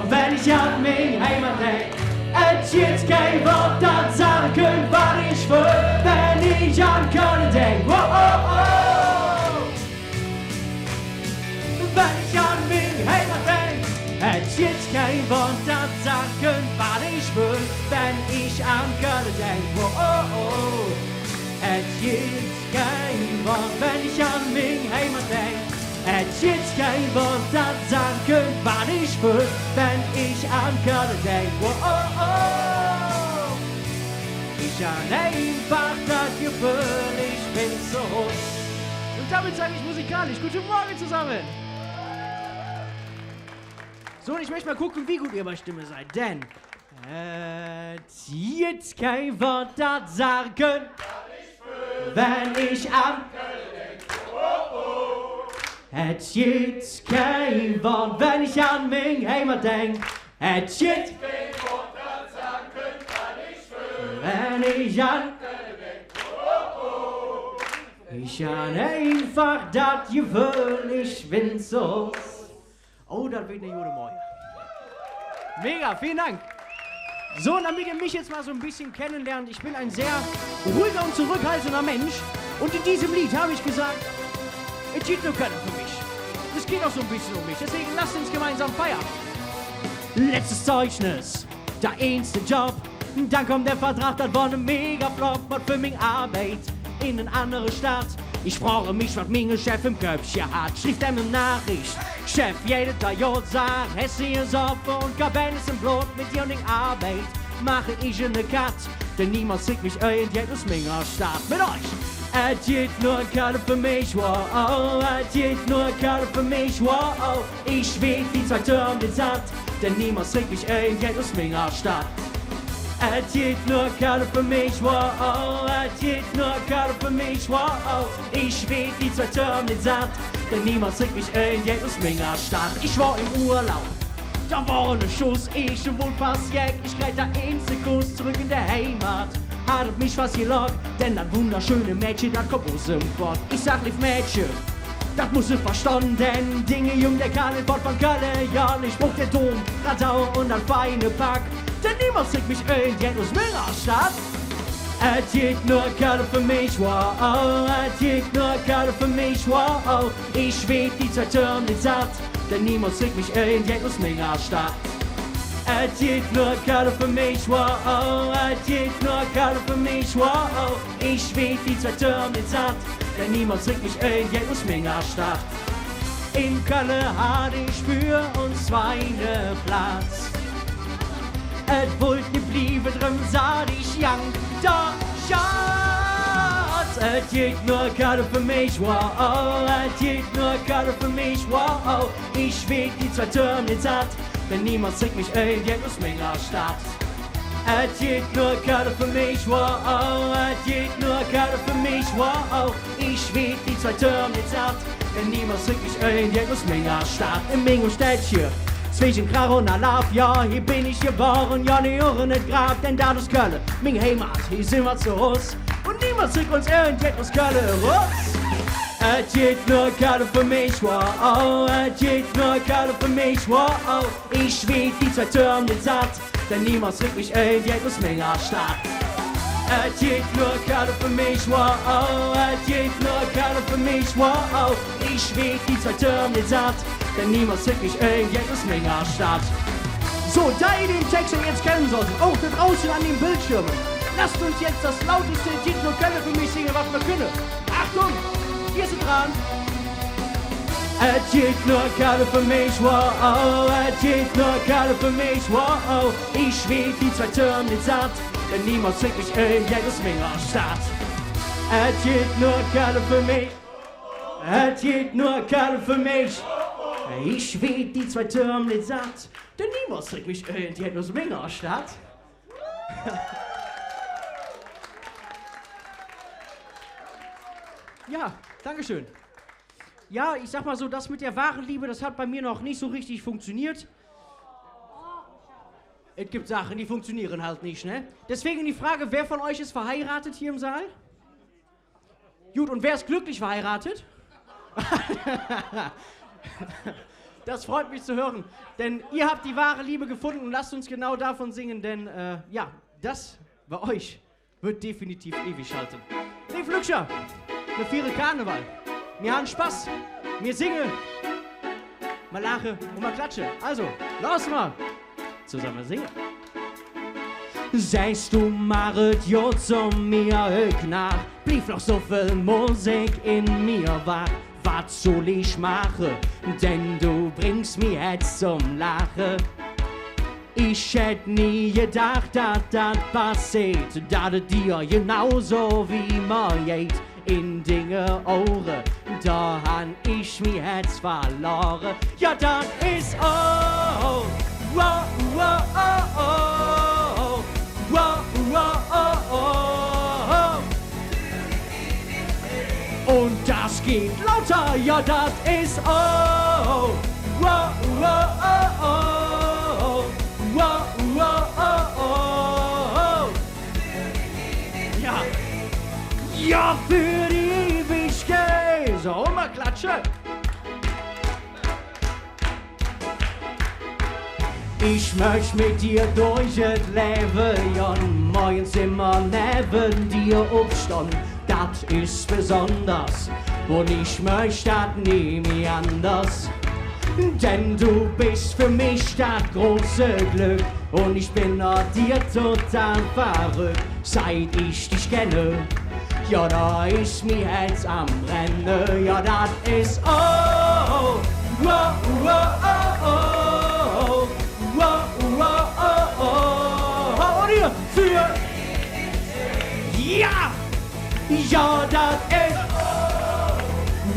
[SPEAKER 10] Wenn ich an mich Heimat denk, es gibt kein Wort, das sagen können, was ich will, wenn ich an Köln denk. Oh, oh, oh. Wenn ich an mich Heimat denk, es gibt kein Wort, das sagen können, was ich will, wenn ich an Köln denk. Oh, oh, oh. Es gibt kein Wort, wenn ich an mich Heimat denk. Es gibt kein Wort, das sagen können, was ich will, wenn ich an Köln denk. Oh, oh, oh. Ich an einfach das Gefühl, ich bin so hoch. Und damit sage ich musikalisch, guten Morgen zusammen. So, und ich möchte mal gucken, wie gut ihr bei Stimme seid, denn es gibt kein Wort, das sagen können, wenn ich an Köln denk. Oh, oh. Es gibt kein Wort, wenn ich an mich Heimat denk. Es gibt kein Wort, das sagen können, was ich will, wenn ich an Köln denk. Oh, oh. Ich an einfach das Gefühl, ich bin so. Oh, das wird eine gute Morgen. Mega, vielen Dank. So, und damit ihr mich jetzt mal so ein bisschen kennenlernt, ich bin ein sehr ruhiger und zurückhaltender Mensch. Und in diesem Lied habe ich gesagt, es gibt nur keiner für mich. Es geht auch so ein bisschen um mich, deswegen lasst uns gemeinsam feiern. Letztes Zeugnis der einste Job. Dann kommt der Vertrag, das war ne Mega-Flop, was für mich Arbeit in eine andere Stadt. Ich frage mich, was mein Chef im Köpfchen hat. Schrieb ihm eine Nachricht, Chef, jede Tag sagt, hast du hier Soppe und Kabine ist im Blut mit dir und der Arbeit. Mache ich eine Cut, denn niemand sieht mich irgendjemand aus meiner Stadt. Mit euch! Es geht nur Karte für mich, wow, es geht nur Karte für mich, wow. Ich will die 2 Türme nicht satt, denn niemand sieht mich irgendjemand aus meiner Stadt. Es geht nur Karte für mich, wow, es geht nur Karte für mich, wow. Ich will die 2 Türme nicht satt, denn niemand sieht mich irgendjemand aus meiner Stadt. Ich war im Urlaub, da war ne Schuss, ich wohl fast jeck. Ich krieg da einen Kuss zurück in der Heimat. Hat mich fast gelockt, denn das wunderschöne Mädchen, das kommt aus dem Bord. Ich sag, lief Mädchen, das muss ich verstanden. Dinge jung, der kann in Bord von Köln, ja, ich brauch der Dom, Radau und ein feine Pack. Denn niemand sieht mich irgendjemand aus meiner Stadt. Es geht nur Karte für mich, wow, es geht nur Karte für mich, wow. Ich will die 2 Türme nicht satt, denn niemand sieht mich irgendjemand aus meiner Stadt. Es geht nur Karte für mich, wow, es geht nur Karte für mich, wow. Ich will die 2 Türme nicht satt, denn niemand sieht mich irgendjemand aus meiner Stadt. In Köln hatte ich für uns 2 Platz. Et wollt nicht blieben drin, sah ich young, da Schatz. Et geht nur Karte für mich, wow, et geht nur Karte für mich, wow. Ich will die 2 Türme nicht satt, denn niemand sieht mich irgendjemand aus meiner Stadt. Et geht nur Karte für mich, wow, et geht nur Karte für mich, wow. Ich will die 2 Türme nicht satt, denn niemand sieht mich irgendjemand aus meiner Stadt. Im Mingo-Städtchen zwischen Krach und Alaf, ja, hier bin ich geboren, ja, die Ohren nicht grad, denn da ist Köln, mein Heimat, hier sind wir zu Hause. Und niemand sieht uns irgendjemand aus Köln raus. Es geht nur Karte für mich, wow, es geht nur Karte für mich, wow. Ich will die 2 Türme nicht satt, denn niemand sieht mich irgendjemand aus meiner Stadt. Es geht nur Karte für mich, wow, es geht nur Karte für mich, wow. Ich will die 2 Türme nicht satt, denn niemand sieht mich irgendjemand aus meiner Stadt. So, da ihr den Text jetzt kennen solltet, auch da draußen an den Bildschirmen, lasst uns jetzt das lauteste Lied nur Köln für mich singen, was wir können. Achtung, wir sind dran. Es geht nur Karte für mich, wow, es geht nur Karte für mich, wow. Ich will die 2 Türme nicht satt, denn niemand sieht mich irgendjemand aus meiner Stadt. Es geht nur Karte für mich, es geht nur Karte für mich. Ich will die 2 Türme nicht satt, denn niemand sieht mich irgendjemand aus meiner Stadt. Ja, dankeschön. Ja, ich sag mal so, das mit der wahren Liebe, das hat bei mir noch nicht so richtig funktioniert. Es gibt Sachen, die funktionieren halt nicht, ne? Deswegen die Frage, wer von euch ist verheiratet hier im Saal? Gut, und wer ist glücklich verheiratet? Das freut mich zu hören, denn ihr habt die wahre Liebe gefunden und lasst uns genau davon singen, denn ja, das bei euch wird definitiv ewig halten. Dave Lückscher, wir feiern Karneval, wir haben Spaß, wir singen, mal lachen und mal klatschen. Also, los mal, zusammen singen. Seist du Marit, jo zu mir nach, blieb noch so viel Musik in mir wach. Was soll ich machen, denn du bringst mich jetzt zum Lachen. Ich hätt nie gedacht, dass das passiert, dass es dir genauso wie mir geht. In Dinge Ohren, da han ich mich jetzt verloren. Ja, das ist oh, wow, wow, oh, oh, wow, wow, oh, oh. Und das geht lauter, ja, das ist oh, wow, wow, oh, oh, wow, wow, oh, oh. Ja, ja, für die Ewigkeit. So, mal klatschen. Ich möcht mit dir durch das Leben, ja, morgens immer neben dir aufstehen. Das ist besonders, und ich möchte das nie mehr anders. Denn du bist für mich das große Glück, Und ich bin nach dir total verrückt, seit ich dich kenne. Ja, da ist mir Herz am Rennen. Ja, das ist oh, oh, oh, oh, oh, oh, oh, oh, oh. Und hier für ja, ja, das ist oh,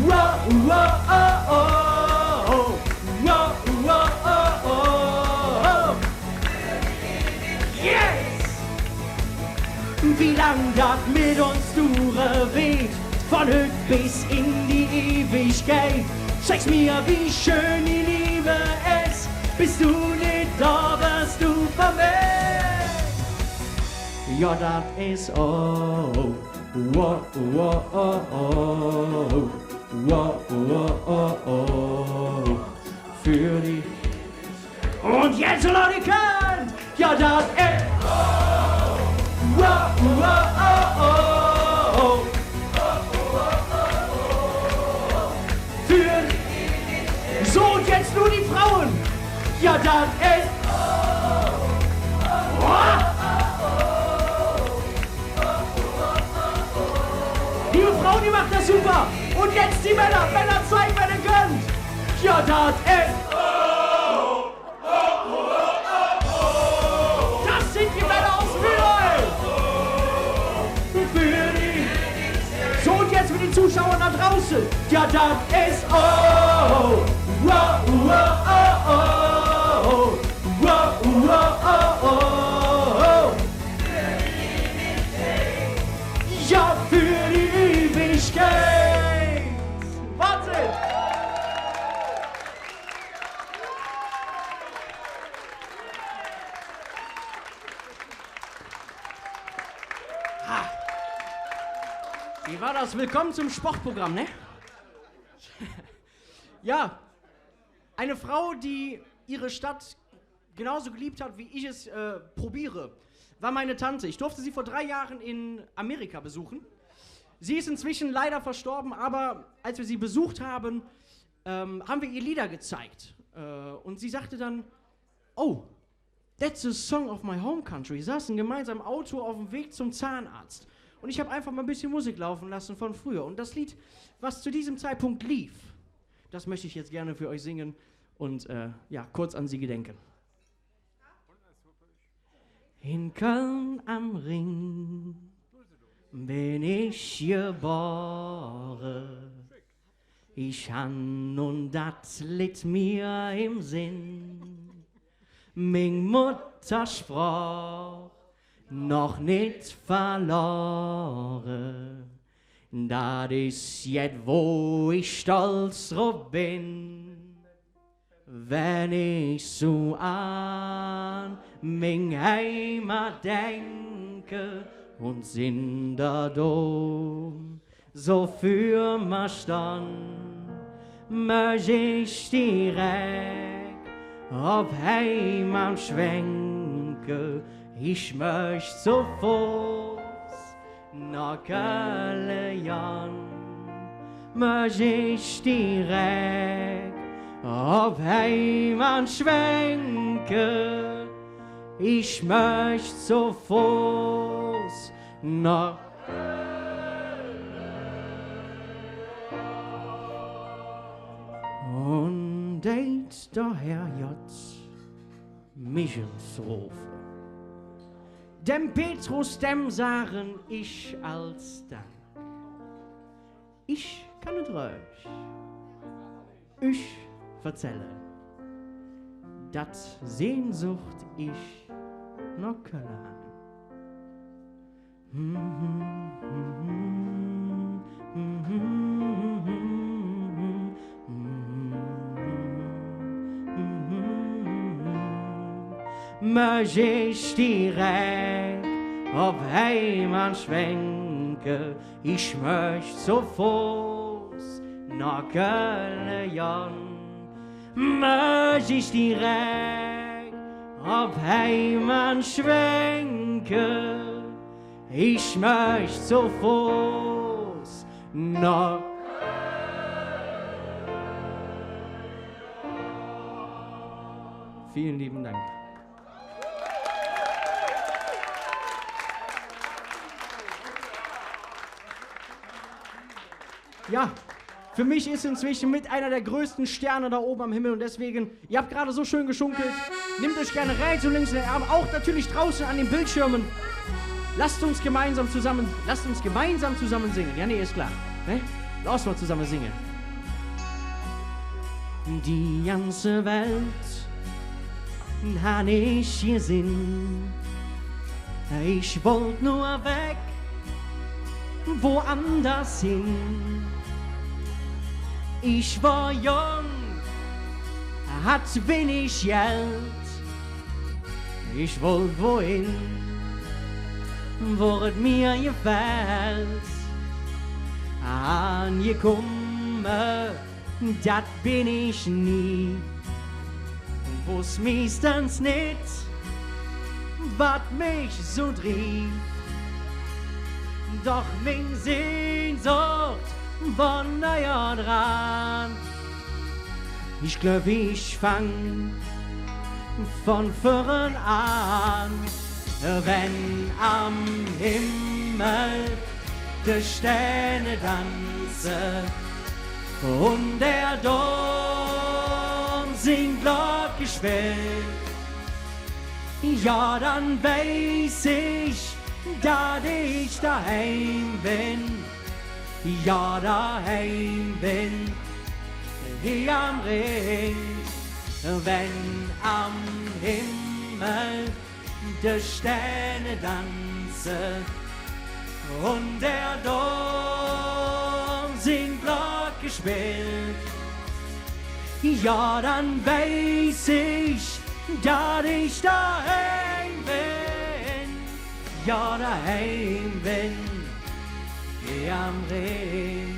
[SPEAKER 10] oh, oh, oh, oh, oh, oh, oh. Yes! Wie lang das mit uns durchweht, von heute bis in die Ewigkeit. Zeig's mir, wie schön die Liebe ist, bist du nicht da, wirst du vermisst. Ja, das ist oh, oh, oh, oh, oh, oh, oh, oh, oh, für die. Und jetzt, Leute, könnt, ja, das ist oh, oh, oh, oh, oh, für die. So, und jetzt nur die Frauen, ja, das ist oh. Liebe Frauen, ihr macht das super. Und jetzt die Männer. Männer zeigen, wenn ihr könnt. Ja, das ist das sind die Männer aus Mühlheim. Für die. So, und jetzt mit den Zuschauern da draußen. Ja, das ist oh, oh, oh, oh, oh, oh, oh, oh. Ja, für die Ewigkeit. Warte! Wie war das? Willkommen zum Sportprogramm, ne? Ja, eine Frau, die ihre Stadt genauso geliebt hat, wie ich es probiere, war meine Tante. Ich durfte sie vor 3 Jahren in Amerika besuchen. Sie ist inzwischen leider verstorben, aber als wir sie besucht haben, haben wir ihr Lieder gezeigt. Und sie sagte dann, oh, that's a song of my home country. Wir saßen gemeinsam im Auto auf dem Weg zum Zahnarzt. Und ich habe einfach mal ein bisschen Musik laufen lassen von früher. Und das Lied, was zu diesem Zeitpunkt lief, das möchte ich jetzt gerne für euch singen und ja, kurz an sie gedenken. In Köln am Ring bin ich geboren. Ich han nun dat Lied mir im Sinn. Ming Mutter sprach noch nicht verloren. Dat is jet wo ich stolz drauf bin. Wenn ich so an mein Heimat denke und sind da dom, so für mich stand, möchte ich direkt auf Heimat schwenke. Ich möchte so Fuß nach Köln, möchte ich direkt auf Heimat schwenke. Ich möchte so Fuß nach und deit daher jetzt mich ins Rufen. Dem Petrus, dem sagen ich als Dank. Ich kann es euch, ich erzähle, dat Sehnsucht ich noch Köln. Möchte ich direkt auf Heimat schwenke, ich möchte so Fuß nach Köln jagen. Möchte ich direkt auf Heimat schwenke, ich möchte so Fuß nach Vielen lieben Dank. Ja, für mich ist inzwischen mit einer der größten Sterne da oben am Himmel und deswegen, ihr habt gerade so schön geschunkelt, nehmt euch gerne rechts und links in den Arm, auch natürlich draußen an den Bildschirmen. Lasst uns gemeinsam zusammen singen. Ja, nee, ist klar. Ne? Lass mal zusammen singen. Die ganze Welt hat ich gesehen. Ich wollte nur weg, woanders hin. Ich war jung, hat wenig Geld. Ich wollte wohin, wo es mir gefällt. Angekommen, das bin ich nie. Wo's meistens nicht, was mich so trieb. Doch mein Sehnsucht war näher dran. Ich glaub, ich fang von vorn an. Wenn am Himmel die Sterne tanzen und der Dom singt Glockenspiel, ja, dann weiß ich, dass ich daheim bin. Ja, daheim bin ich am Ring. Wenn am Himmel die Sterne tanzen und der Dom singt Glockenspiel, ja, dann weiß ich, dass ich daheim bin. Ja, daheim bin ich am Ring.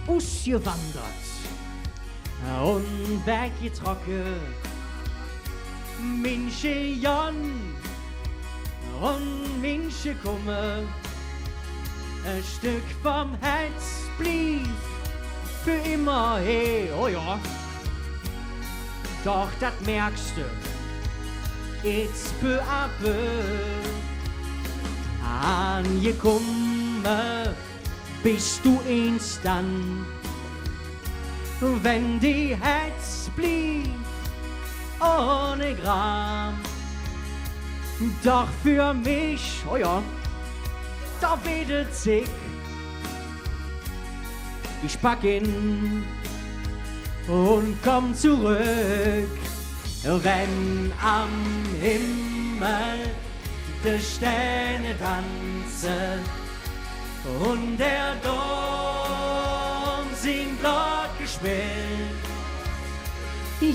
[SPEAKER 10] Ausgewandert und weggetrocknet, Manche Jan und manche Kummer, ein Stück vom Herz blieb für immer hey, oh ja. Doch das merkst du, jetzt peu à peu angekommen bist du instant, wenn die Herz blieb ohne Gram. Doch für mich, oh ja, da betet sich. Ich pack ihn und komm zurück, wenn am Himmel die Sterne tanzen und der Dom singt Glockenspiel.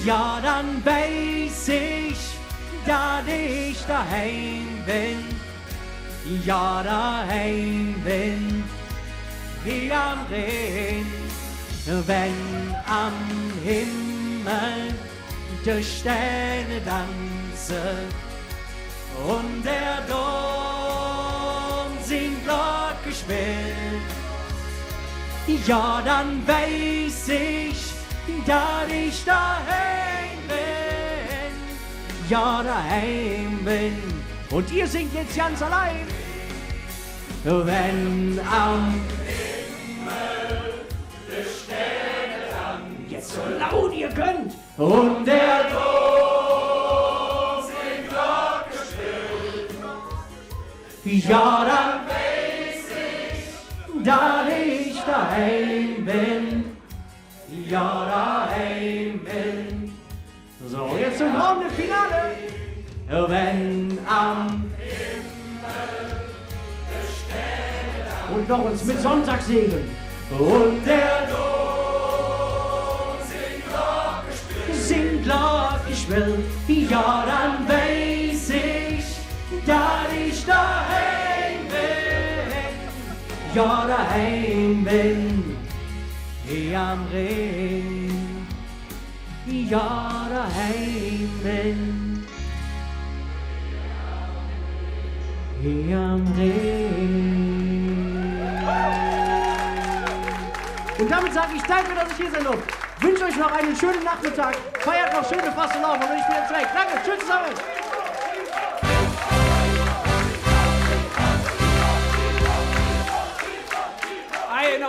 [SPEAKER 10] Ja, dann weiß ich, dass ich daheim bin. Ja, daheim bin ich am Rhein. Wenn am Himmel die Sterne tanzen und der Dom singt Glockenspiel. Ja, dann weiß ich, dass ich daheim bin. Ja, daheim bin. Und ihr singt jetzt ganz allein. Wenn am Himmel die Sterne tanzen, jetzt so laut ihr könnt, und der Dom singt Glockenspiel. Ja, dann weiß ich, dass ich daheim bin. Ja, daheim bin. So, jetzt zum großen Finale. Wenn am Himmel die Sterne tanzen. Und noch uns mit Sonntagssegen. Und der Dom singt Glockenspiel. Ja, dann weiß ich, dass ich daheim bin. Ja, daheim bin. Ich am Rhein, ja, daheim bin. Ich am Rhein. Und damit sage ich danke, dass ich hier sein durfte. Wünsche euch noch einen schönen Nachmittag. Feiert noch schöne Fastelavond und ich bin jetzt weg. Danke, tschüss zusammen.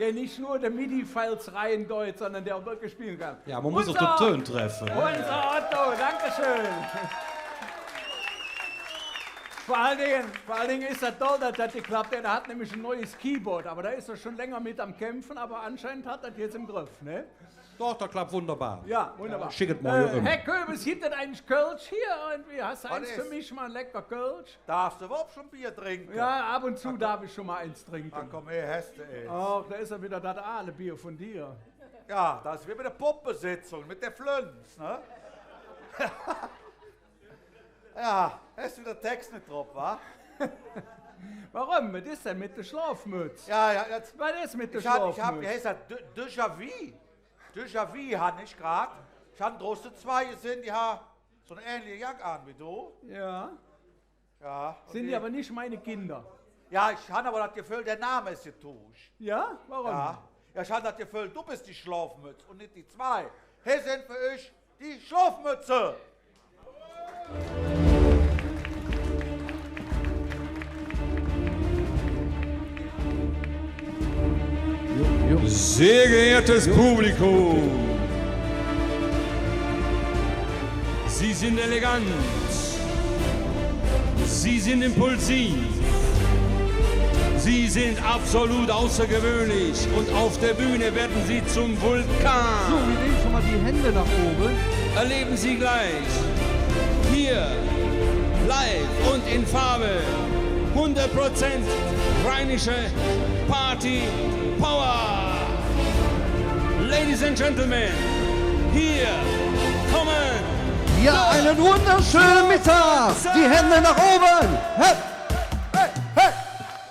[SPEAKER 2] der nicht nur der MIDI-Files reindeut, sondern der auch wirklich spielen kann.
[SPEAKER 11] Ja, man muss auch den Ton treffen.
[SPEAKER 2] Unser Otto, Dankeschön. Vor allen Dingen ist das toll, dass das geklappt hat. Er hat nämlich ein neues Keyboard, aber da ist er schon länger mit am Kämpfen, aber anscheinend hat er das jetzt im Griff, ne?
[SPEAKER 11] Doch, das klappt wunderbar.
[SPEAKER 2] Ja, wunderbar.
[SPEAKER 11] Schickt mal
[SPEAKER 2] Herr Köbels, gibt es eigentlich Kölsch hier irgendwie? Hast du
[SPEAKER 1] Was
[SPEAKER 2] eins
[SPEAKER 1] ist?
[SPEAKER 2] für mich, mal ein lecker Kölsch?
[SPEAKER 1] Darfst du überhaupt schon Bier trinken?
[SPEAKER 2] Ja, ab und zu darf ich schon mal eins trinken.
[SPEAKER 1] Ach komm her, hast du es.
[SPEAKER 2] Ach, da ist ja wieder das Aale-Bier von dir.
[SPEAKER 1] Ja, das ist wie mit der Puppensitzung, mit der Flönz, ne? Ja, hast du den Text nicht drauf, wa?
[SPEAKER 2] Warum? Was ist denn mit der Schlafmütze?
[SPEAKER 1] Ja, jetzt...
[SPEAKER 2] Was ist mit der
[SPEAKER 1] Ich hab,
[SPEAKER 2] Schlafmütze?
[SPEAKER 1] wie heißt das? Déjà-vu. Déjà-vu hatte ich gerade. Ich hatte draußen zwei gesehen, die haben so eine ähnliche Jacke an wie du.
[SPEAKER 2] Ja.
[SPEAKER 1] Ja. und
[SPEAKER 2] Sind die aber nicht meine Kinder.
[SPEAKER 1] Ja, ich habe aber das Gefühl, der Name ist getauscht.
[SPEAKER 2] Ja? Warum?
[SPEAKER 1] Ja. Ja, ich habe das Gefühl, du bist die Schlafmütze und nicht die zwei. Hier sind für euch die Schlafmütze.
[SPEAKER 12] Sehr geehrtes Publikum, Sie sind elegant, Sie sind impulsiv, Sie sind absolut außergewöhnlich und auf der Bühne werden Sie zum Vulkan.
[SPEAKER 5] So, wir nehmen schon mal die Hände nach oben.
[SPEAKER 12] Erleben Sie gleich, hier, live und in Farbe, 100% rheinische Party Power. Ladies and Gentlemen, hier kommen...
[SPEAKER 5] Ja, einen wunderschönen Mittag. Die Hände nach oben. Hey,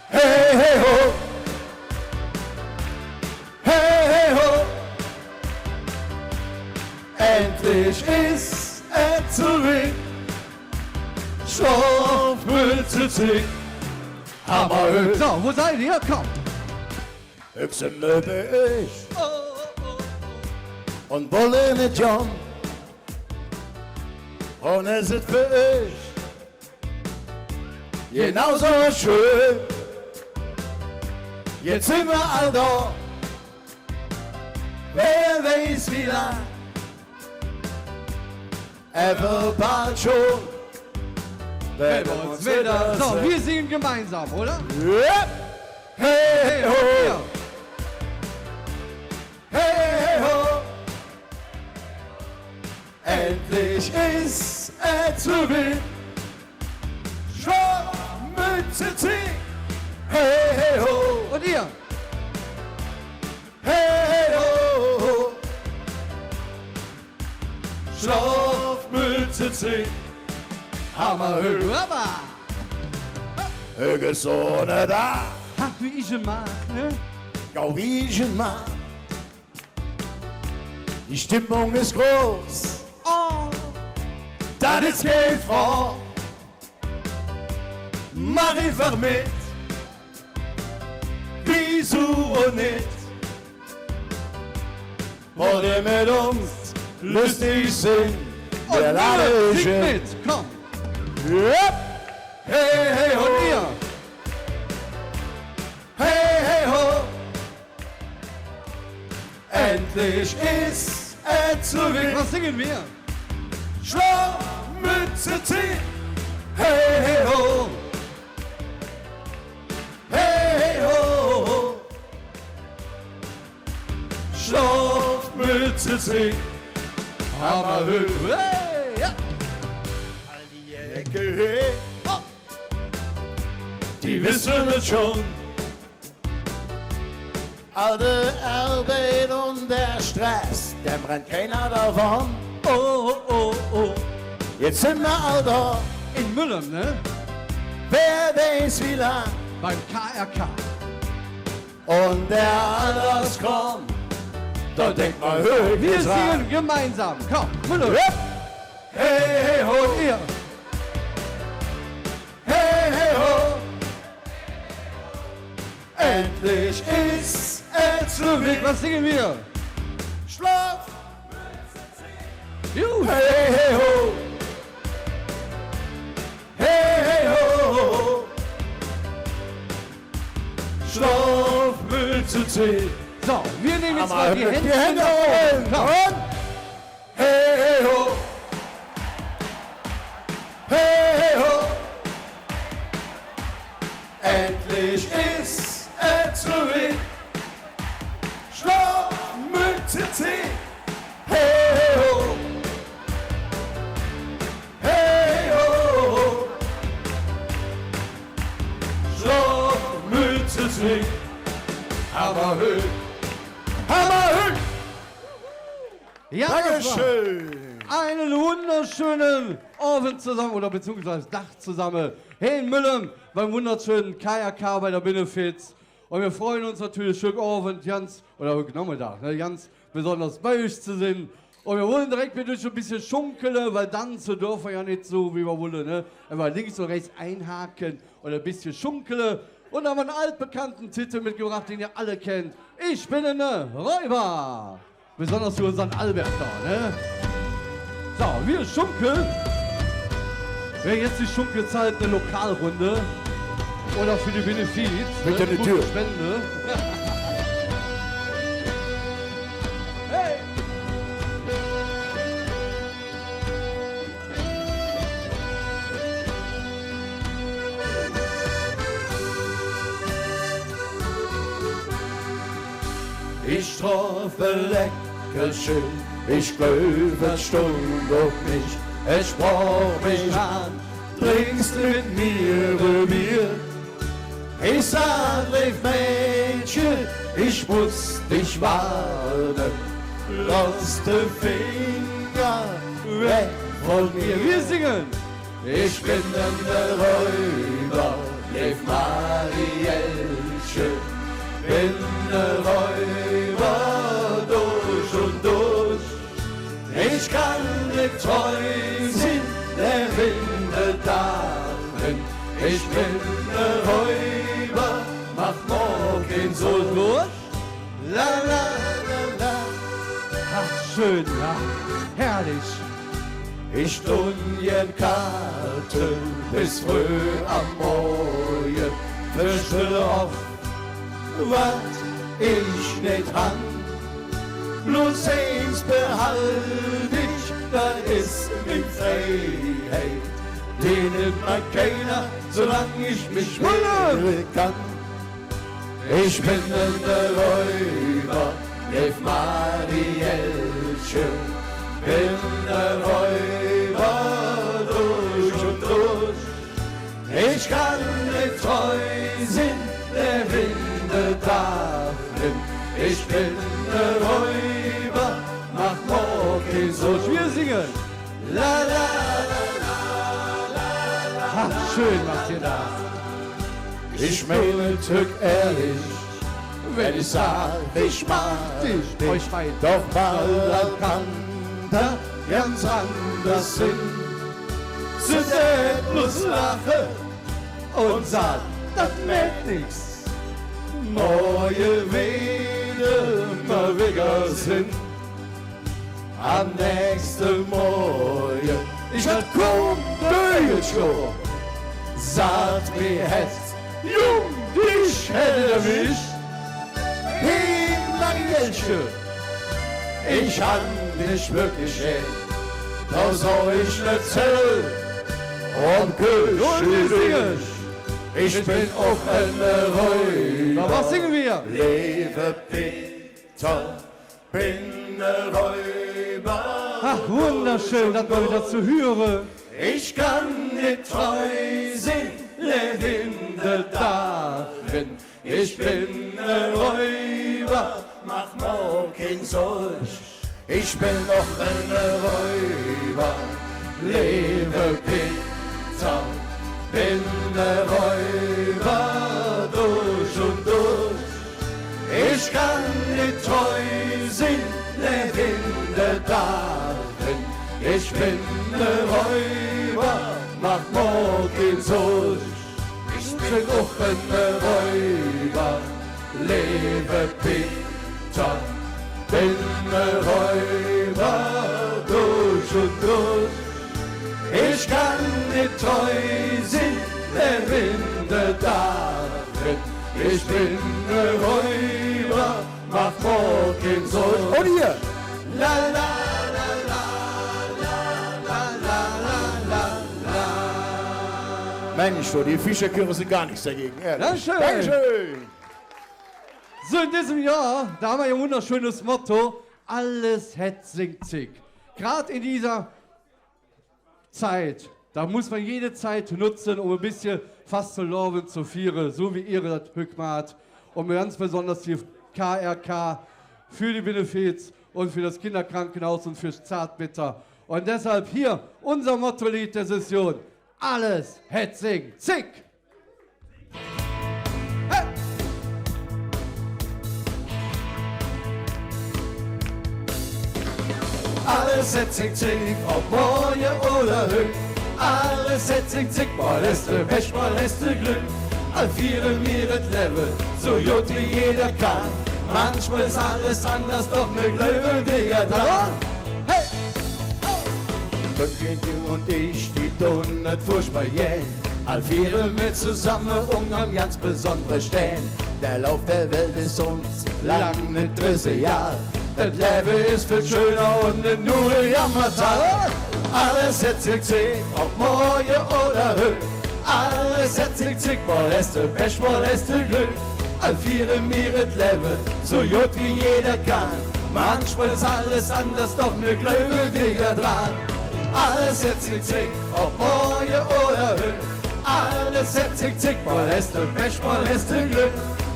[SPEAKER 7] Hey, hey, ho! Hey, hey, ho! Endlich ist er zurück. Schlafmütze zick. Hammerhüt.
[SPEAKER 5] So, wo seid ihr? Komm.
[SPEAKER 7] Ich sind möbe ich. Und wollen nicht John. Und es ist für ich genauso schön. Jetzt sind wir all da. Wer weiß wie lang. Aber bald schon. Wenn wir uns wieder
[SPEAKER 5] So,
[SPEAKER 7] sehen.
[SPEAKER 5] wir singen gemeinsam, oder?
[SPEAKER 7] Ja. Hey, hey, ho.
[SPEAKER 5] Ja.
[SPEAKER 7] Hey, hey, ho. Endlich ist er zurück. Schlafmütze zieh. Hey, hey, ho.
[SPEAKER 5] Und ihr?
[SPEAKER 7] Hey, hey, ho. Schlafmütze zieh. Hammerhöhe.
[SPEAKER 5] Hörbar.
[SPEAKER 7] Höge Sonne da.
[SPEAKER 5] Ach, wie ich ihn mag, ne?
[SPEAKER 7] Ja, wie ich ihn mag. Die Stimmung ist groß.
[SPEAKER 5] Oh.
[SPEAKER 7] Das ist kein Frau. Mach einfach mit. Wieso und nicht? Wollt ihr mit uns lustig sind? Wir laden euch
[SPEAKER 5] Sing
[SPEAKER 7] in.
[SPEAKER 5] mit, komm.
[SPEAKER 7] Yep. Hey, hey, ho.
[SPEAKER 5] Und ihr?
[SPEAKER 7] Hey, hey, ho. Endlich ist er zurück.
[SPEAKER 5] Was singen wir?
[SPEAKER 7] Schlafmütze ziehen. Hey, hey, ho. Hey, hey, ho. Schlafmütze ziehen. Hammerhöhe.
[SPEAKER 5] Hey, ja.
[SPEAKER 7] All die Ecke, hey. Die wissen es schon. Alte Arbeit und der Stress, dem rennt keiner davon.
[SPEAKER 5] Oh, oh, oh.
[SPEAKER 7] Jetzt sind wir all da.
[SPEAKER 5] In Müllem, ne?
[SPEAKER 7] Wer weiß wie lang.
[SPEAKER 5] Beim KRK.
[SPEAKER 7] Und der anders kommt. Da denkt man höchstens
[SPEAKER 5] Wir
[SPEAKER 7] dran.
[SPEAKER 5] singen gemeinsam. Komm, Müllem.
[SPEAKER 7] Hey, hey, ho.
[SPEAKER 5] Und ihr?
[SPEAKER 7] Hey, hey, ho. Endlich ist er zurück.
[SPEAKER 5] Was singen wir?
[SPEAKER 7] Schlaf.
[SPEAKER 5] Gut.
[SPEAKER 7] Hey, hey, ho. Hey, hey, ho. Schlafmütze
[SPEAKER 13] Mütze ziehen.
[SPEAKER 14] So, wir nehmen jetzt
[SPEAKER 13] Aber
[SPEAKER 14] mal die Hände
[SPEAKER 13] oben. Und hey, hey, ho. Hey, hey, ho. Endlich ist es zurück. Schlafmütze ziehen. Hey, hey, ho. Hey, ho. Schlafmütze ziehen. Hammerhöhe. Hammerhöhe.
[SPEAKER 14] Ja,
[SPEAKER 13] Dankeschön.
[SPEAKER 14] Einen wunderschönen Abend zusammen oder beziehungsweise Nacht zusammen. Hey in Müllem beim wunderschönen KRK bei der Benefiz. Und wir freuen uns natürlich heute Abend ganz, oder heute Nachmittag, ne, ganz besonders bei euch zu sehen. Und wir wollen direkt mit euch ein bisschen schunkeln, weil tanzen dürfen wir ja nicht so, wie wir wollen. Ne? Aber links und rechts einhaken oder ein bisschen schunkeln. Und haben einen altbekannten Titel mitgebracht, den ihr alle kennt. Ich bin ein Räuber. Besonders für unseren Albert da, ne? So, wir schunkeln. Wer jetzt die Schunkelzeit eine Lokalrunde oder für die Benefiz.
[SPEAKER 13] Mit der Tür.
[SPEAKER 14] Spende.
[SPEAKER 13] Ich treffe lecker schön, ich glaube stund auf mich. Es sprach mich an, trinkst mit mir Bier. Ich sag, lieb Mädchen, ich muss dich warnen. Lass den Finger weg von mir.
[SPEAKER 14] Wir singen.
[SPEAKER 13] Ich bin der Räuber, lieb Marielchen. Bin der Räuber durch und durch. Ich kann nicht treu sein, der Winde darin. Ich bin der Räuber, mach morgen so durch. La la la la.
[SPEAKER 14] Ach, schön, ja. Herrlich.
[SPEAKER 13] Ich tun jen Karte bis früh am Morgen. Verstelle auf was ich nicht han. Bloß eins behalt ich, da ist in Freiheit. Den nimmt mal keiner, solange ich mich wehren kann. Ich bin der Räuber, Lev Marielchen. Bin der Räuber durch und durch. Ich kann nicht treu sein, der Winde darin. Ich bin der Räuber, mach morgen so.
[SPEAKER 14] Wir singen.
[SPEAKER 13] La la la la la la.
[SPEAKER 14] Ach, schön macht ihr das.
[SPEAKER 13] Ich meine Tück ehrlich, wenn ich sag, ich mag dich nicht, doch mal kann da ganz anders sind. Sind bloß lache und sagt, das merkt nix. Neue Wege mal wieder sind. Am nächsten Morgen, ich werd kaum durchgeschlagen. Sagt mir jetzt, Jung, dich hätte mich. Hey, Marielchen, ich hab dich wirklich schön. Da soll ich nicht zählen und küssen. Ich bin auch eine Räuber.
[SPEAKER 14] Was singen wir?
[SPEAKER 13] Lebe Peter, bin ein Räuber.
[SPEAKER 14] Ach, wunderschön, das mal wieder zu hören.
[SPEAKER 13] Ich kann nicht treu sein, Levinde darin. Ich bin ein Räuber, mach morgen solch. Ich bin noch ein Räuber, lebe Peter. Bin der Räuber durch und durch. Ich kann nicht treu sein, der Winde darin. Ich bin der Räuber, mach morgen solch. Ich bin auch ein Räuber, lebe Peter. Bin der Räuber durch und durch. Ich kann nicht treu sein, der Winde darin.
[SPEAKER 7] Ich bin ne Räuber, mach morgen so. Und hier. La la la la la la la la la. Mensch, die Fischerchöre sind gar nichts dagegen.
[SPEAKER 14] Dankeschön.
[SPEAKER 7] Dankeschön.
[SPEAKER 14] So, in diesem Jahr, da haben wir ein wunderschönes Motto, alles het singt zig. Gerade in dieser Zeit, da muss man jede Zeit nutzen, um ein bisschen fast zu loben, zu feiern, so wie ihr das Hückmacht. Und ganz besonders die KRK für die Benefiz und für das Kinderkrankenhaus und für Zartbitter. Und deshalb hier unser Motto-Lied der Session, alles het singt zig.
[SPEAKER 7] Alles het zig zig, ob morgen oder höch. Alles het zig zig, mal ist der Pech, mal ist der Glück. All viere mir das Leben, so gut wie jeder kann. Manchmal ist alles anders, doch mir glauben wir dran. Hey! Könnt du und ich, die tun nicht furchtbar jähen. All viere mit zusammen am ganz besonderen stehen. Der Lauf der Welt ist uns lang nicht 30 Jahre. Das Leben ist viel schöner und nicht nur ein Jammertal. Alles hat sich zig, ob morgen oder höch. Alles hat sich zig, mal ist der Pech, mal ist der Glück. All viere mir das Leben, so gut wie jeder kann. Manchmal ist alles anders, doch mir glauben wir dran. Alles hat sich zig, ob morgen oder höch. Alles hat sich zig, mal ist der Pech, mal ist der Glück.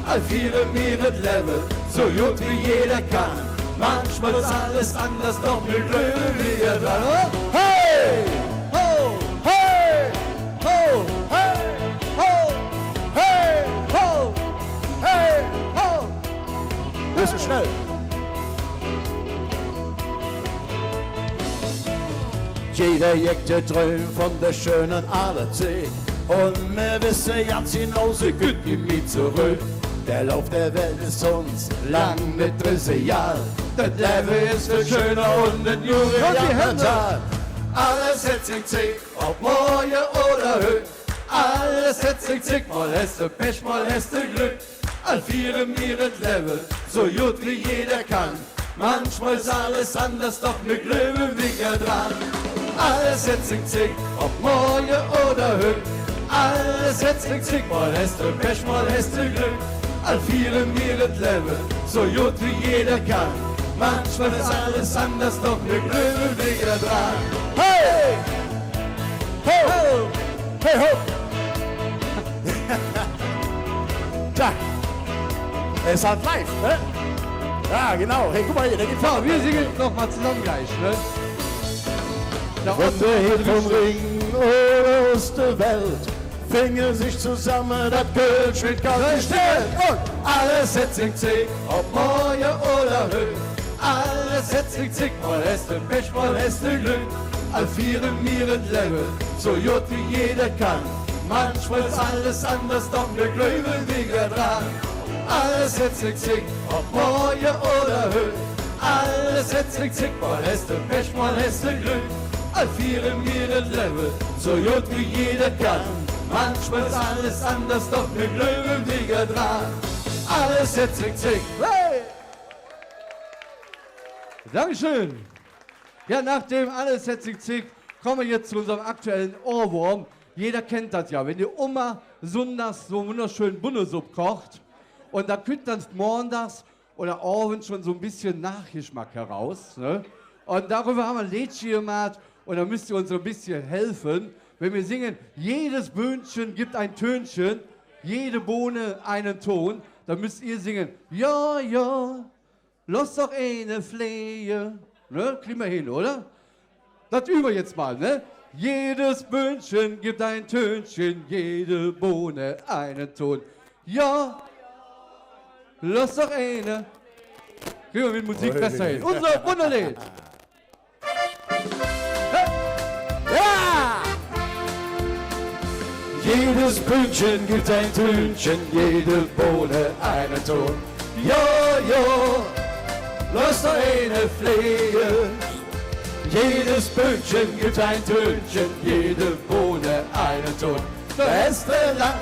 [SPEAKER 7] All viere mir das Leben, so gut wie jeder kann. Manchmal ist alles anders, doch mir glauben wir dran. Hey! Ho! Hey! Ho! Hey! Ho! Hey! Ho! Hey! Ho! Bisschen schnell. Jeder jegte träumt von der schönen Aderzeit. Und wir wissen ganz genau, so gut wie mir zurück. Der Lauf der Welt ist uns lang nicht 30 Jahre. Das Leben ist viel schöner und nicht nur ein Jammertal. Alles hat sich zig, ob morgen oder höch. Alles hat sich zig, mal hast du Pech, mal hast du Glück. All viere mir das Leben, so gut wie jeder kann. Manchmal ist alles anders, doch wir glauben wir dran. Alles hat sich zig, ob morgen oder höch. Alles hat sich zig, mal hast du Pech, mal hast du Glück. All viere mir das Leben, so gut wie jeder kann. Manchmal ist alles anders, doch wir glauben wir dran. Hey! Ho! Hey ho! Tja, es ist halt live, ne? Ja, genau. Hey, guck mal hier, der geht
[SPEAKER 14] So, wir singen nochmal zusammen gleich, ne?
[SPEAKER 7] Von der Himmel vom Ring aus der Welt fingen sich zusammen, das Kölsch mit Gold stellt. Und alles hat sich zig, ob morgen oder höch. Alles hat sich zig, mal ist der Pech, mal ist der Glück. All viere mir das Leben, so gut wie jeder kann. Manchmal ist alles anders, doch wir glauben wir dran. Alles hat sich zig, ob morgen oder höch. Alles hat sich zig, mal ist der Pech, mal ist der Glück. All viere mir das Leben, so gut wie jeder kann. Manchmal ist alles anders, doch wir glauben wir dran. Alles hat sich zig, hey!
[SPEAKER 14] Dankeschön. Ja, nachdem alles hat sich zig, kommen wir jetzt zu unserem aktuellen Ohrwurm. Jeder kennt das ja, wenn die Oma sonntags so wunderschön Bunnesuppe kocht und da kommt dann montags oder abends schon so ein bisschen Nachgeschmack heraus. Ne? Und darüber haben wir ein Liedchen gemacht und da müsst ihr uns so ein bisschen helfen. Wenn wir singen, jedes Böhnchen gibt ein Tönchen, jede Bohne einen Ton, dann müsst ihr singen, ja, ja, lass doch eine Flehe. Ne? Kriegen wir hin, oder? Das üben wir jetzt mal, ne? Jedes Böhnchen gibt ein Tönchen, jede Bohne einen Ton. Ja, lass doch eine. Kriegen wir mit Musik besser hin. Unser Wunderlied.
[SPEAKER 7] Ja! Jedes Böhnchen gibt ein Tönchen, jede Bohne einen Ton. Ja, ja, lass doch eine Flehe. Jedes Böhnchen gibt ein Tönchen, jede Bohne einen Ton. Der beste Land,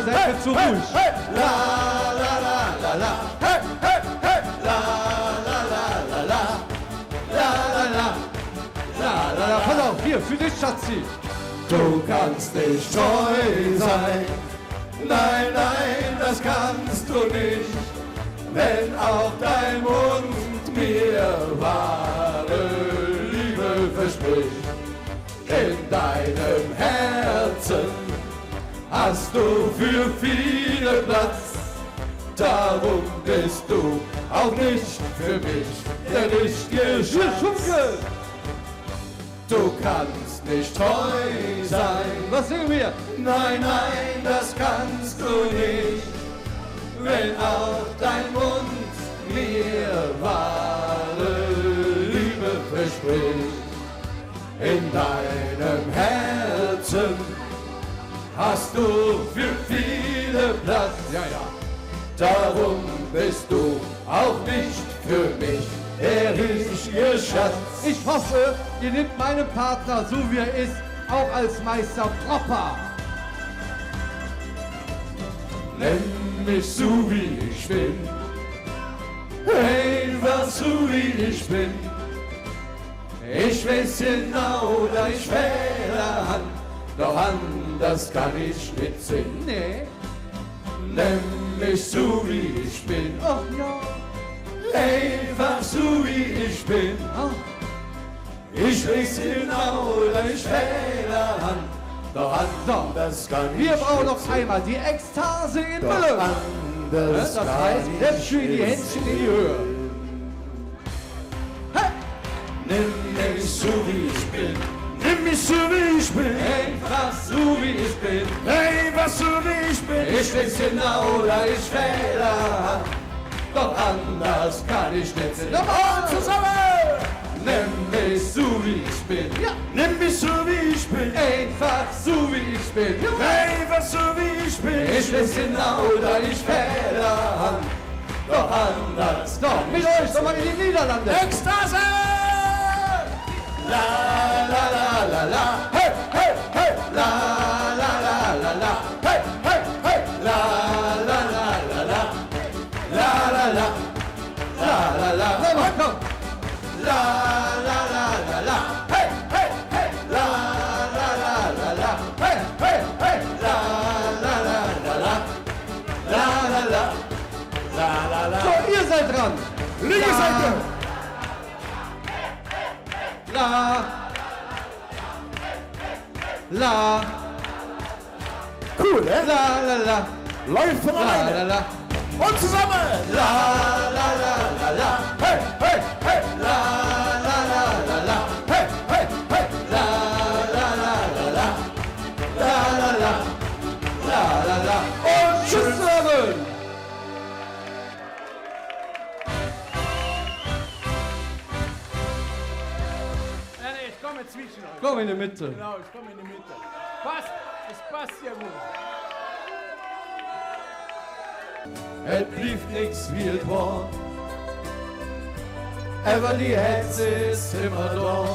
[SPEAKER 14] ihr seid mir zu ruhig.
[SPEAKER 7] La la la la la. Hey, hey, hey. La la la la la. La la la. La la la.
[SPEAKER 14] Pass auf, hier, für dich, Schatzi.
[SPEAKER 7] Du kannst nicht treu sein. Nein, nein, das kannst du nicht. Wenn auch dein Mund mir wahre Liebe verspricht. In deinem Herzen hast du für viele Platz. Darum bist du auch nicht für mich der richtige Schunke. Du kannst nicht treu sein.
[SPEAKER 14] Was singen wir?
[SPEAKER 7] Nein, nein, das kannst du nicht. Wenn auch dein Mund mir wahre Liebe verspricht. In deinem Herzen hast du für viele Platz. Ja, ja. Darum bist du auch nicht für mich der richtige Schatz.
[SPEAKER 14] Ich hoffe, ihr nehmt meinen Partner, so wie er ist, auch als Meister Propper.
[SPEAKER 7] Nenn mich so wie ich bin, einfach so wie ich bin. Ich weiß genau, da ich Fehler han, doch anders kann ich nicht singen.
[SPEAKER 14] Nee.
[SPEAKER 7] Nenn mich so wie ich bin,
[SPEAKER 14] Ach ja.
[SPEAKER 7] einfach so wie ich bin. Ich weiß genau, da ich Fehler han, doch anders kann ich
[SPEAKER 14] Wir brauchen
[SPEAKER 7] nicht
[SPEAKER 14] noch
[SPEAKER 7] singen.
[SPEAKER 14] einmal die Ekstase in
[SPEAKER 7] Doch
[SPEAKER 14] Müllum.
[SPEAKER 7] anders
[SPEAKER 14] Das
[SPEAKER 7] kann
[SPEAKER 14] heißt,
[SPEAKER 7] ich
[SPEAKER 14] jetzt schön die
[SPEAKER 7] nicht
[SPEAKER 14] Händchen in die Höhe.
[SPEAKER 7] Nimm mich so wie ich bin. Nimm mich so wie ich bin. Einfach so wie ich bin. Einfach so wie ich bin. Ich weiß genau, da ich Fehler hab. Doch anders kann ich nicht sehen. Nochmal zusammen! Nimm mich so wie ich bin. Ja. Nimm mich so wie ich bin. Einfach so wie ich bin. Einfach so wie ich bin. Ich weiß genau, da ich Fehler hab. Doch anders.
[SPEAKER 14] So, mit euch nochmal in die Niederlande.
[SPEAKER 7] Ekstase! La la la la la, hey hey hey, la la la la la, hey hey hey, la la la la la, la la la, la la la, komm, la la la la la, hey hey hey, la la la la la, hey hey hey, la la la la la, la la la, la la la.
[SPEAKER 14] So, ihr seid dran.
[SPEAKER 7] Linke Seite.
[SPEAKER 14] La. La.
[SPEAKER 7] Cool, ne?
[SPEAKER 14] La la la.
[SPEAKER 7] Läuft von
[SPEAKER 14] La
[SPEAKER 7] alleine.
[SPEAKER 14] la la.
[SPEAKER 7] Und zusammen. La la la la la. Hey, hey, hey. La la la la la. Hey, hey, hey. La la la la la. La la la. La la la. Und tschüss zusammen.
[SPEAKER 2] Ich komme zwischen euch.
[SPEAKER 14] Komm in die Mitte.
[SPEAKER 2] Genau, ich komme in die Mitte. Passt, es passt ja gut.
[SPEAKER 7] Es blieb nix wie es war. Aber die Herz ist immer da.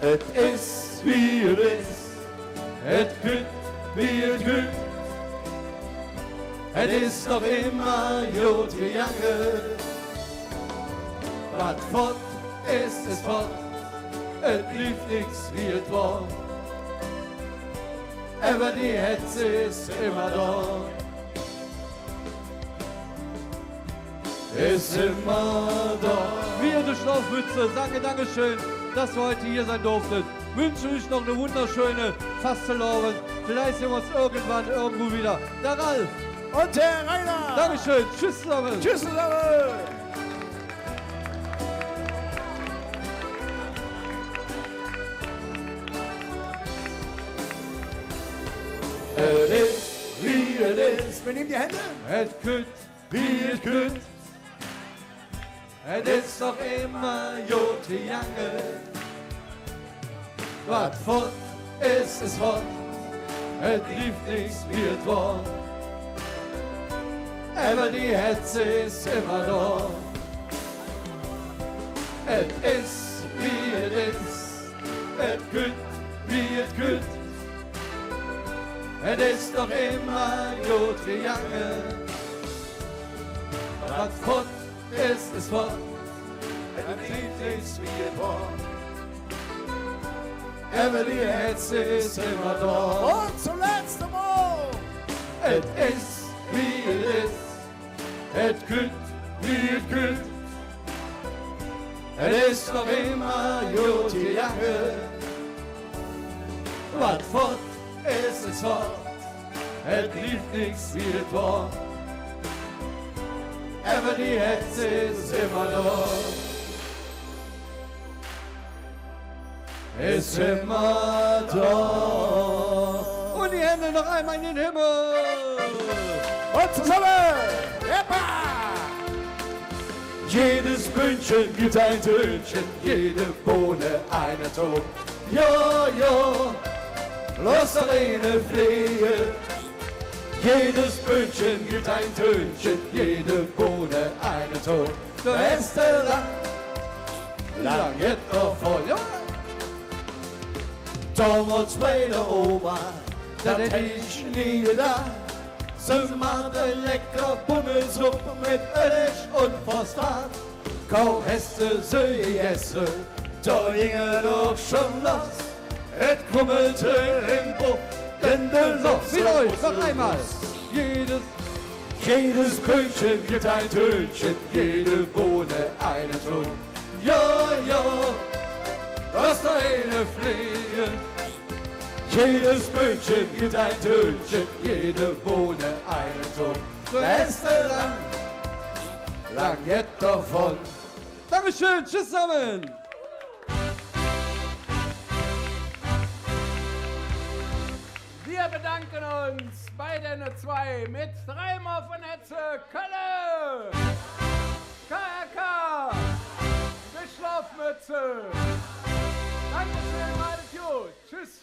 [SPEAKER 7] Es ist wie es ist. Es kütt wie es kütt. Es ist noch immer gut gegangen. Was fort ist es fort. Es blieb nix wie es war. Aber die Hetze ist immer da. Ist immer da.
[SPEAKER 14] Wir durch Schlafmütze sagen Dankeschön, dass wir heute hier sein durften. Wünschen euch noch eine wunderschöne Fastelovend. Vielleicht sehen wir uns irgendwann irgendwo wieder. Der Ralf.
[SPEAKER 7] Und der Rainer.
[SPEAKER 14] Dankeschön. Tschüss zusammen.
[SPEAKER 7] Tschüss zusammen. Es ist, wie es ist. Wir nehmen die Hände.
[SPEAKER 14] Es kütt,
[SPEAKER 7] Wie es kütt. Es ist doch immer gut gegangen. Was fort ist es fort. Es lief nichts wie es war. Aber die Hetze ist immer da. Es ist, wie es ist. Es kütt, wie es kütt. es ist doch immer gut gegangen. Was fort ist fort, es sieht nichts wie es war. Emily Herz ist immer da. Und zum letzten Mal, es ist wie es ist, es kühlt wie es kühlt. Es ist noch immer gut gegangen. Was fort ist es fort, es lief nichts wie es war. Aber die Herz ist immer da. Ist immer da. Und die Hände noch einmal in den Himmel. Und zusammen. Yeppa! Jedes Bündchen gibt ein Tönchen, jede Bohne einen Ton. Ja, ja, lass eine fliegen. Jedes Bündchen gibt ein Tönchen, jede Bohne einen Ton. Der Reste lang geht noch voll. Ja. Damals bei der Oma, da hätte ich nie gedacht. Sie macht eine leckere Bummelsuppe mit Ölig und Phosphat. Kaum hast du sie gegessen, da ginge doch schon los. Es krummelte im Buch, denn der Luft. Mit euch, noch einmal. Jedes Pünktchen gibt ein Tönchen, jede Bohne einen Ton. Ja, ja, das eine Fliegen. Jedes Pünktchen gibt ein Tönchen, jede Bohne einen Ton. Beste lang jetzt davon. Dankeschön, tschüss zusammen.
[SPEAKER 2] Wir bedanken uns bei den zwei mit dreimal von Hetze Kölle, KRK, Bischofmütze. Dankeschön, alles gut. Tschüss.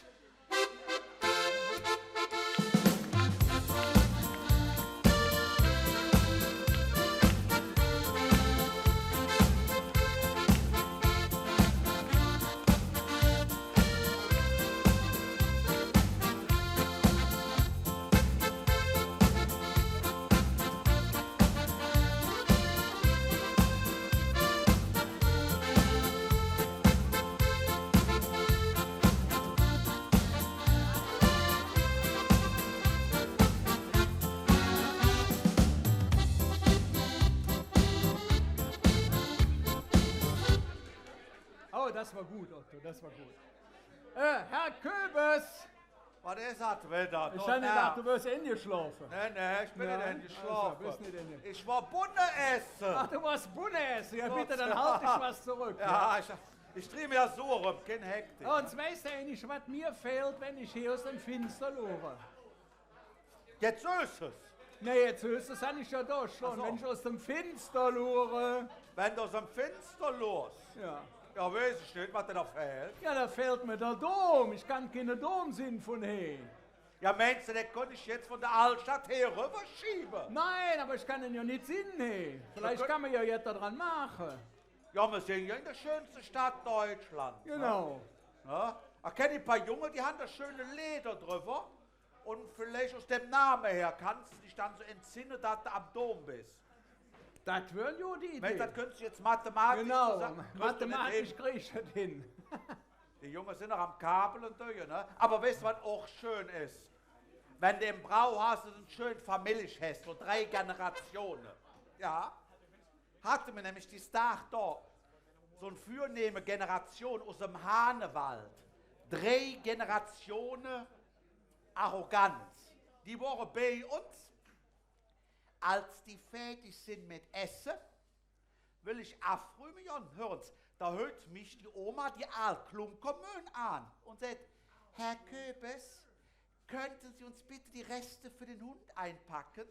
[SPEAKER 2] Das war gut, Otto, das war gut. Herr Köbes!
[SPEAKER 1] Was ist das wieder?
[SPEAKER 2] Ich habe gedacht, du wirst eingeschlafen.
[SPEAKER 1] Nee, ich bin nicht eingeschlafen.
[SPEAKER 2] Also, bist nicht
[SPEAKER 1] ich war Bunde essen.
[SPEAKER 2] Ach, du warst Bunde essen. Ja, bitte, dann halt dich was zurück.
[SPEAKER 1] Ja, ich drehe mir so rum, kein Hektik.
[SPEAKER 2] Und weißt du eigentlich, was mir fehlt, wenn ich hier aus dem Finster lore?
[SPEAKER 1] Jetzt ist es.
[SPEAKER 2] Nee, jetzt ist es eigentlich ja doch schon. So. Wenn ich aus dem Finster lore.
[SPEAKER 1] Wenn du aus dem Finster los?
[SPEAKER 2] Ja.
[SPEAKER 1] Ja, weiß ich nicht, was dir da fehlt.
[SPEAKER 2] Ja, da fehlt mir der Dom. Ich kann keine Dom sehen von hier.
[SPEAKER 1] Ja, meinst du, den konnte ich jetzt von der Altstadt her rüberschieben?
[SPEAKER 2] Nein, aber ich kann ihn ja nicht sehen hier. Vielleicht kann man ja jetzt daran machen.
[SPEAKER 1] Ja, wir sind ja in der schönsten Stadt Deutschlands.
[SPEAKER 2] Genau.
[SPEAKER 1] Ja? Ich kenne ein paar Junge, die haben das schöne Leder drüber. Und vielleicht aus dem Namen her kannst du dich dann so entsinnen, dass du am Dom bist.
[SPEAKER 2] Das wäre ja die Idee.
[SPEAKER 1] Das könntest du jetzt mathematisch
[SPEAKER 2] genau,
[SPEAKER 1] zusammen.
[SPEAKER 2] Mathematisch kriege ich das hin.
[SPEAKER 1] Die Jungen sind noch am Kabel und durch, ne? Aber weißt du, was auch schön ist? Wenn du im Brauhaus einen schönen Familie hast, so 3 Generationen. Ja? Hatte mir nämlich die Tag da so eine vornehme Generation aus dem Hahnewald. 3 Generationen Arroganz. Die waren bei uns. Als die fertig sind mit Essen, will ich aufräumen, ja, hören's, da hört mich die Oma, die Altklumkommun an und sagt, Herr Köbes, könnten Sie uns bitte die Reste für den Hund einpacken?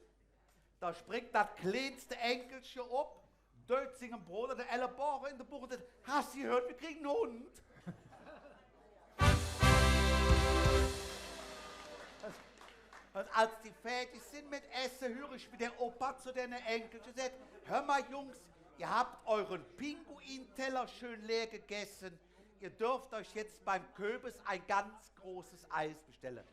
[SPEAKER 1] Da springt das kleinste Enkelchen ab, dort sich ein Bruder, der Ellenbogen in der Buch und sagt, hast du gehört, wir kriegen einen Hund? Und als die fertig sind mit Essen, höre ich mit der Opa zu den Enkeln und sagt, hör mal Jungs, ihr habt euren Pinguinteller schön leer gegessen. Ihr dürft euch jetzt beim Köbes ein ganz großes Eis bestellen.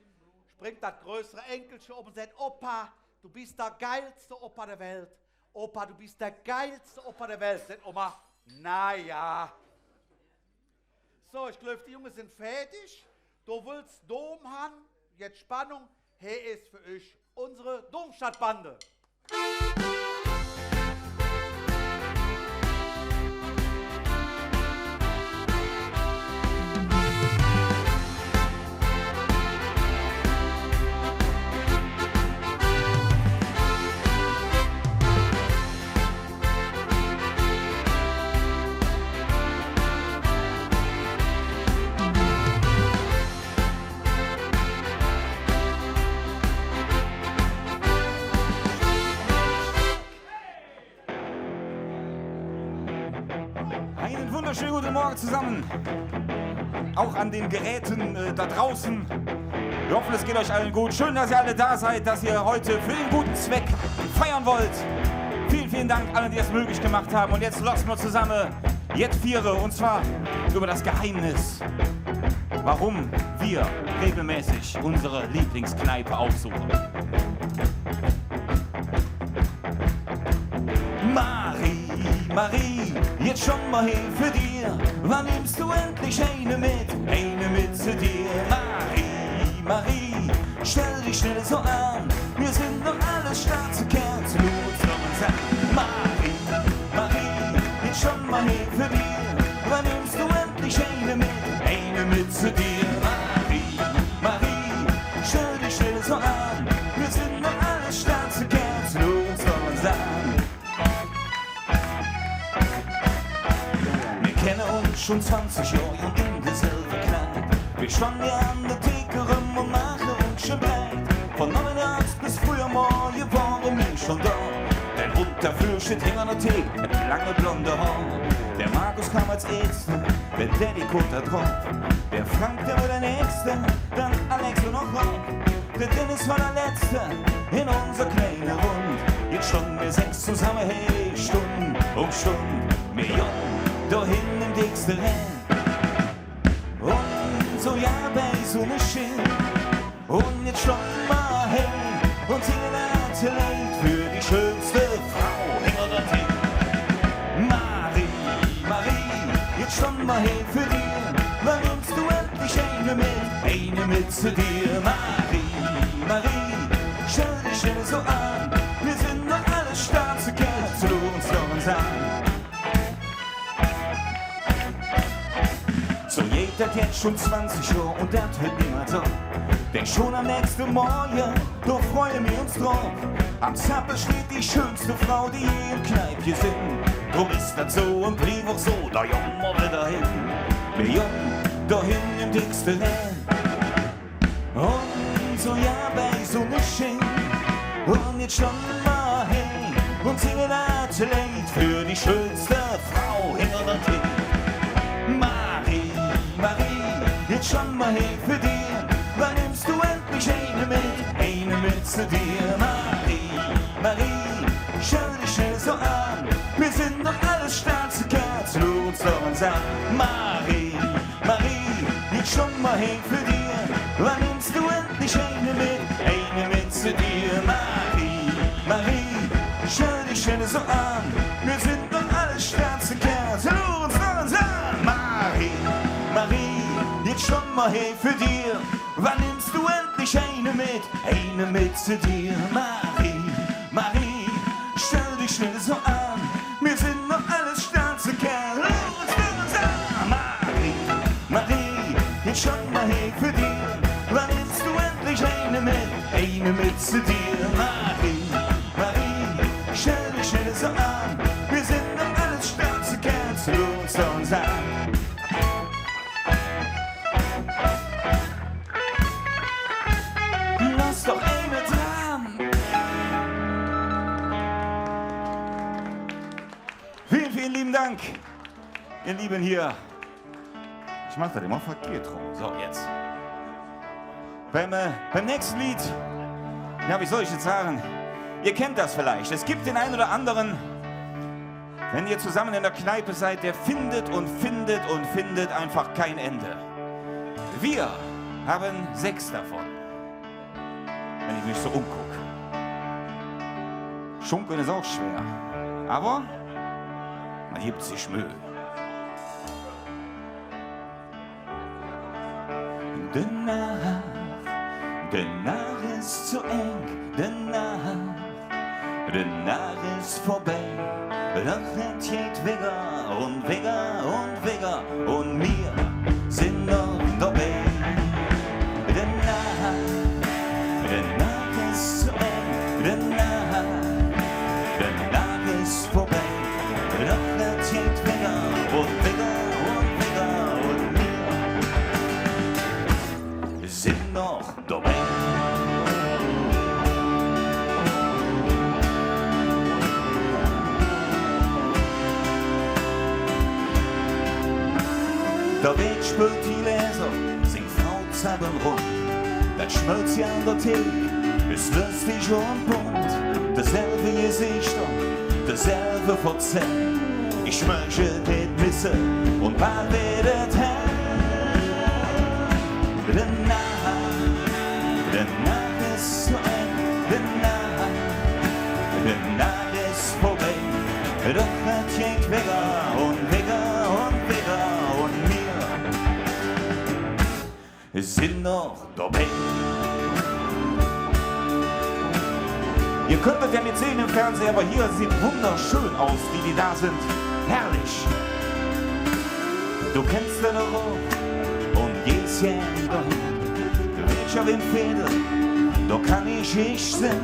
[SPEAKER 1] bringt das größere Enkelchen um und sagt, Opa, du bist der geilste Opa der Welt. Opa, du bist der geilste Opa der Welt. Sagt Oma, naja. So, ich glaube, die Jungs sind fertig. Du willst Dom haben, jetzt Spannung. Hier ist für euch unsere Domstadtbande.
[SPEAKER 15] Einen wunderschönen guten Morgen zusammen. Auch an den Geräten da draußen. Wir hoffen, es geht euch allen gut. Schön, dass ihr alle da seid, dass ihr heute für den guten Zweck feiern wollt. Vielen, vielen Dank allen, die es möglich gemacht haben. Und jetzt lassen wir zusammen jetzt viere, und zwar über das Geheimnis, warum wir regelmäßig unsere Lieblingskneipe aufsuchen. Marie, jetzt schon mal hin für dir. Wann nimmst du endlich eine mit zu dir? Marie, stell dich schnell so an. Wir sind doch alles schwarze Kerzen, nur uns noch uns an. Marie, jetzt schon mal hin für dir. Wann nimmst du endlich eine mit zu dir? Marie, stell dich schnell so an. Wir sind doch alles schwarze Kerzen, nur uns noch uns an. Wir kennen uns schon 20 Jahre und in derselben Kneipe. Wir standen ja an der Theke rum und machen uns schon breit. Von nachmittags bis früh am Morgen waren wir schon da. Dein Hund dafür steht hinter der Theke mit lange blonde Haaren. Der Markus kam als Erster, der Daddy guckt da drauf. Der Frank, der war der Nächste, dann Alex und noch Rob. Der Dennis war der Letzte in unser kleiner Rund. Jetzt standen wir 6 zusammen, hey, Stunden um Stunden. Millionen dahin im dicksten Rennen. Und so ja bei so ne Schild. Und jetzt schon mal hin und singen ein Lied für die schönste Frau hinter der Theke. Marie, jetzt schon mal hin für dir. Wann nimmst du endlich eine mit zu dir? Marie, stell dich schnell so an. Wir sind noch alle schwarze Kerzen, uns doch uns an. So jeder jetzt schon 20 Jahre und das hört niemand auf. Denk schon am nächsten Morgen, doch freuen wir uns drauf. Am Zappel steht die schönste Frau, die je im Kneipje sind. Drum ist das so und blieb auch so, da jungen wir wieder hin. Wir jungen dahin im dicksten Rennen. Und so ja bei so ne Schien. Und jetzt schon mal hin und singen das Lied für die schönste Frau hinter der Theke. Marie, jetzt schon mal hin für dir. Wann nimmst du endlich eine mit zu dir? Marie, stell dich schnell so an. Wir sind doch alles schwarze Kerzen, nur uns doch uns an. Marie, jetzt schon mal hin für dir. Wann nimmst du endlich eine mit zu dir? Marie, stell dich schnell so an. Wir sind doch alles schwarze Kerzen, nur uns doch uns an. Marie, jetzt schon mal hin für dir. Wann nimmst du endlich eine mit zu dir? Marie, stell dich schnell so an. Wir sind noch alles schwarze Kerle. Marie, jetzt schon mal hin für dir. Wann nimmst du endlich eine mit zu dir? Marie, stell dich schnell so an. Wir sind noch alles schwarze Kerle. Uns an. Lass doch eine dran. Vielen, vielen lieben Dank, ihr Lieben hier. Ich mach das immer verkehrt rum. So, jetzt. Beim nächsten Lied, ja, wie soll ich jetzt sagen? Ihr kennt das vielleicht. Es gibt den einen oder anderen, wenn ihr zusammen in der Kneipe seid, der findet und findet und findet einfach kein Ende. Wir haben 6 davon.
[SPEAKER 16] wenn ich mich so umgucke. Schunkeln ist auch schwer, aber man gibt sich Mühe. Der Nacht ist zu eng, der Nacht ist vorbei. Doch es geht wieder und wieder und wieder und wir sind noch dabei. Der Nacht ist zu eng, der Nacht ist vorbei. Doch es geht wieder und wieder und wieder und wir sind noch dabei. Der Weg spült die Leser, singt Frau Zappen rum. Das schmilzt ja an der Theke, ist lustig und bunt. Dasselbe Gesichter, dasselbe Verzell. Ich möchte nicht missen und bald wird es hell. Der Nacht ist zu eng, der Nacht ist vorbei. Doch es geht wieder und wieder und wieder und wir sind noch dabei. Ihr könnt das ja nicht sehen im Fernsehen, aber hier sieht wunderschön aus, wie die da sind. Herrlich. Du kennst den auch und gehst ja dahin. Du willst ja wen finden, da kann ich singen.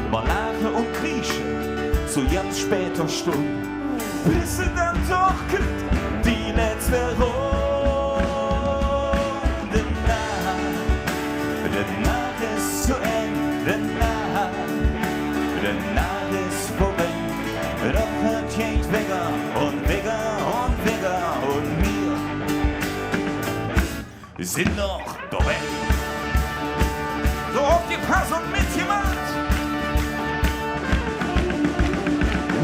[SPEAKER 16] Mal lachen und kriechen zu ganz später Stunde. Bis sie dann doch kriegt die letzte Runde. Der Nacht ist zu eng, der Nacht ist vorbei. Doch es geht wieder und wieder und wieder und wir sind noch dabei. So aufgepasst und mitgemacht.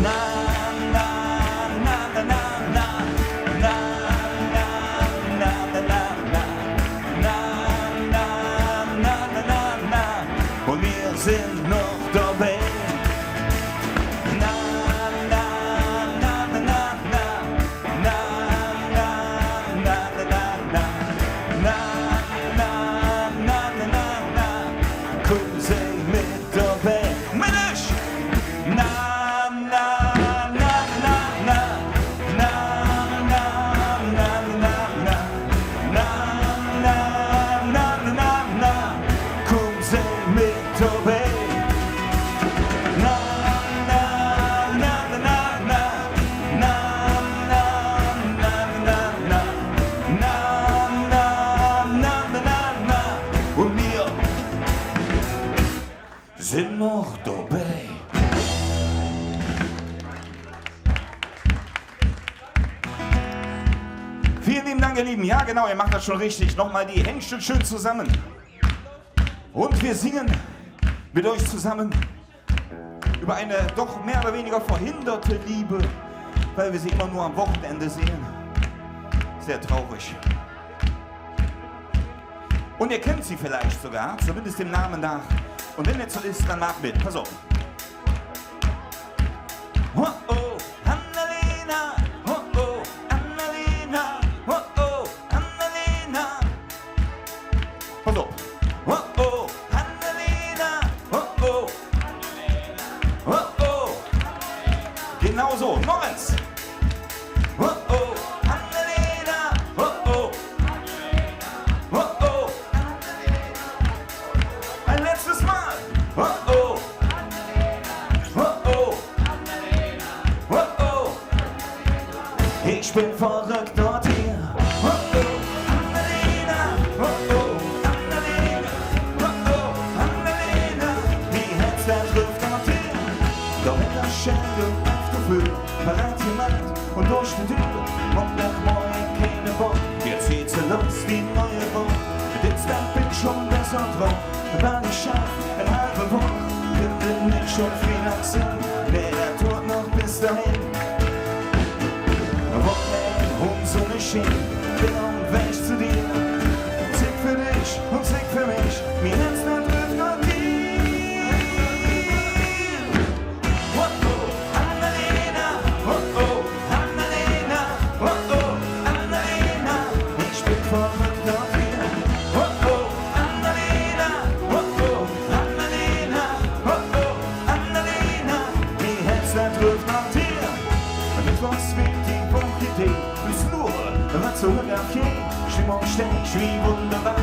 [SPEAKER 16] Na, na, na, na, na, na, na, na, na, na, na, na. Und wir sind noch dabei. Na, na, na, na, na, na, na, na, na, na, na, na, na, na, na, na. Komm, sing mit dabei. Mensch! Na, na, na, na, na, na, na, na, na, na, na, na, na, na, na. Komm, sing mit dabei. Na, na, na, na, na, na, na, na, na, na, na, na, na, na, na, na. Und wir sind noch dabei. Vielen lieben Dank, ihr Lieben. Ja, genau, ihr macht das schon richtig. Nochmal die Händchen schön zusammen. Und wir singen mit euch zusammen über eine doch mehr oder weniger verhinderte Liebe, weil wir sie immer nur am Wochenende sehen. Sehr traurig. Und ihr kennt sie vielleicht sogar, zumindest dem Namen nach. Und wenn es so ist, dann macht mit. Pass auf. Oh, oh, Annalena. Oh, oh, Annalena. Oh, oh, Annalena. Pass auf. Oh, oh, Annalena. Oh, oh. Oh, oh. Genau so. Noch eins. Oh, oh, Annalena. Oh, oh. Oh, oh. Ein letztes Mal. Oh, oh. Oh, oh. Oh, oh. Ich bin verrückt dort hier. Oh, oh. Annalena. Oh, oh. Annalena. Oh, oh. Annalena. Die Herz trifft dort hier. Doch in der Schende auf der Höhe. Bereit gemacht und durch die Tür. Und nach morgen keine Bock. Jetzt zieht sie los, die neue Woche. Mit dem Stamp bin ich schon besser drauf. War nicht scharf, eine halbe Woche. Bin nicht schon viel am Sinn. Nee, der tut noch bis dahin. Wochen so eine Schiene. Bin und weg zu dir. Zick für dich und zick für mich. Mir Herz trifft noch dir.
[SPEAKER 15] morgen steh ich wie wunderbar.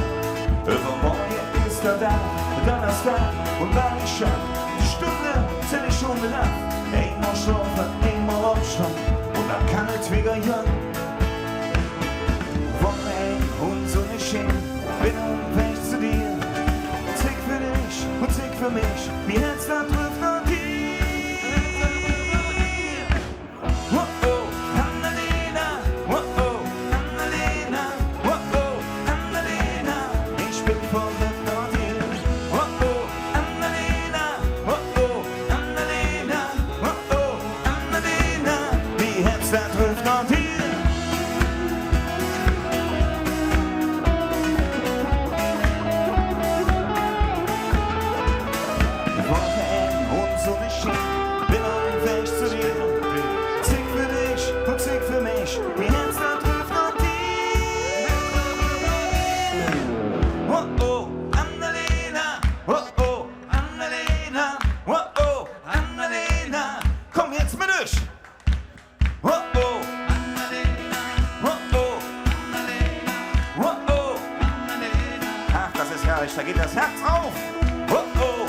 [SPEAKER 15] Übermorgen ist er da, Donnerstag und wann ich schaff, die Stunde sind ich schon bedacht. Einmal schlafen, einmal aufstehen und dann kann es wieder jung. Wochenende und so nicht hin, bin weg zu dir. Zick für dich und zick für mich, wie Herz da trifft an dir. Da geht das Herz auf. Oh oh.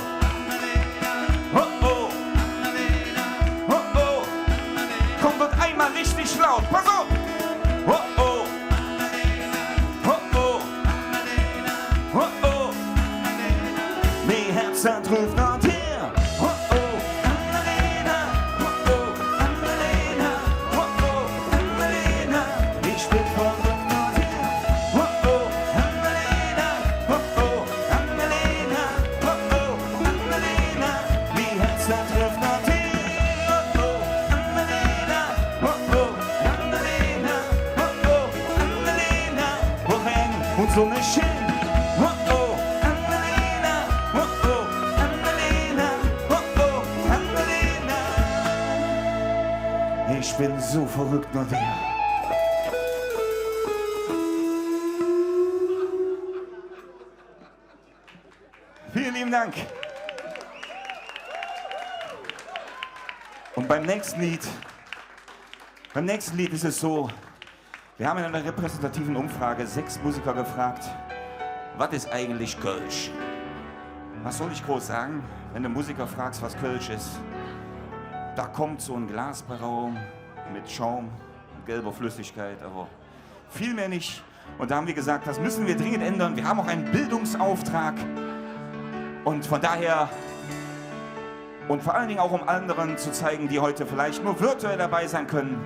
[SPEAKER 15] Oh oh. Oh oh. Kommt dort einmal richtig laut. Pass auf. Oh oh. Oh oh. Oh oh. Mein Herz ruft nach dir. Oh oh. Annalena. Oh oh. Annalena. Oh oh. Annalena. Ich bin verrückt nach dir. Oh oh. Annalena. Oh oh. Annalena. Oh oh. Annalena. Mein Herz ruft nach dir. Oh oh. Annalena. Oh oh. Annalena. Oh oh. Annalena. Wohin und so nicht hin. Oh oh. Annalena. Oh oh. Annalena. Oh oh. Annalena. Ich bin so verrückt nach dir. Vielen lieben Dank. Und beim nächsten Lied ist es so, wir haben in einer repräsentativen Umfrage 6 Musiker gefragt, was ist eigentlich Kölsch? Was soll ich groß sagen, wenn du Musiker fragst, was Kölsch ist? Da kommt so ein Glas bei Raum mit Schaum, gelber Flüssigkeit, aber viel mehr nicht. Und da haben wir gesagt, das müssen wir dringend ändern. Wir haben auch einen Bildungsauftrag. Und von daher, und vor allen Dingen auch um anderen zu zeigen, die heute vielleicht nur virtuell dabei sein können,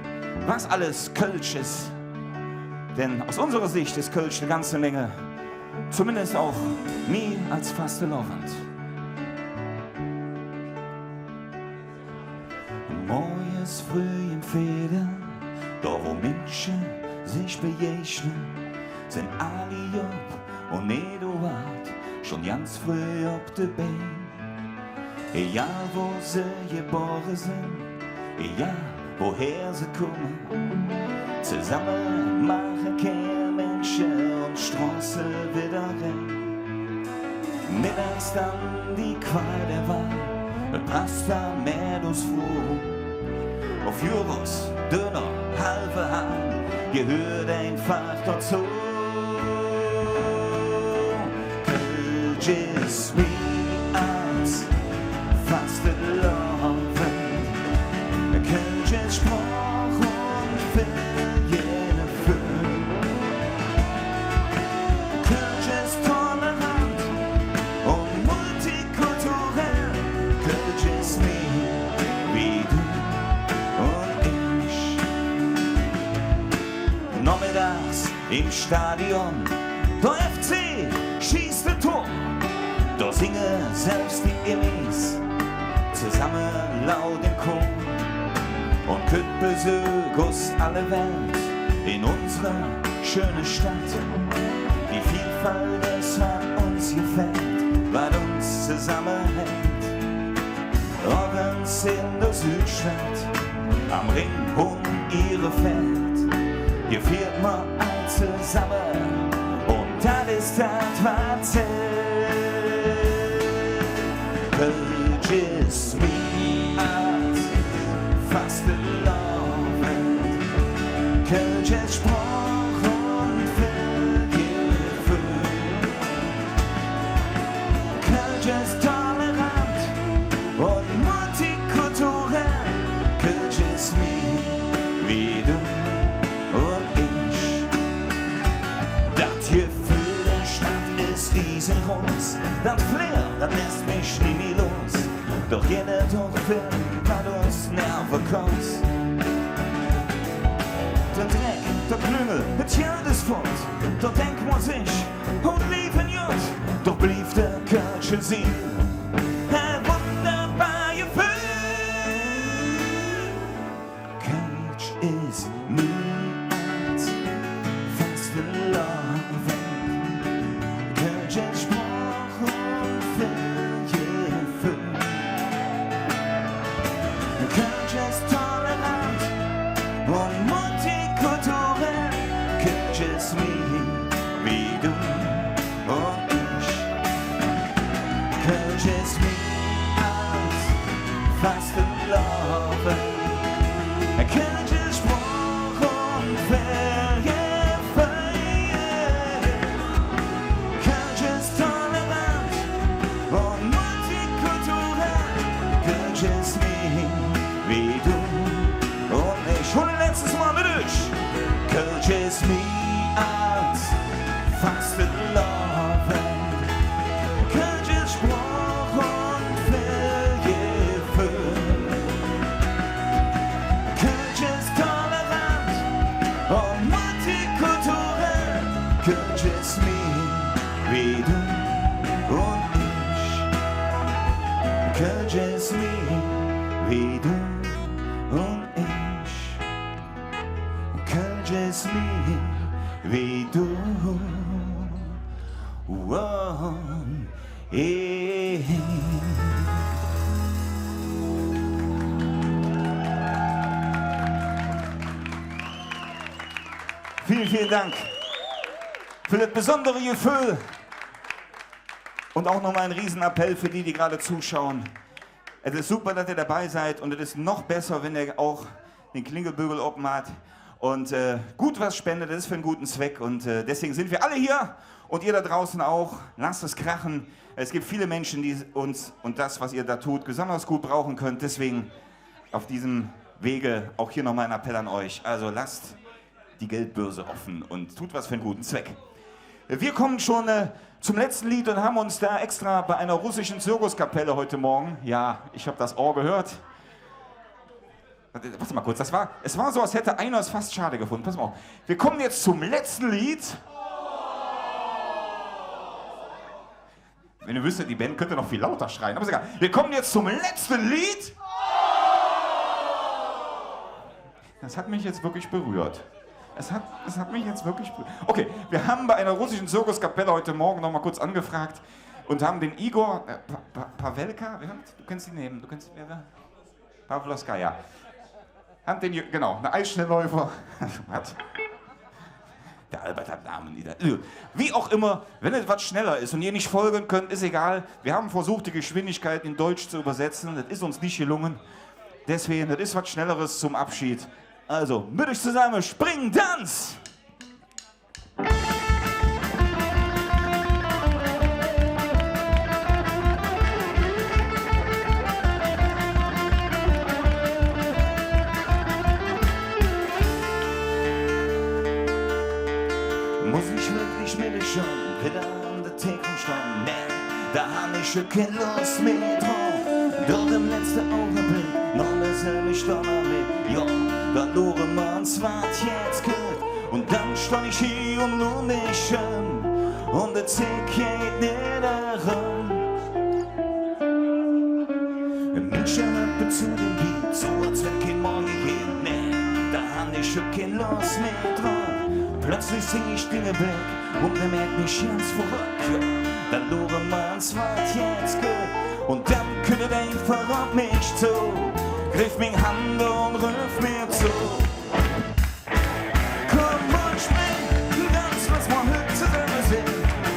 [SPEAKER 15] was alles Kölsch ist. Denn aus unserer Sicht ist Kölsch eine ganze Menge. Zumindest auch mir als Fastelovend. Morgens früh im Feder, da wo Menschen sich begegnen, sind alle ob und nicht wart, schon ganz früh auf der Bein. Egal wo sie geboren sind, egal woher sie kommen, zusammen machen keine Menschen und Straße wieder rein. Mittags dann die Qual der Wahl, passt da mehr durchs Flur. Auf Juros, Döner, halbe Hand, gehört einfach dazu. Kölsch ist wie als Fastelovend. Kölsch ist Sprach und will jene füllen. Kölsch ist tolerant und multikulturell. Kölsch ist nie wie du und ich. Nachmittags im Stadion, der FC schießt ein Tor. Da singen selbst die Immis zusammen laut im Chor. Und könnt Besuch aus aller Welt in unserer schönen Stadt. Die Vielfalt, das was uns gefällt, was uns zusammenhält. Abends in der Südstadt, am Ring um ihre Feld, hier fährt man all zusammen und das ist das, was zählt. Kölsch ist wie als Fastelovend. Kölsch ist Sprach und will Kölsch ist tolerant und multikulturell. Kölsch ist mir wie du und ich. Das Gefühl der Stadt ist riesengroß. Das Flair, das lässt mich nie mehr los. Doch jeder Dorfwelt hat uns Nerven kost. Der Dreck, der Klüngel, das Jahr ist fort. Da denkt man sich, und lieben Jut. Doch blieb der Kölsche Sieg ein wunderbar Gefühl. Kölsch ist mir als fast verloren. Kölsch ist Spruch und Gefühl. Kölsch ist tolerant und multikulturell. Kölsch ist mir wie du und ich. Kölsch ist mir als fast verloren. Kölsch ist Spruch und Gefühl. Kölsch ist tolerant und multikulturell. Kölsch ist mir wie du und ich. Und letztes Mal mit euch. Kölsch ist mir als fast verloren. Kölsch ist Spruch und Gefühl. Kölsch ist tolerant und multikulturell. Kölsch ist mir wie du und ich. Kölsch ist mir wie du und ich. Kölsch ist mir wie du und ich. Vielen, vielen Dank für das besondere Gefühl. Und auch nochmal ein Riesenappell für die, die gerade zuschauen. Es ist super, dass ihr dabei seid und es ist noch besser, wenn ihr auch den Klingelbügel oben hat und gut was spendet. Das ist für einen guten Zweck und deswegen sind wir alle hier und ihr da draußen auch. Lasst es krachen. Es gibt viele Menschen, die uns und das, was ihr da tut, besonders gut brauchen könnt. Deswegen auf diesem Wege auch hier nochmal ein Appell an euch. Also lasst die Geldbörse offen und tut was für einen guten Zweck. Wir kommen schon zum letzten Lied und haben uns da extra bei einer russischen Zirkuskapelle heute Morgen, ja, ich habe das Ohr gehört. Warte mal kurz, es war so, als hätte einer es fast schade gefunden. Pass mal auf. Wir kommen jetzt zum letzten Lied. Wenn ihr wüsstet, die Band könnte noch viel lauter schreien, aber ist egal. Wir kommen jetzt zum letzten Lied. Das hat mich jetzt wirklich berührt. Es hat mich jetzt wirklich berührt. Okay, wir haben bei einer russischen Zirkuskapelle heute Morgen noch mal kurz angefragt und haben den Igor Pavelka, du kennst ihn neben, du kennst wer? Pawlowska, ja. Haben den, genau, eine Eisschnellläufer. Der Albert hat Namen wieder. Wie auch immer, wenn etwas schneller ist und ihr nicht folgen könnt, ist egal. Wir haben versucht, die Geschwindigkeit in Deutsch zu übersetzen. Das ist uns nicht gelungen. Deswegen, das ist was Schnelleres zum Abschied. Also, mit euch zusammen, springen, Tanz! Muss ich wirklich mit euch schon wieder an der Theke stehen? Nee, da hab ich schon keine Lust mehr drauf. Doch im letzten Augenblick noch derselbe Stunde mit, ja, dann loren man's, was jetzt gehört. Und dann stand ich hier und nur mich schön. Und der Zick geht nicht daran. München hat zu dem Beat, so als wenn kein Morgen geht. Nee, da hab ich schon keine Lust mehr drauf. Plötzlich sing ich Dinge weg und er merkt mich ganz verrückt, ja. Dann loren man's, was jetzt geht. Und dann kümmert er einfach auf mich zu, griff mich Hand und rief mir zu. Komm und spring, ganz was wir heute zusammen sind,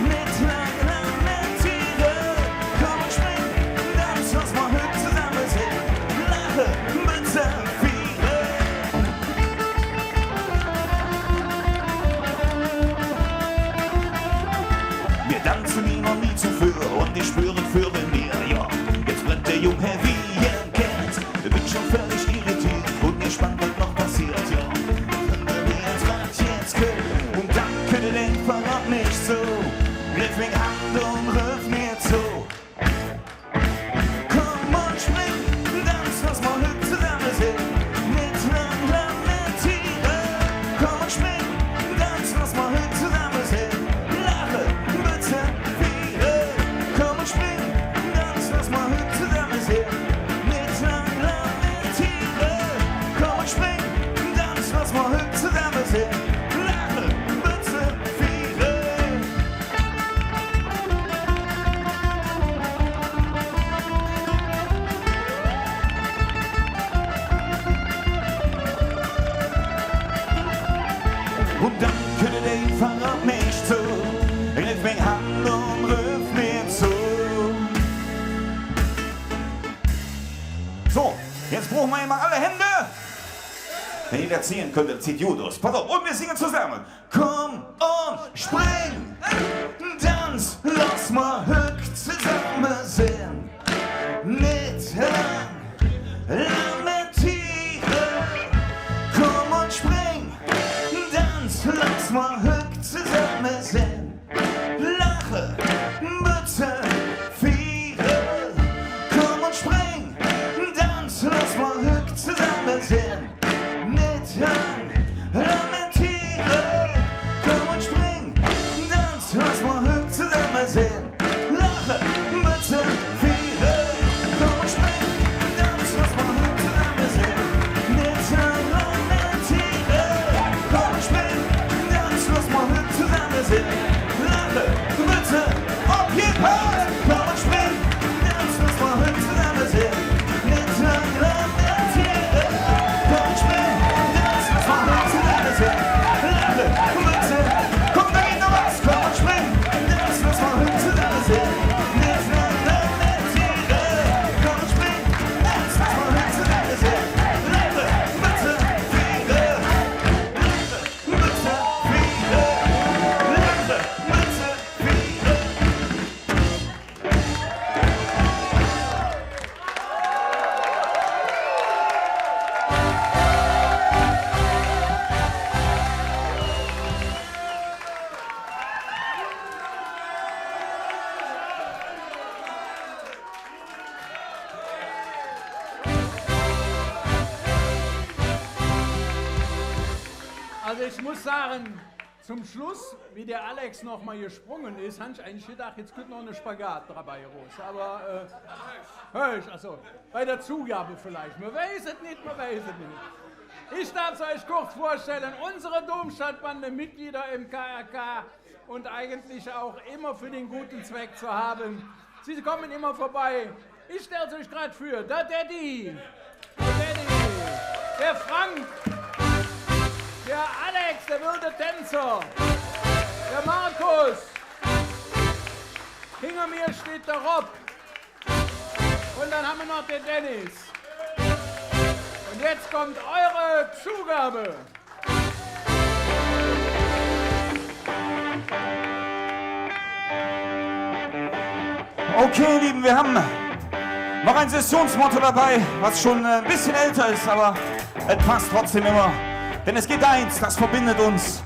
[SPEAKER 15] mit langen Lamentieren. Komm und spring, ganz was wir heute zusammen sind, lache mit Saphire. Wir tanzen wie noch nie zuvor und ich spüre für den
[SPEAKER 16] Jetzt brauchen wir immer alle Hände. Wenn jeder ziehen könnte, zieht Judos. Pass auf, und wir singen zusammen. Komm und spring, tanz, lass mal Hück zusammen sehen. Nicht lamentieren. Komm und spring, tanz, lass mal Hück zusammen sehen. Lache, bitte, viere. Komm und spring, tanz, lass mal Hück zusammen sehen. Lamentiere, komm und spring, tanz, lass mal Hück zusammen sehen. Lache, bitte, viere, komm und spring, tanz, lass mal Hück zusammen sehen. Nicht lamentiere, komm und spring, tanz, lass mal Hück zusammen sehen. Lache, bitte, auf jeden Fall, komm und spring, tanz, lass mal Hück zusammen sehen. Nicht lamentiere, komm und spring. Komm, da geht noch was, komm und spring, das lass mal Hück zusammen sehen. Nicht lamentiere, komm und spring, das lass mal Hück zusammen sehen. Lache, bitte, Friede, Lache, bitte, Friede, Lache, bitte, Friede.
[SPEAKER 2] Also ich muss sagen, zum Schluss, wie der Alex noch mal gesprungen ist, habe ich eigentlich gedacht, jetzt könnte noch eine Spagat dabei raus. Aber, also bei der Zugabe vielleicht. Man weiß es nicht, man weiß es nicht. Ich darf es euch kurz vorstellen, unsere Domstadtbande, Mitglieder im KRK und eigentlich auch immer für den guten Zweck zu haben. Sie kommen immer vorbei. Ich stelle es euch gerade für, der Daddy, der Frank, der Alex, der wilde Tänzer, der Markus, hinter mir steht der Rob und dann haben wir noch den Dennis. Und jetzt kommt eure Zugabe.
[SPEAKER 16] Okay, Lieben, wir haben noch ein Sessionsmotto dabei, was schon ein bisschen älter ist, aber es passt trotzdem immer. Denn es gibt eins, das verbindet uns.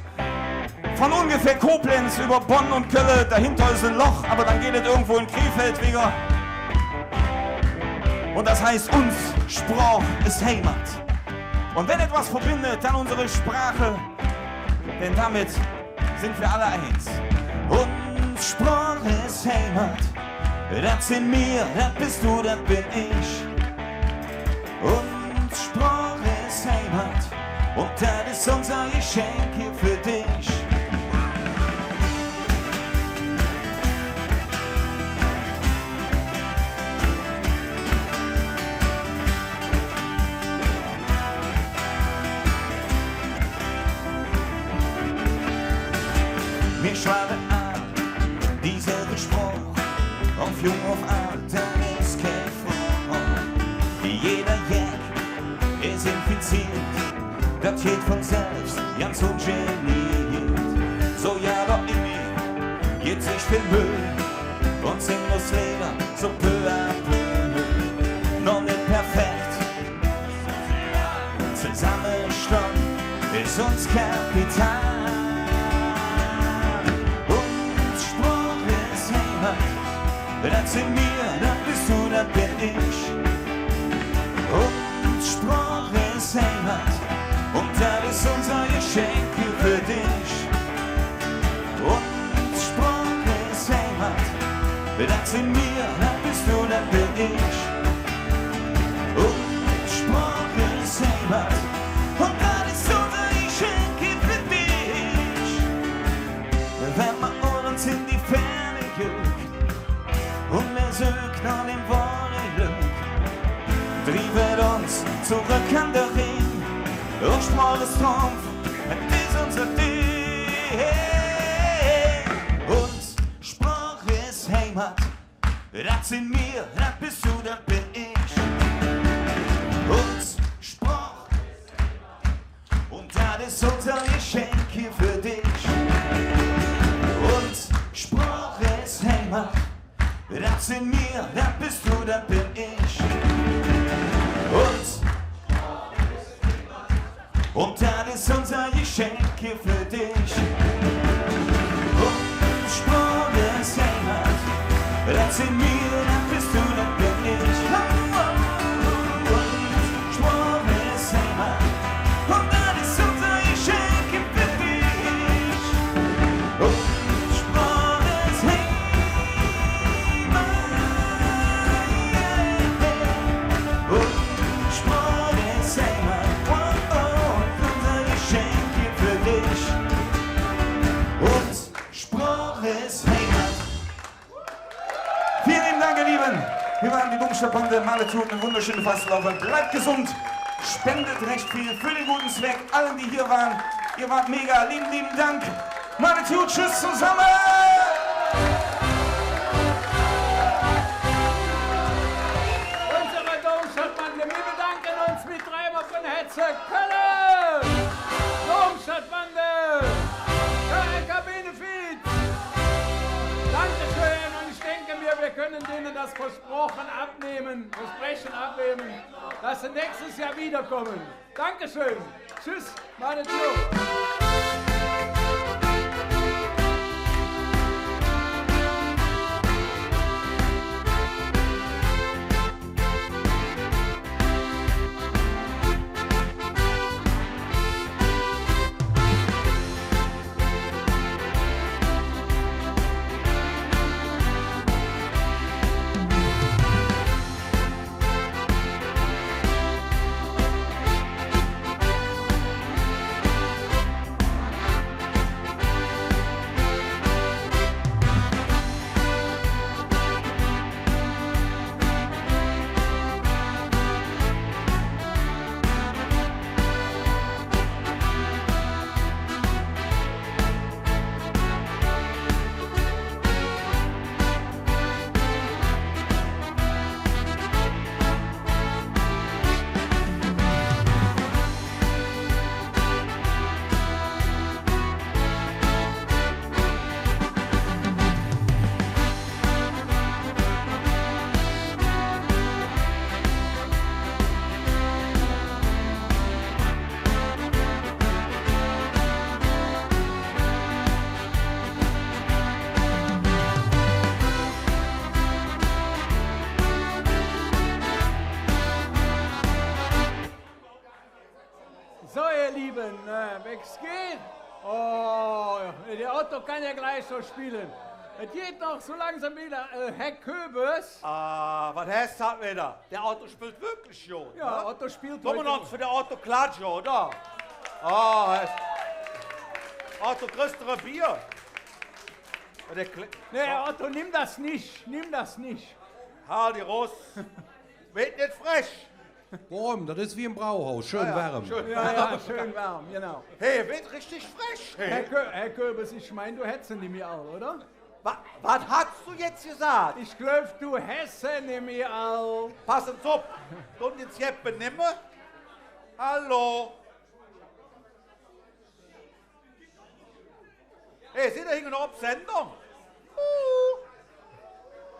[SPEAKER 16] Von ungefähr Koblenz über Bonn und Köln, dahinter ist ein Loch, aber dann geht es irgendwo in Krefeld wieder. Und das heißt, uns Sprach ist Heimat. Und wenn etwas verbindet, dann unsere Sprache, denn damit sind wir alle eins. Uns Sprach ist Heimat, das sind wir, das bist du, das bin ich. Uns Sprach ist Heimat. Und das ist unser Geschenk hier für dich. Mir schwabe an, dieselbe Spruch, auf jung, auf alt, dann ist kein Frau. Jeder Jack ist infiziert. Das geht von selbst, ganz ungeniert. So ja doch in mir, jetzt ich viel Müll und sinnlos Leben, so peu à peu. Noch nicht perfekt, Zusammenstand ist uns Kapital. Und Spruch ist Heimat, das sind wir, das bist du, das bin ich. Und Spruch ist Heimat. Und das ist unser Geschenk hier für dich. Und Sprach ist Heimat, das sind wir, das bist du, das bin ich. Und Sprach ist Heimat, und das ist unser Geschenk hier für dich. Wenn man uns in die Ferne jügt und wir sucht nach dem wahren Glück, triebet uns zurück an der Ring. Und Sprach ist Trumpf, das ist unser Ding. Und Sprach ist Heimat, das sind wir, das bist du, das bin ich.
[SPEAKER 15] und sprach. Und das ist unser Geschenk hier für dich. Und sprach es Heimat. Das sind wir, das bist du, das bin ich. Und das ist unser Geschenk hier für dich. Und sprach es Heimat. Das sind wir, das bist du, das bin ich. Und sprach es Heimat. Und das ist unser Geschenk hier für dich. Und sprach es Heimat. Wir waren die Domstadtbande, Male tut eine wunderschöne Fastlaufe. Bleibt gesund, spendet recht viel für den guten Zweck. Allen, die hier waren, ihr wart mega. Lieben Dank. Male tut, tschüss zusammen.
[SPEAKER 2] Unsere Domstadtbande, wir bedanken uns mit dreimal von Hetze Köln. Domstadtbande, KRK Benefiz. Dankeschön und ich denke mir, wir können denen das Versprechen abnehmen, dass sie nächstes Jahr wiederkommen. Dankeschön. Tschüss, meine Tür. So, ihr Lieben, weg's geht. Oh, der Otto kann ja gleich so spielen. Es geht noch so langsam wieder. Herr Köbes.
[SPEAKER 1] Was heißt das wieder? Der Otto spielt wirklich schon.
[SPEAKER 2] Ja,
[SPEAKER 1] ne?
[SPEAKER 2] Otto spielt
[SPEAKER 1] Kommen wir uns für den Otto klatschen, oder? Otto, kriegst du ein Bier?
[SPEAKER 2] Nee, Otto, nimm das nicht.
[SPEAKER 1] Halt die Ross. Wird nicht frech.
[SPEAKER 11] Warum? Das ist wie im Brauhaus, schön warm.
[SPEAKER 2] Ja, schön warm, genau.
[SPEAKER 1] Hey, wird richtig frech. Hey.
[SPEAKER 2] Herr Köbes, ich meine, du hättest ihn nicht mehr all, oder?
[SPEAKER 1] Was hast du jetzt gesagt?
[SPEAKER 2] Ich glaube, du hättest ihn nicht mehr all.
[SPEAKER 1] Pass uns auf. Und jetzt Jeppe nimmer. Hallo. Hey, seht ihr hier noch auf Sendung?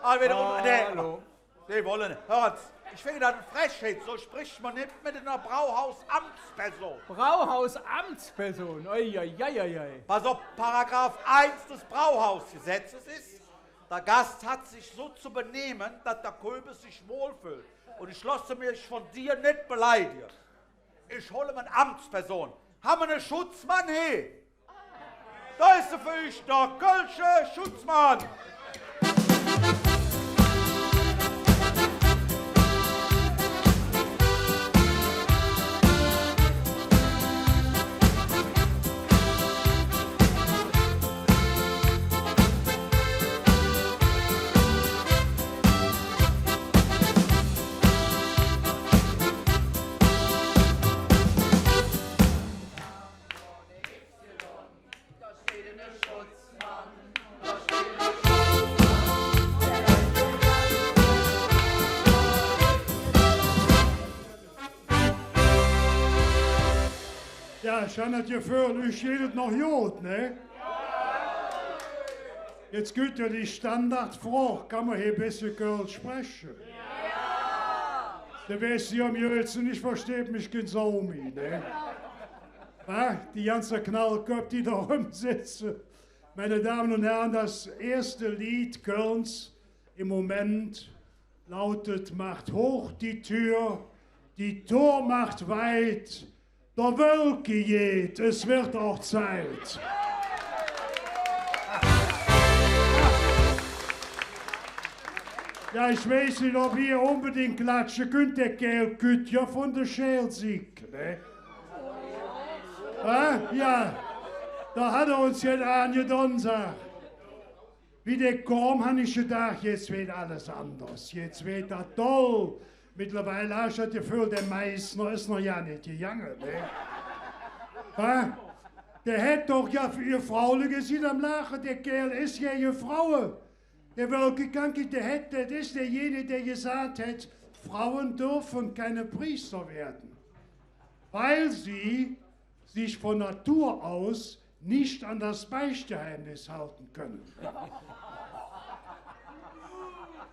[SPEAKER 2] Hallo.
[SPEAKER 1] Die wollen nicht. Hört, ich finde das eine Frechheit. So spricht man nicht mit einer Brauhausamtsperson.
[SPEAKER 2] Brauhausamtsperson? Eieieiei.
[SPEAKER 1] Pass auf, Paragraph 1 des Brauhausgesetzes ist, der Gast hat sich so zu benehmen, dass der Köbes sich wohlfühlt. Und ich lasse mich von dir nicht beleidigen. Ich hole meine Amtsperson. Haben wir einen Schutzmann hier? Da ist er für euch, der Kölsche Schutzmann.
[SPEAKER 13] Schutzmann, da steht ein Schutzmann.
[SPEAKER 17] Ja, ich habe das Gefühl, euch geht es noch gut, ne? Jetzt geht ja die Standardfrage, kann man hier ein bisschen Kölsch sprechen? Ja! Da weißt du, mir jetzt nicht versteht, mich geht so um mich, ne? Ja, die ganze Knallköpfe, die da rumsitzen. Meine Damen und Herren, das erste Lied Kölns im Moment lautet: Macht hoch die Tür, die Tor macht weit, der Wölke geht, es wird auch Zeit. Ja, ich weiß nicht, ob ihr unbedingt klatschen könnt, der Kerl kütt ja von der Schälsieg, ne? Ja, da hat er uns jetzt angetan, sagt. Wie der kam, habe ich gedacht, jetzt wird alles anders, jetzt wird das toll. Mittlerweile hast du das Gefühl, der Meißner ist noch ja nicht gegangen, ne? Der hätte doch ja für ihr Frauen gesehen am Lachen, der Kerl ist ja ihr Frau. Der Weltgegangen, das ist derjenige, der gesagt hat, Frauen dürfen keine Priester werden, weil sie sich von Natur aus nicht an das Beichtgeheimnis halten können.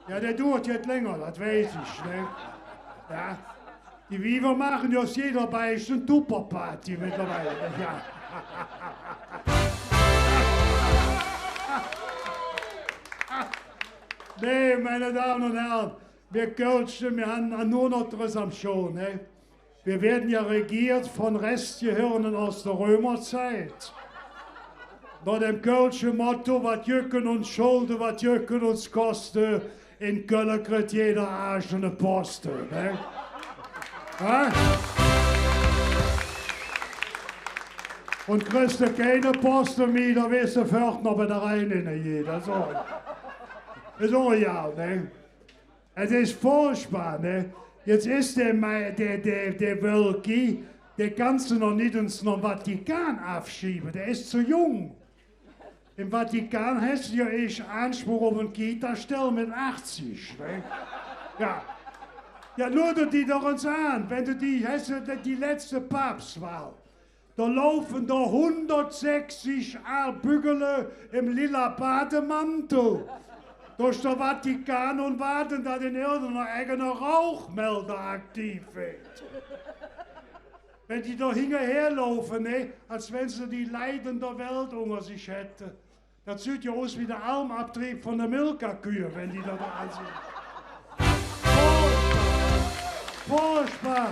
[SPEAKER 17] Ja, der dauert jetzt länger, das weiß ich, ne? Ja, die Wiever machen ja aus jeder Beicht eine Tupperparty mittlerweile, ja. Nee, meine Damen und Herren, wir Kölschen, wir haben nur noch etwas am Schon, ne? Wir werden ja regiert von Restgehirnen aus der Römerzeit. Nach dem Kölschen Motto, was Jöcken uns schulden, was Jöcken uns kosten, in Köln kriegt jeder Arsch eine Poste, ne? Ja? Und kriegst du keine Poste mehr, da wirst du Pförtner bei der Rhein jeder, so. So ja, ne? Es ist furchtbar, ne? Jetzt ist der Wölki, der kannst du noch nicht ins Vatikan abschieben, der ist zu jung. Im Vatikan hast du ja Anspruch auf eine Kita-Stelle mit 80, ne? Ja. Ja, nur die doch uns an, wenn du hast die letzte Papstwahl. Da laufen da 160 Bügele im lila Bademantel durch den Vatikan und warten, dass in irgendeiner eigener Rauchmelder aktiv wird. Wenn die da hinterherlaufen, ne, als wenn sie die Leiden der Welt unter sich hätten. Das sieht ja aus wie der Armabtrieb von der Milka-Kühe, wenn die da sind. Furchtbar!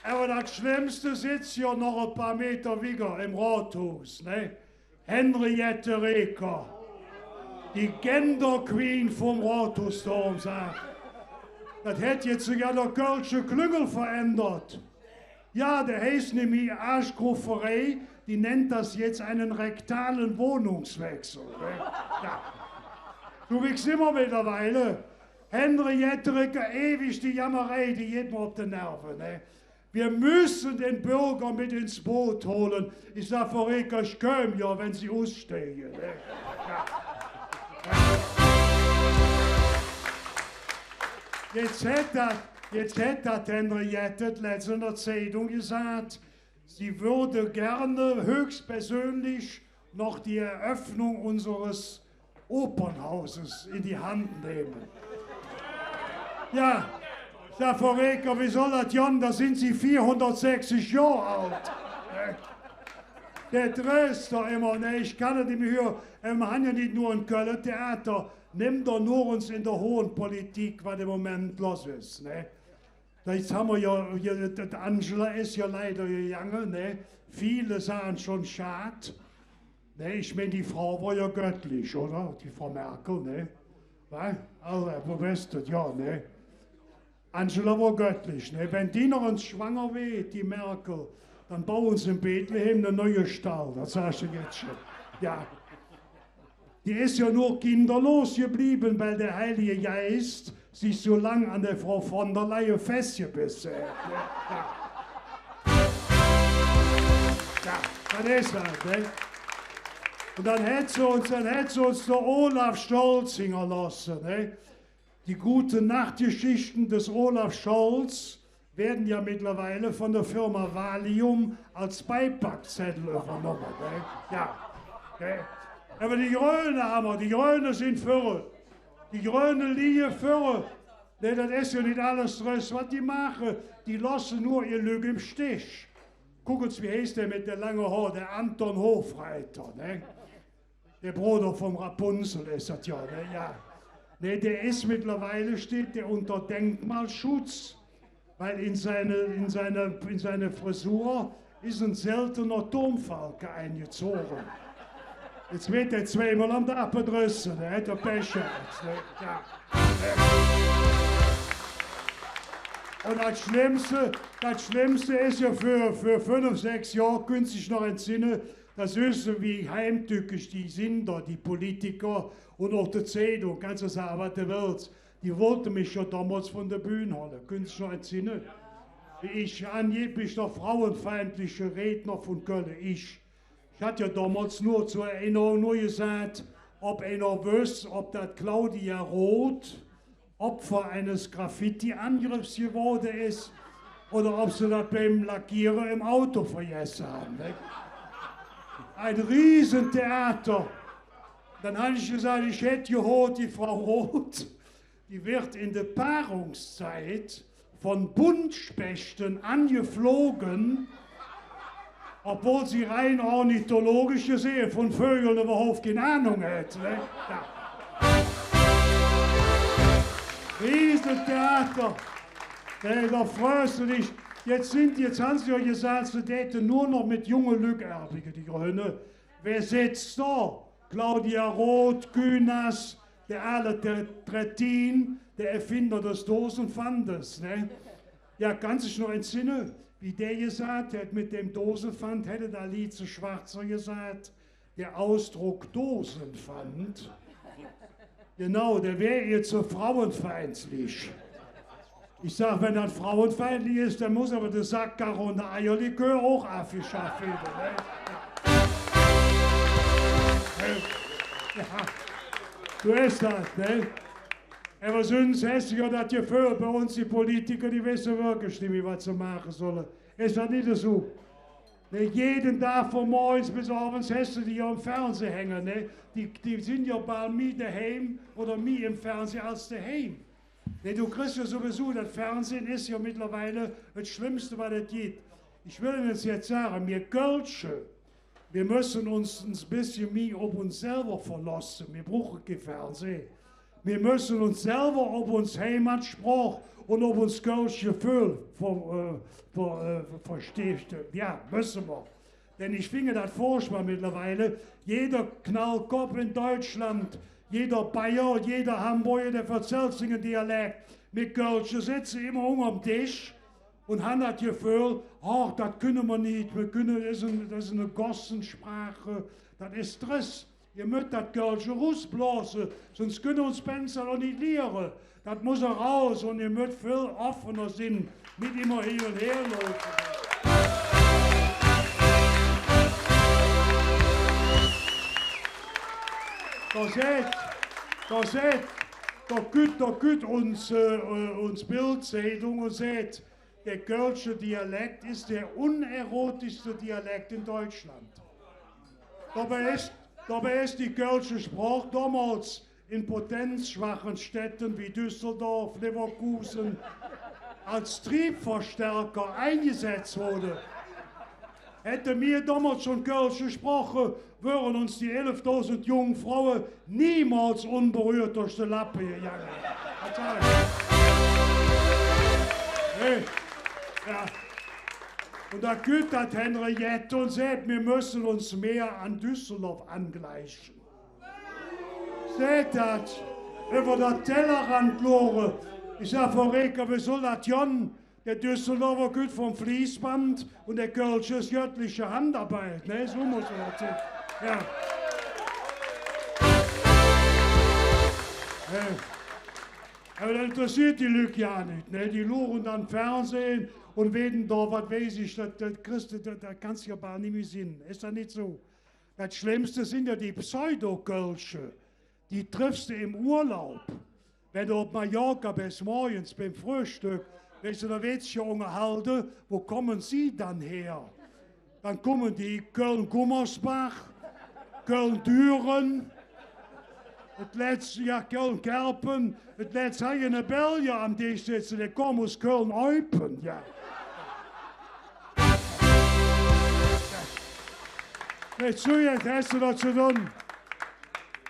[SPEAKER 17] Aber das Schlimmste sitzt ja noch ein paar Meter weiter im Rathaus, ne? Henriette Reker, die Gender Queen vom Rathausturm, sagt. Das hätte jetzt sogar der Kölsche Klüngel verändert. Ja, der heißt nämlich Arschgrufferei, die nennt das jetzt einen rektalen Wohnungswechsel. Ne? Ja. Du wiegst immer mittlerweile. Henriette Reker, ewig die Jammerei, die geht mir auf die Nerven. Ne? Wir müssen den Bürger mit ins Boot holen. Ich sage, Frau Reker, ich komme ja, wenn Sie ausstehen. Ne? Ja. Jetzt hätte Henriette letztens in der Zeitung gesagt, sie würde gerne höchstpersönlich noch die Eröffnung unseres Opernhauses in die Hand nehmen. Ja. Ich sag, Frau Reker, wie soll das Jon, da sind Sie 460 Jahre alt. Der tröst doch immer, ne? Ich kann es nicht mehr hören. Wir haben ja nicht nur ein Köln Theater, nimm doch nur uns in der hohen Politik, was im Moment los ist. Ne? Jetzt haben wir ja, Angela ist ja leider gegangen, ne? Viele sagen schon schade. Ne? Ich meine, die Frau war ja göttlich, oder? Die Frau Merkel, ne? Also, wo weißt du, ja, ne? Angela war göttlich. Ne? Wenn die noch uns schwanger wird, die Merkel, dann bauen sie in Bethlehem einen neuen Stall. Das sagst du jetzt schon. Ja. Die ist ja nur kinderlos geblieben, weil der Heilige Geist sich so lang an der Frau von der Leyen festgebissen hat. Ne? Ja, das ist das. Ne? Und dann hätte sie uns der Olaf Scholz hingelassen. Ne? Die gute Nachtgeschichten des Olaf Scholz werden ja mittlerweile von der Firma Valium als Beipackzettel übernommen. Ne? Ja. Ne? Aber die Grünen haben wir, die Grünen sind für. Die Grünen liegen für. Ne, das ist ja nicht alles Stress, was die machen. Die lassen nur ihr Lüge im Stich. Gucken Sie, wie heißt der mit der langen Haar? Der Anton Hofreiter. Ne? Der Bruder vom Rapunzel ist das ja. Ne? Ja. Ne, der ist mittlerweile, steht der unter Denkmalschutz, weil in seine Frisur ist ein seltener Turmfalke eingezogen. Jetzt wird er zweimal am Tag bedrüssen, der hat er Pech gehabt. Ne? Ja. Und das Schlimmste ist ja für 5, 6 Jahre, können Sie sich noch entsinnen, das ist so wie heimtückisch die sind da, die Politiker und auch die Zeitung, kannst du sagen, was du willst. Die wollten mich schon damals von der Bühne holen, können Sie sich noch entsinnen? Ich, angeblich der frauenfeindliche Redner von Köln, ich hatte ja damals nur zur Erinnerung nur gesagt, ob einer wüsste, ob das Claudia Roth Opfer eines Graffiti-Angriffs geworden ist oder ob sie das beim Lackieren im Auto vergessen haben. Ne? Ein Riesentheater. Dann habe ich gesagt, ich hätte gehört, die Frau Roth, die wird in der Paarungszeit von Buntspechten angeflogen, obwohl sie rein ornithologisch gesehen von Vögeln überhaupt keine Ahnung hat. Ne? Ja. Riesentheater. Da freust du dich. Jetzt haben sie ja gesagt, sie täten nur noch mit jungen Lückerbigen, die Grünen. Wer sitzt da? Claudia Roth, Kühnas, der Alle Trettin, der Erfinder des Dosenpfandes. Ne? Ja, kannst du dich noch entsinnen, wie der gesagt hat, mit dem Dosenpfand hätte da Lize Schwarzer gesagt, der Ausdruck Dosenpfand. Genau, der wäre jetzt so frauenfeindlich. Ich sage, wenn das frauenfeindlich ist, dann muss aber der Sackkarre und der Eierlikör auch abgeschafft werden. Ne? Ja, so ist das, ne? Aber sonst hast du ja das Gefühl, bei uns die Politiker, die wissen wirklich nicht, was sie machen sollen. Ist das nicht so? Ne, jeden Tag von morgens bis abends hast du die ja im Fernsehen hängen. Ne? Die sind ja bald mehr daheim oder mehr im Fernsehen als daheim. Ne, du kriegst ja sowieso, das Fernsehen ist ja mittlerweile das Schlimmste, was es gibt. Ich will Ihnen jetzt sagen, wir Kölsche, wir müssen uns ein bisschen mehr auf uns selber verlassen. Wir brauchen kein Fernsehen. Wir müssen uns selber auf uns Heimatsprache und auf uns kölsche Gefühl verstehen. Ja, müssen wir. Denn ich finde das furchtbar mittlerweile. Jeder Knallkopf in Deutschland, jeder Bayer, jeder Hamburger, der erzählt sich einen Dialekt. Wir Kölsche sitzen immer unterm Tisch und haben das Gefühl, ach, das können wir nicht, das ist eine Gossensprache, das ist Stress. Ihr müsst das Kölsche rausblasen, sonst können uns Spencer noch nicht lehren. Das muss raus und ihr müsst viel offener sein, nicht immer hier und her laufen. Da geht uns Bildzeitung und sagt, der kölsche Dialekt ist der unerotischste Dialekt in Deutschland. Dabei ist die kölsche Sprache damals in potenzschwachen Städten wie Düsseldorf, Leverkusen als Triebverstärker eingesetzt wurde. Hätte mir damals schon Kölsch gesprochen, würden uns die 11.000 jungen Frauen niemals unberührt durch die Lappe gegangen. Hey, ja. Und da geht das Henriette und sagt, wir müssen uns mehr an Düsseldorf angleichen. Seht das, über den Tellerrand loren. Ich sag, Frau Reker, wie soll das Jon? Der Düsseldorfer geht vom Fließband und der Kölsche ist göttliche Handarbeit. Ne? So muss man das sehen. Ja. Aber das interessiert die Leute ja nicht. Ne? Die luren dann Fernsehen und werden da, was weiß ich, das kannst du ja gar nicht mehr sehen. Ist das nicht so? Das Schlimmste sind ja die Pseudo-Kölsche. Die triffst du im Urlaub. Wenn du auf Mallorca bist, morgens beim Frühstück, Weißt du, da wird sich ja unterhalten, wo kommen Sie dann her? Dann kommen die Köln-Gummersbach, Köln-Düren, het letzte ja Köln-Kerpen, het letzte habe ich eine Belgier am Tisch sitzen, der kommt aus Köln-Eupen, ja. Weißt du, jetzt hast du das zu tun.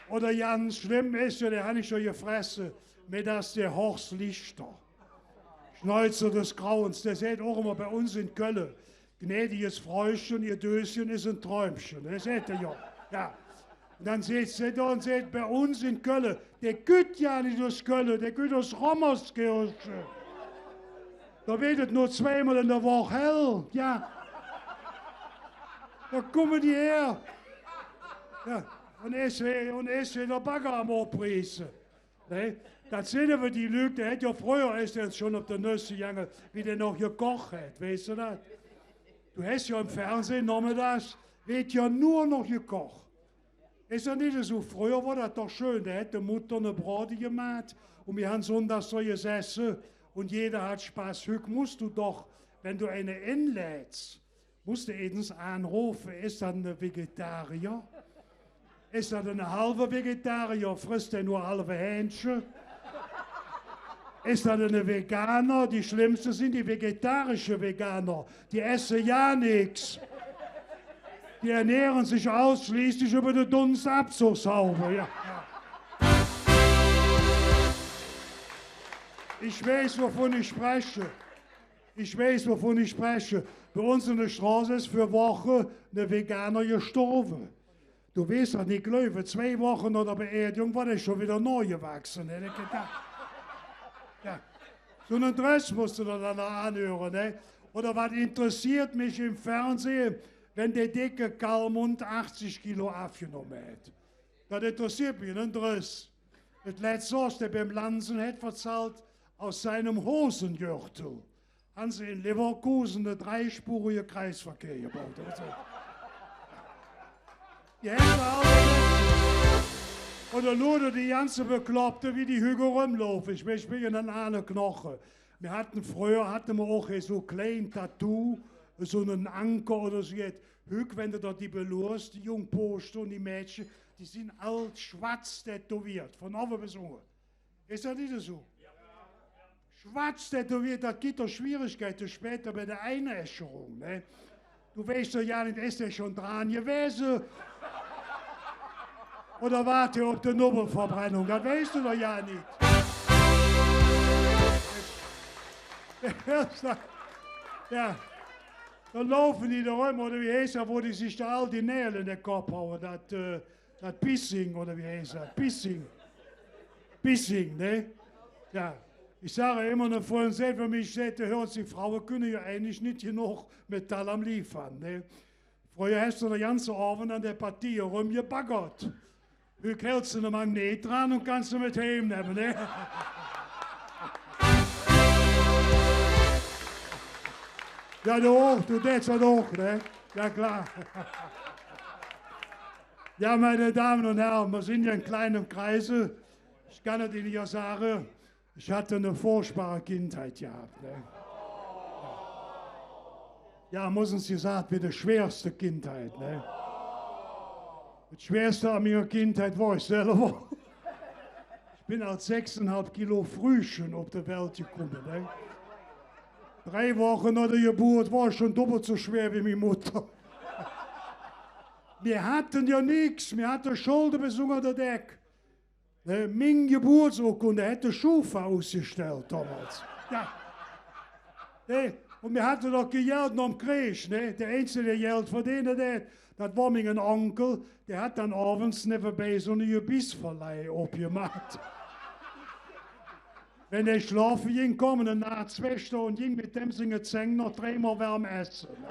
[SPEAKER 17] Oder ganz schlimm ist ja, der habe ich schon gefressen, mit das der Horst Lichter. Schnäuzer des Grauens, der sagt auch immer bei uns in Köln, gnädiges Fräuschen, ihr Döschen ist ein Träumchen. Das sagt er ja. Ja. Und dann sagt er da und sagt, bei uns in Köln, der geht ja nicht aus Köln, der geht aus Rommerskirche. Da wird es nur zweimal in der Woche hell. Ja. Da kommen die her. Ja. Und essen der Bagger am Abreißen. Ne? Das sind aber die Lüge, der hat ja früher ist er schon auf der Nüsse gegangen, wie der noch gekocht hat, weißt du das? Du hast ja im Fernsehen nachmittags, wird ja nur noch gekocht. Ist ja nicht so, früher war das doch schön, da hat die Mutter eine Brate gemacht und wir haben sonntags so gesessen und jeder hat Spaß. Heute musst du doch, wenn du eine einlädst, musst du erstens anrufen, ist das ein Vegetarier? Ist das ein halber Vegetarier, frisst er nur halbe Hähnchen? Ist das ein Veganer? Die schlimmsten sind die vegetarischen Veganer. Die essen ja nichts. Die ernähren sich ausschließlich über den Dunstabzugshaube. Ja. Ich weiß, wovon ich spreche. Ich weiß, wovon ich spreche. Bei uns in der Straße ist für Wochen ein Veganer gestorben. Du weißt doch nicht, Löwe, 2 Wochen nach der Beerdigung war der schon wieder neu gewachsen. Ne? Ja. So einen Dress musst du dir dann anhören. Ne? Oder was interessiert mich im Fernsehen, wenn der dicke Kalmund 80 Kilo abgenommen hat? Das interessiert mich, ein Dress. Das letzte, was der beim Lansen hat verzahlt, aus seinem Hosengürtel haben sie in Leverkusen einen 3-spurigen Kreisverkehr gebaut. Die oder nur die ganze Bekloppte, wie die Hügel rumlaufen. Ich bin in einen Knochen. Früher hatten wir auch so ein kleines Tattoo, so einen Anker oder so. Hüg, wenn du da die belurst, die Jungposten und die Mädchen, die sind alt schwarz tätowiert, von oben bis unten. Ist das nicht so? Schwarz tätowiert, das gibt doch Schwierigkeiten später bei der Einäscherung. Ne? Du weißt doch ja nicht, ist der schon dran gewesen? Oder warte auf die Nobelverbrennung, das weißt du doch ja nicht. Ja, dann laufen die da rum, oder wie heißt das, wo die sich da all die Nägel in den Kopf hauen, das Pissing, oder wie heißt das, Pissing, ne? Ja, ich sage immer noch vorhin selbst, wenn mich hätte, hört die Frauen können ja eigentlich nicht genug Metall am liefern, ne? Früher hast du den ganzen Abend an der Partie rumgebaggert. Du hältst du einen Magnet dran und kannst du mit heimnehmen, ne? Ja, du das auch, ne? Ja, klar. Ja, meine Damen und Herren, wir sind ja in kleinem Kreise. Ich kann es Ihnen ja sagen, ich hatte eine furchtbare Kindheit gehabt, ne? Ja, muss uns gesagt, wie die schwerste Kindheit, ne? Das Schwerste an meiner Kindheit war ich selber. Ich bin als 6,5 Kilo Frühchen auf die Welt gekommen. Ne? 3 Wochen nach der Geburt war ich schon doppelt so schwer wie meine Mutter. Wir hatten ja nichts, wir hatten Schulden bis unter der Decke. Ne? Meine Geburtsurkunde hätte Schufa ausgestellt damals. Ja. Ne? Und wir hatten doch Geld noch im Krieg. Ne? Der Einzige, der Geld verdient hat, das war mein Onkel, der hat dann abends nebenbei so eine Gebissverleih abgemacht. Wenn er schlafen ging, kommen er nach 2 Stunden und ging mit dem seine Zähne noch 3-mal warm essen. Ne?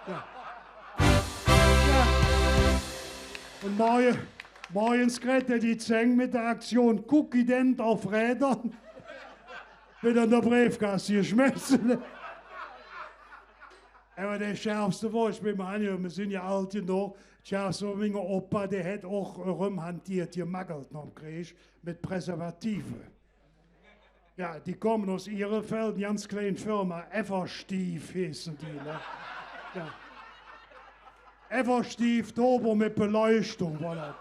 [SPEAKER 17] Ja. Ja. Und morgens kriegt er die Zähne mit der Aktion Cookie Dent auf Rädern, wird an der Briefkasse geschmissen. Ne? Aber der Schärfste war, ich bin mal wir sind ja alt genug, der Schärfste war mein Opa, der hat auch rumhantiert, gemaggelt noch im Krieg, mit Präservative. Ja, die kommen aus Ihrefeld, ganz kleine Firma, Everstief hießen die. Ne? Ja. Everstief, Dober mit Beleuchtung. Voilà.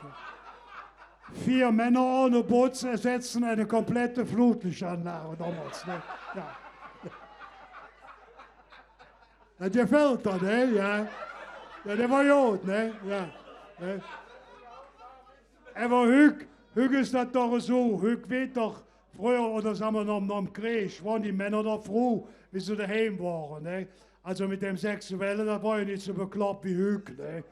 [SPEAKER 17] 4 Männer ohne Boots ersetzen eine komplette Flutlichtanlage damals. Ne? Ja. Das gefällt dir, ne? Ja. Ja, der war gut, ne? Ja. Ne? Aber Hüg ist das doch so. Hüg weet doch, früher, oder sagen wir noch am Krieg, waren die Männer doch froh, wie sie daheim waren. Ne? Also mit dem Sexuellen, da war ich nicht so bekloppt wie Hüg. Ne?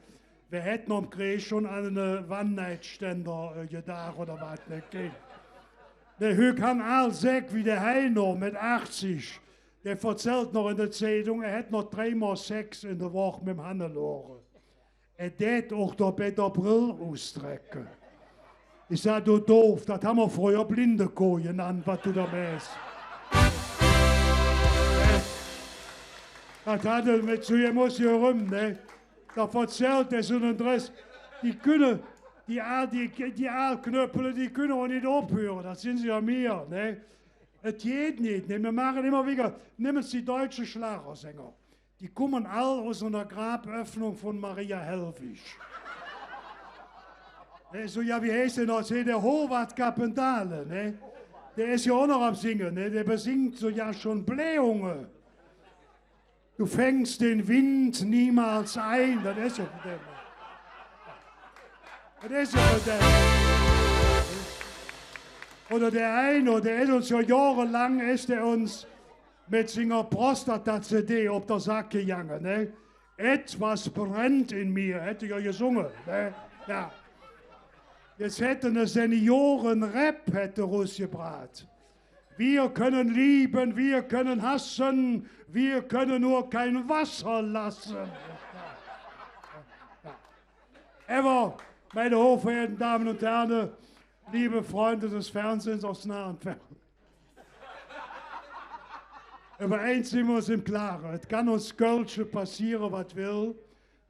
[SPEAKER 17] Wir hätten am Krieg schon einen One-Night-Ständer gedacht oder was. Ne? Der Hüg hat alles Säck wie der Heino mit 80. Der erzählt noch in der Zeitung, er hat noch 3-mal Sex in der Woche mit dem Hannelore. Er tät auch der Peter Brill ausstrecken. Ich sag, du doof, das haben wir früher Blindeko genannt, was du da machst. Das hat er mit zu ihm muss hier rum, ne? Da erzählt er so einen Dress, die können, die Aalknöppel, die können auch nicht aufhören, das sind sie ja mir, ne? Es geht nicht, ne? Wir machen immer wieder, nehmen Sie die deutschen Schlagersänger, die kommen alle aus einer Graböffnung von Maria Helwig. So, ja, wie heißt der noch? Der Howard Carpentale, ne? Der ist ja auch noch am Singen, ne? Der besingt so ja schon Blähungen. Du fängst den Wind niemals ein. Das ist ja für den. Das ist ja für den. Oder der eine, der ist uns ja jahrelang, ist der uns mit seiner Prostata-CD auf der Sack gegangen, ne? Etwas brennt in mir, hätte ich ja gesungen, ne? Ja. Jetzt hätte eine Senioren-Rap hätte rausgebracht. Wir können lieben, wir können hassen, wir können nur kein Wasser lassen. Aber, meine hochverehrten Damen und Herren, liebe Freunde des Fernsehens aus nah und fern. Über eins sind wir uns im Klaren. Es kann uns Kölsche passieren, was will.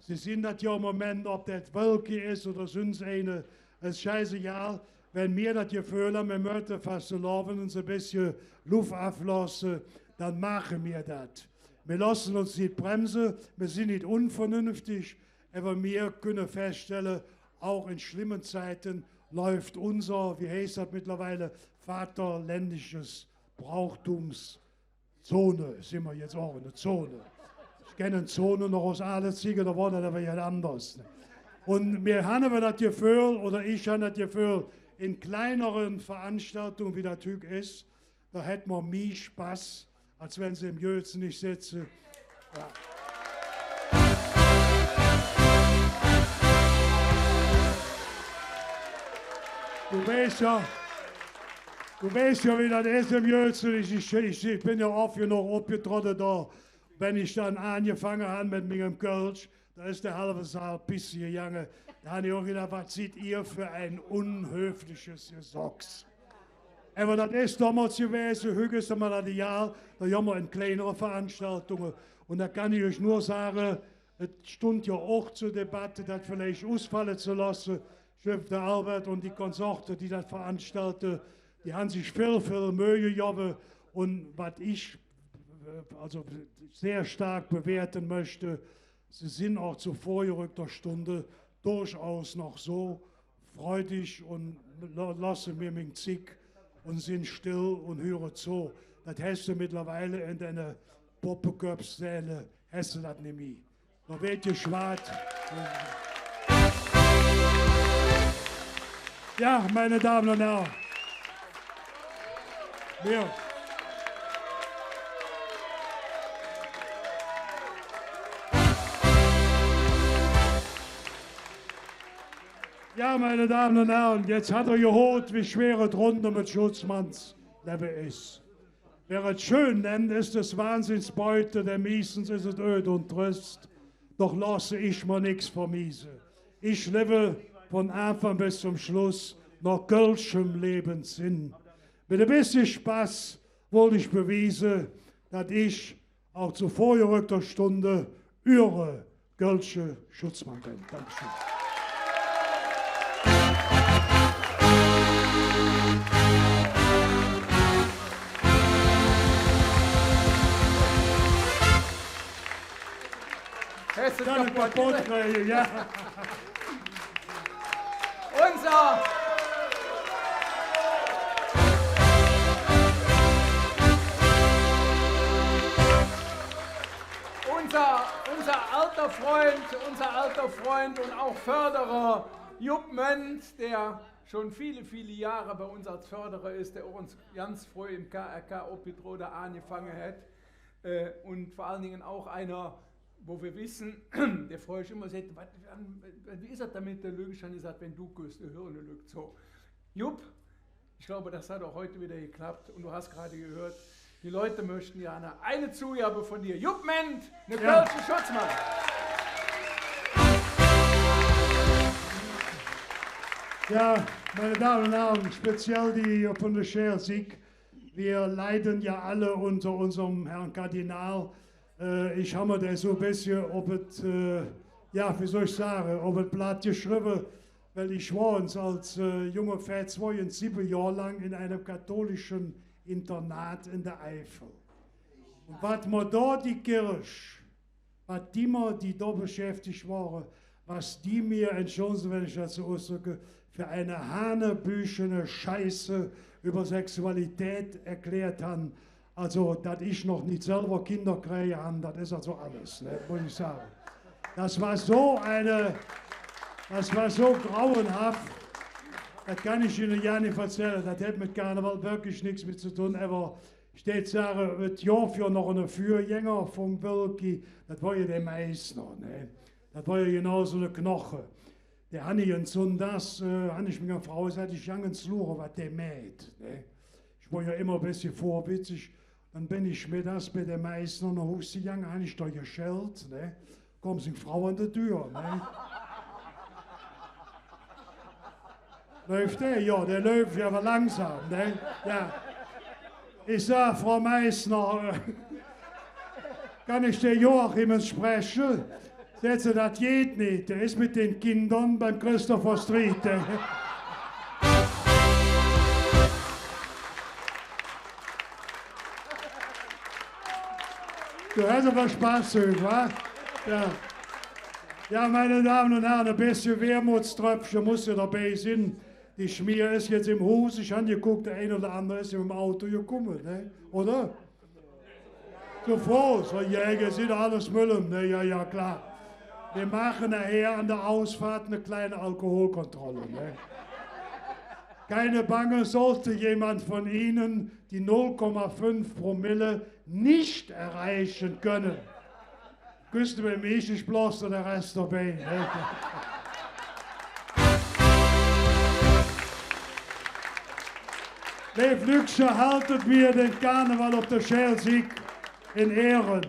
[SPEAKER 17] Sie sehen das ja im Moment, ob das Wölke ist oder sonst eine. Es ist scheißegal, wenn wir das Gefühl haben, wir möchten fast laufen und so ein bisschen Luft ablassen, dann machen wir das. Wir lassen uns nicht bremsen, wir sind nicht unvernünftig, aber wir können feststellen, auch in schlimmen Zeiten läuft unser, wie heißt das mittlerweile, vaterländisches Brauchtumszone, sind wir jetzt auch in der Zone. Ich kenne eine Zone noch aus Ahlenzige, da war das aber ja anders. Und wir haben das Gefühl, oder ich habe das Gefühl, in kleineren Veranstaltungen, wie der Typ ist, da hätten wir mehr Spaß, als wenn sie im Jötzen nicht sitzen. Ja. Du weißt ja, wie das ist im Jötzen. Ich bin ja oft genug abgetrottet da, wenn ich dann angefangen habe mit meinem Kölsch. Da ist der halbe Saal bis hier gegangen. Da habe ich auch gedacht, was seid ihr für ein unhöfliches Gesocks. Aber das ist damals gewesen, höchstens einmal das Jahr, da haben wir in kleineren Veranstaltungen. Und da kann ich euch nur sagen, es stund ja auch zur Debatte, das vielleicht ausfallen zu lassen. Der Albert und die Konsorte, die das veranstalten, die haben sich viel Mühe gegeben. Und was ich also sehr stark bewerten möchte, sie sind auch zu vorgerückter Stunde durchaus noch so freudig und lassen mir mich zick und sind still und hören zu. Das hast du mittlerweile in deiner Poppeköpfsäle, hast du das nicht mehr. Da wird geschwart. Ja, meine Damen und Herren. Ja. Ja, meine Damen und Herren, jetzt hat er gehört, wie schwer es runter mit Schutzmanns Leben ist. Wer es schön nennt, ist es Wahnsinnsbeute, der meistens ist es öd und trist. Doch lasse ich mir nichts vermiesen. Ich lebe von Anfang bis zum Schluss nach kölschem Lebenssinn. Mit ein bisschen Spaß wollte ich bewiesen, dass ich auch zu vorgerückter Stunde Ihre kölsche Schutzmann bin. Dankeschön.
[SPEAKER 2] es
[SPEAKER 17] Dann
[SPEAKER 2] kaputt
[SPEAKER 17] kriegen, ja.
[SPEAKER 2] Unser alter Freund und auch Förderer Jupp Ment, der schon viele, viele Jahre bei uns als Förderer ist, der uns ganz früh im KRK Opitrode angefangen hat. Und vor allen Dingen auch einer, wo wir wissen, der vorher schon immer sagt, wie ist das damit, der Lügenschein sagt, wenn du gehst, der Hirn lügt so. Jupp, ich glaube, das hat auch heute wieder geklappt und du hast gerade gehört, die Leute möchten ja eine Zugabe von dir. Jupp Ment, eine Kölsche Schutzmann.
[SPEAKER 17] Ja, meine Damen und Herren, speziell die von der Scherzig, wir leiden ja alle unter unserem Herrn Kardinal. Ich habe mir das so ein bisschen, ob es, ja, wie soll ich sagen, ob es Blatt geschrieben, weil ich war uns als junger Fett 7 Jahre lang in einem katholischen Internat in der Eifel. Und was mir da die Kirche, was die da beschäftigt waren, was die mir, entschuldigen, wenn ich das so ausdrücke, für eine hanebüchene Scheiße über Sexualität erklärt haben. Also, dass ich noch nicht selber Kinder kriege, das ist also alles, ne, muss ich sagen. Das war so grauenhaft, das kann ich Ihnen ja nicht erzählen, das hat mit Karneval wirklich nichts mit zu tun, aber ich würde sagen, das Jahr für noch eine Fürgänger vom Wölki, das war ja der Meißner, ne? Das war ja genau so eine Knoche. Der habe ich und das, habe ich mit einer Frau gesagt, ich jange ins Luren, was der mäht. Ne? Ich war ja immer ein bisschen vorwitzig. Dann bin ich mir das bei der Meißner und dann hust die Jange, habe ich da geschellt. Ne? Kommt eine Frau an der Tür. Ne? Läuft der? Ja, der läuft ja aber langsam. Ne? Ja. Ich sage, Frau Meißner, kann ich den Joachim sprechen? Sätze, das geht nicht. Der ist mit den Kindern beim Christopher Street. Du hast aber Spaß, wa? Ja. Ja, meine Damen und Herren, ein bisschen Wermutströpfchen muss ja dabei sein. Die Schmier ist jetzt im Haus. Ich habe geguckt, der eine oder andere ist im Auto gekommen, ne? Oder? Zu Fuß, der Jäger sieht alles Müllen, ne? Ja, ja, klar. Wir machen nachher an der Ausfahrt eine kleine Alkoholkontrolle. Ne? Keine Bange, sollte jemand von Ihnen die 0,5 Promille nicht erreichen können. Küsste bei mich, ich bloß der Rest dabei. Ne? Leif Lükscher haltet mir den Karneval auf der Scherzig in Ehren.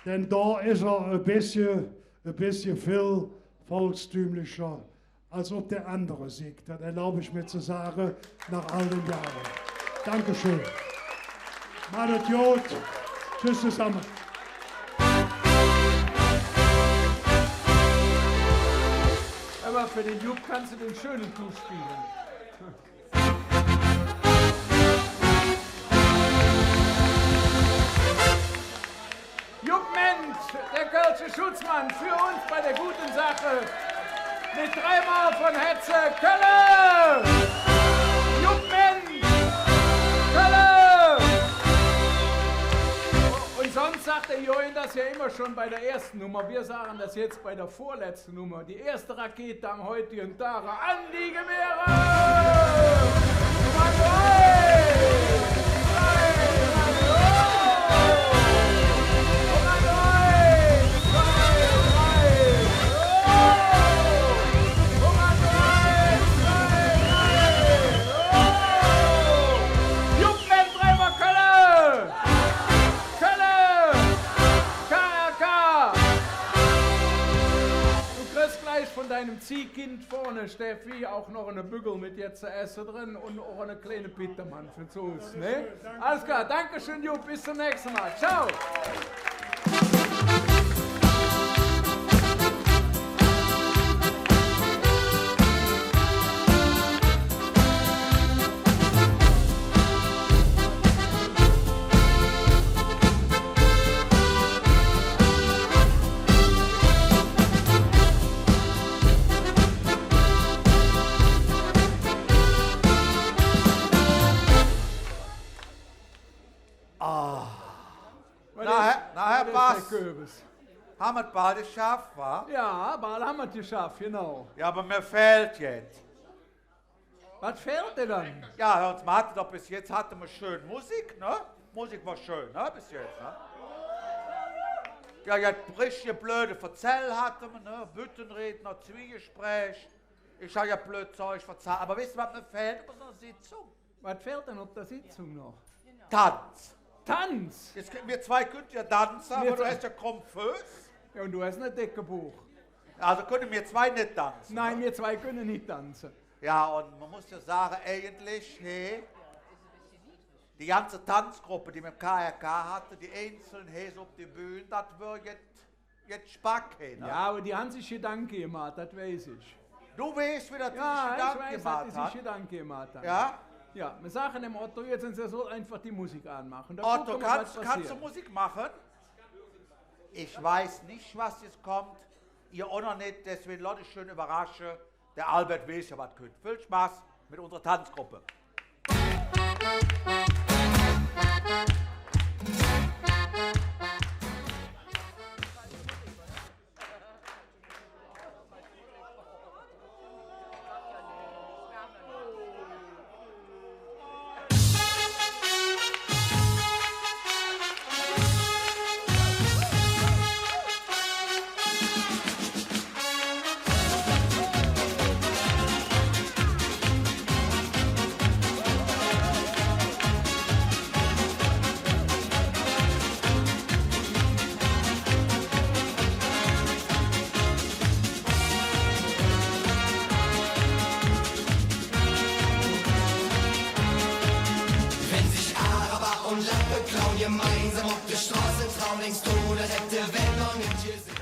[SPEAKER 17] Denn da ist ein bisschen viel volkstümlicher, als ob der andere siegt. Das erlaube ich mir zu sagen, nach all den Jahren. Dankeschön. Macht gut. Tschüss zusammen.
[SPEAKER 2] Aber für den Jupp kannst du den schönen Tuch spielen. Jupp Ment, der Kölsche Schutzmann, für uns bei der guten Sache. Mit 3-mal von Hetze, Kölle! Jupp Ment, Kölle! Und sonst sagt der Join das ja immer schon bei der ersten Nummer. Wir sagen das jetzt bei der vorletzten Nummer. Die erste Rakete am heutigen Tag. An die Gewehre! Nummer 3! Von deinem Ziehkind vorne, Steffi, auch noch eine Bügel mit jetzt zu essen drin und auch eine kleine Bittermann für zu uns. Ne? Alles klar, Dankeschön, Jupp, bis zum nächsten Mal. Ciao! Göbes.
[SPEAKER 1] Haben wir bald geschafft, wa?
[SPEAKER 2] Ja, bald haben wir es geschafft, genau.
[SPEAKER 1] Ja, aber mir fehlt jetzt.
[SPEAKER 2] Was fehlt dir dann?
[SPEAKER 1] Ja, hör uns mal, doch bis jetzt hatten wir schön Musik, ne? Musik war schön, ne? Bis jetzt, ne? Ja, jetzt richtige blöde Verzell hatten wir, ne? Büttenredner, Zwiegespräch. Ich habe ja blöd Zeug verzahlt. Aber wisst ihr, was mir fehlt? Auf so einer Sitzung.
[SPEAKER 2] Was fehlt denn auf der Sitzung noch?
[SPEAKER 1] Tanz.
[SPEAKER 2] Tanz?
[SPEAKER 1] Jetzt, wir zwei könnt ja tanzen, aber du hast ja krumm Fuß.
[SPEAKER 2] Ja, und du hast ein dicke Buch.
[SPEAKER 1] Also können wir zwei nicht tanzen.
[SPEAKER 2] Nein, wir zwei können nicht tanzen.
[SPEAKER 1] Ja, und man muss ja sagen, eigentlich, hey, die ganze Tanzgruppe, die wir im KRK hatte, die Einzelnen, hey, so auf die Bühne, das wird jetzt Spack, hey, ne?
[SPEAKER 2] Ja, aber die haben sich Gedanken gemacht, das weiß ich.
[SPEAKER 1] Du weißt, wie das sich
[SPEAKER 2] Ja, ich
[SPEAKER 1] Gedanken
[SPEAKER 2] weiß,
[SPEAKER 1] gemacht
[SPEAKER 2] dass die
[SPEAKER 1] hat?
[SPEAKER 2] sich Gedanken gemacht haben.
[SPEAKER 1] Ja?
[SPEAKER 2] Ja, wir sagen dem Otto jetzt, er soll einfach die Musik anmachen. Da
[SPEAKER 1] Otto,
[SPEAKER 2] gucken wir, was
[SPEAKER 1] kannst du
[SPEAKER 2] passiert.
[SPEAKER 1] Musik machen? Ich weiß nicht, was jetzt kommt. Ihr auch noch nicht, deswegen Leute schön überraschen. Der Albert weiß ja, was könnt. Viel Spaß mit unserer Tanzgruppe.
[SPEAKER 13] Wenn sich Araber und Lappe klauen gemeinsam auf der Straße trauen, denkst du, das hätte Welt noch nicht gesehen.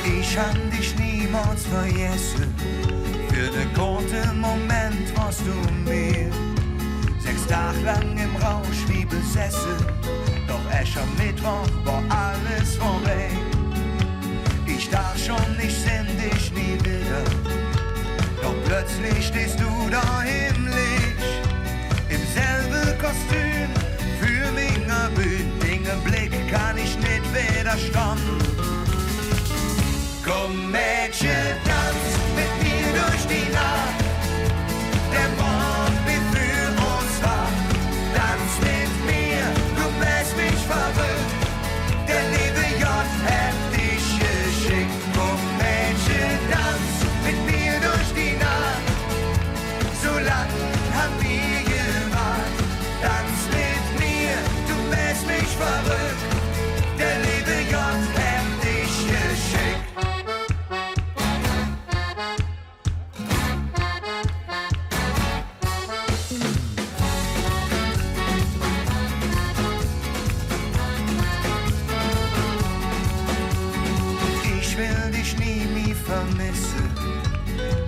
[SPEAKER 15] Ich kann dich niemals vergessen. Für den kurzen Moment warst du mir 6 Tage lang im Rausch wie besessen. Doch erst am Mittwoch war alles vorbei. Ich dachte schon, ich seh dich nie wieder. Doch plötzlich stehst du da im Licht, im selben Kostüm für mich Bühne. Den Blick kann ich nicht widerstehen. Komm Mädchen, tanz mit mir durch die Nacht. Der Mond wird für uns wach. Tanz mit mir, du machst mich verrückt. Der liebe Gott hat dich geschickt. Komm Mädchen, tanz mit mir durch die Nacht. So lang haben wir gewartet. Tanz mit mir, du machst mich verrückt. Der liebe Gott hat dich geschickt. Ich will dich nie, nie vermissen.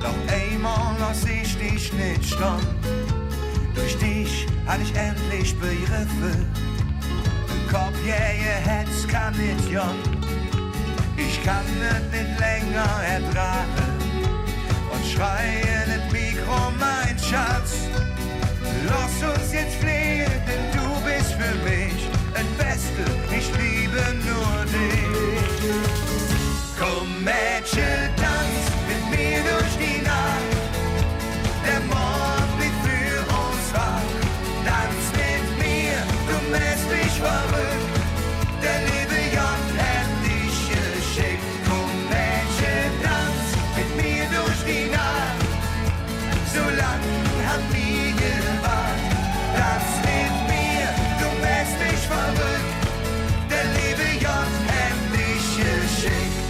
[SPEAKER 15] Doch einmal lass ich dich nicht stehen. Durch dich hab ich endlich begriffen. Kopf, yeah, Herz kann nicht jung. Ich kann es nicht länger ertragen. Und schreie in das Mikro, mein Schatz. Lass uns jetzt fliehen, denn du bist für mich das Beste. Ich liebe nur dich. Komm Mädchen, tanz mit mir durch die Nacht. Der Mond wird für uns wach. Tanz mit mir, du machst mich verrückt. Der liebe Gott hat dich geschickt. Komm Mädchen, tanz mit mir durch die Nacht. So lang haben wir gewartet. Tanz mit mir, du machst mich verrückt. Der liebe Gott hat dich geschickt.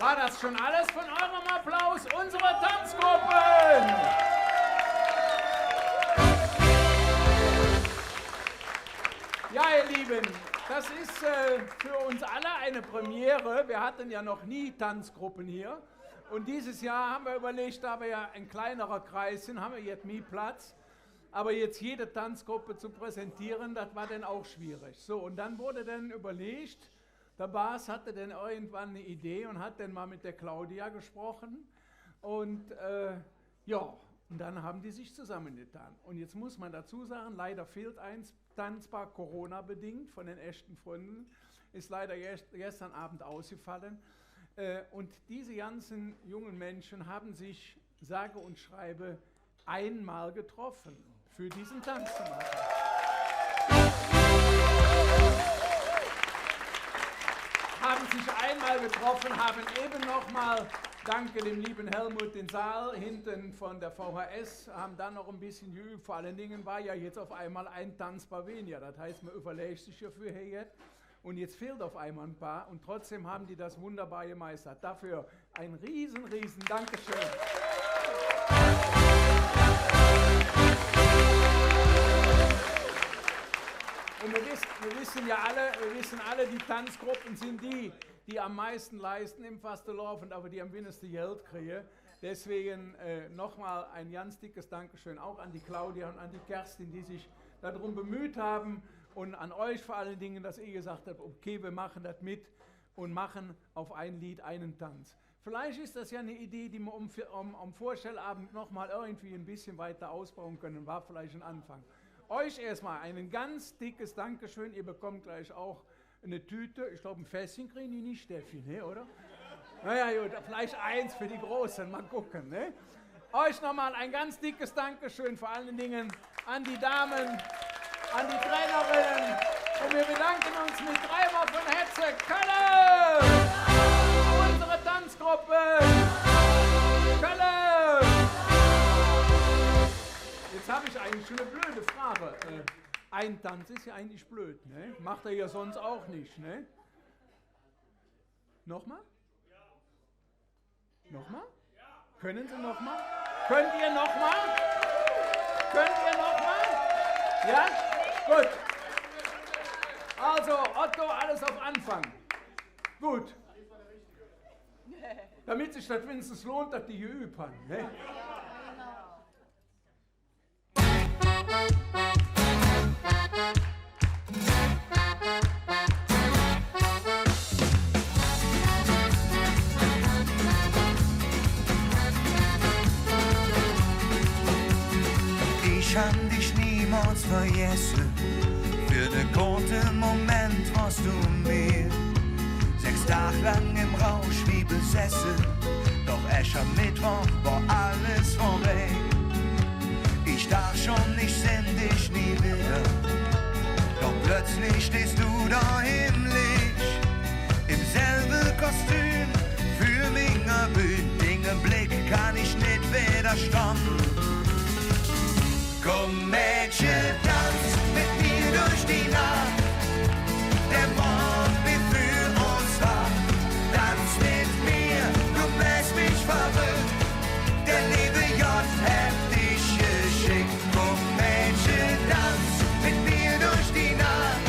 [SPEAKER 2] War das schon alles von eurem Applaus unserer Tanzgruppen? Ja, ihr Lieben, das ist für uns alle eine Premiere. Wir hatten ja noch nie Tanzgruppen hier. Und dieses Jahr haben wir überlegt, da wir ja ein kleinerer Kreis sind, haben wir jetzt nie Platz. Aber jetzt jede Tanzgruppe zu präsentieren, das war dann auch schwierig. So, und dann wurde dann überlegt, der Bas hatte dann irgendwann eine Idee und hat dann mal mit der Claudia gesprochen. Und ja, und dann haben die sich zusammengetan. Und jetzt muss man dazu sagen, leider fehlt eins, Tanzbar Corona-bedingt von den echten Freunden, ist leider gestern Abend ausgefallen. Und diese ganzen jungen Menschen haben sich, sage und schreibe, einmal getroffen für diesen Tanz zu machen. Haben sich einmal getroffen, haben eben nochmal, danke dem lieben Helmut, den Saal hinten von der VHS, haben dann noch ein bisschen geübt. Vor allen Dingen war ja jetzt auf einmal ein Tanzbar weniger. Das heißt, man überlegt sich dafür jetzt. Und jetzt fehlt auf einmal ein paar und trotzdem haben die das wunderbar gemeistert. Dafür ein riesen Dankeschön. Und wir wissen alle, die Tanzgruppen sind die am meisten leisten im Fastelovend, aber die am wenigsten Geld kriegen. Deswegen nochmal ein ganz dickes Dankeschön auch an die Claudia und an die Kerstin, die sich darum bemüht haben. Und an euch vor allen Dingen, dass ihr gesagt habt, okay, wir machen das mit und machen auf ein Lied einen Tanz. Vielleicht ist das ja eine Idee, die wir am Vorstellabend nochmal irgendwie ein bisschen weiter ausbauen können. War vielleicht ein Anfang. Euch erstmal ein ganz dickes Dankeschön. Ihr bekommt gleich auch eine Tüte. Ich glaube, ein Fässchen kriegen die nicht, Steffi, ne, oder? Naja, gut, vielleicht eins für die Großen. Mal gucken, ne? Euch nochmal ein ganz dickes Dankeschön, vor allen Dingen an die Damen, an die Trainerinnen und wir bedanken uns mit dreimal von Hetze Kölle! Unsere Tanzgruppe! Kölle! Jetzt habe ich eigentlich schon eine blöde Frage. Ein Tanz ist ja eigentlich blöd, ne? Macht er ja sonst auch nicht, ne? Nochmal? Nochmal? Können Sie nochmal? Könnt ihr nochmal? Könnt ihr nochmal? Ja? Gut. Also, Otto, alles auf Anfang. Gut. Damit sich das wenigstens lohnt, dass die geübt haben. Ne?
[SPEAKER 15] Ich kann dich niemals vergessen, für den guten Moment warst du mir. 6 Tage lang im Rausch wie besessen, doch erst am Mittwoch war alles vorbei. Ich dachte schon, ich seh dich nie wieder, doch plötzlich stehst du da im Licht, im selben Kostüm, für mich ein Bühne, den Blick kann ich nicht widerstehen. Komm Mädchen, tanz mit mir durch die Nacht, der Mond wird für uns wach. Tanz mit mir, du lässt mich verrückt, der liebe Gott hat dich geschickt. Komm Mädchen, tanz mit mir durch die Nacht,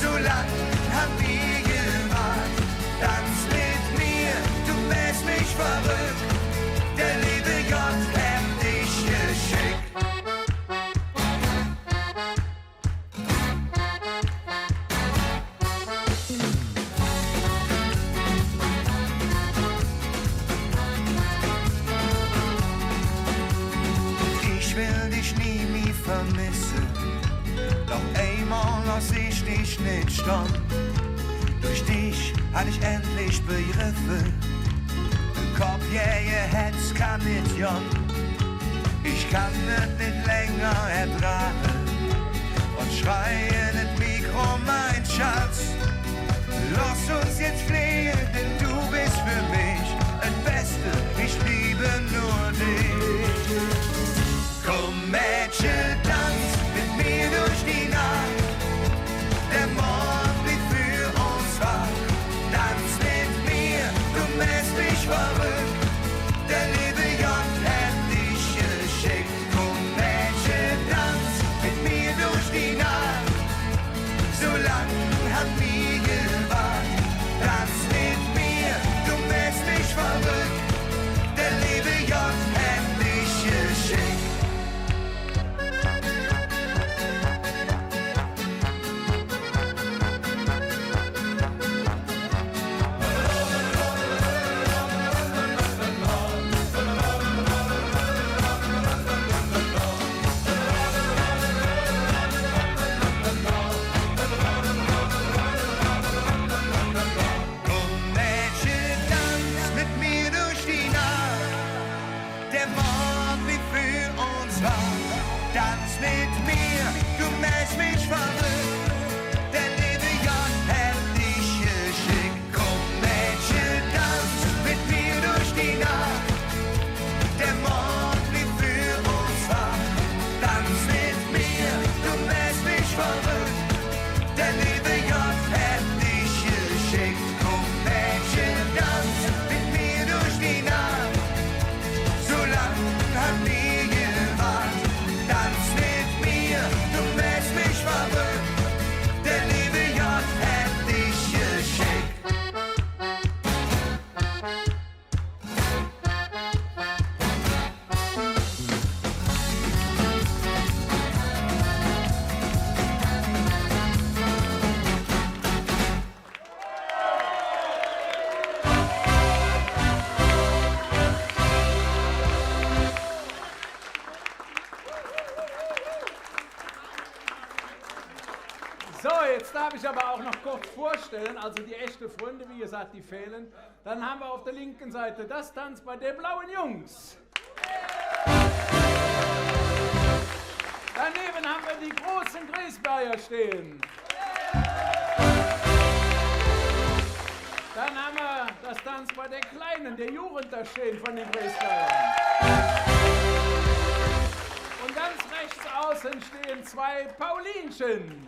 [SPEAKER 15] so lang haben wir gewartet. Tanz mit mir, du lässt mich verrückt, der liebe Gott hat dich geschickt. Lass ich dich nicht stehen. Durch dich hatte ich endlich begriffen, der Kopf, yeah, Herz kann nicht jon. Ich kann es nicht länger ertragen und schreie in das Mikro, mein Schatz. Lass uns jetzt fliehen, denn du bist für mich das Beste, ich liebe nur dich. Komm Mädchen, tanz mit mir durch die Nacht, der Mond wird für uns wach. Tanz mit mir, du
[SPEAKER 2] darf ich aber auch noch kurz vorstellen, also die echten Freunde, wie gesagt, die fehlen. Dann haben wir auf der linken Seite das Tanz bei den blauen Jungs. Daneben haben wir die großen Griesberger stehen. Dann haben wir das Tanz bei den Kleinen, der Jugend da stehen von den Griesbergern. Und ganz rechts außen stehen zwei Paulinchen.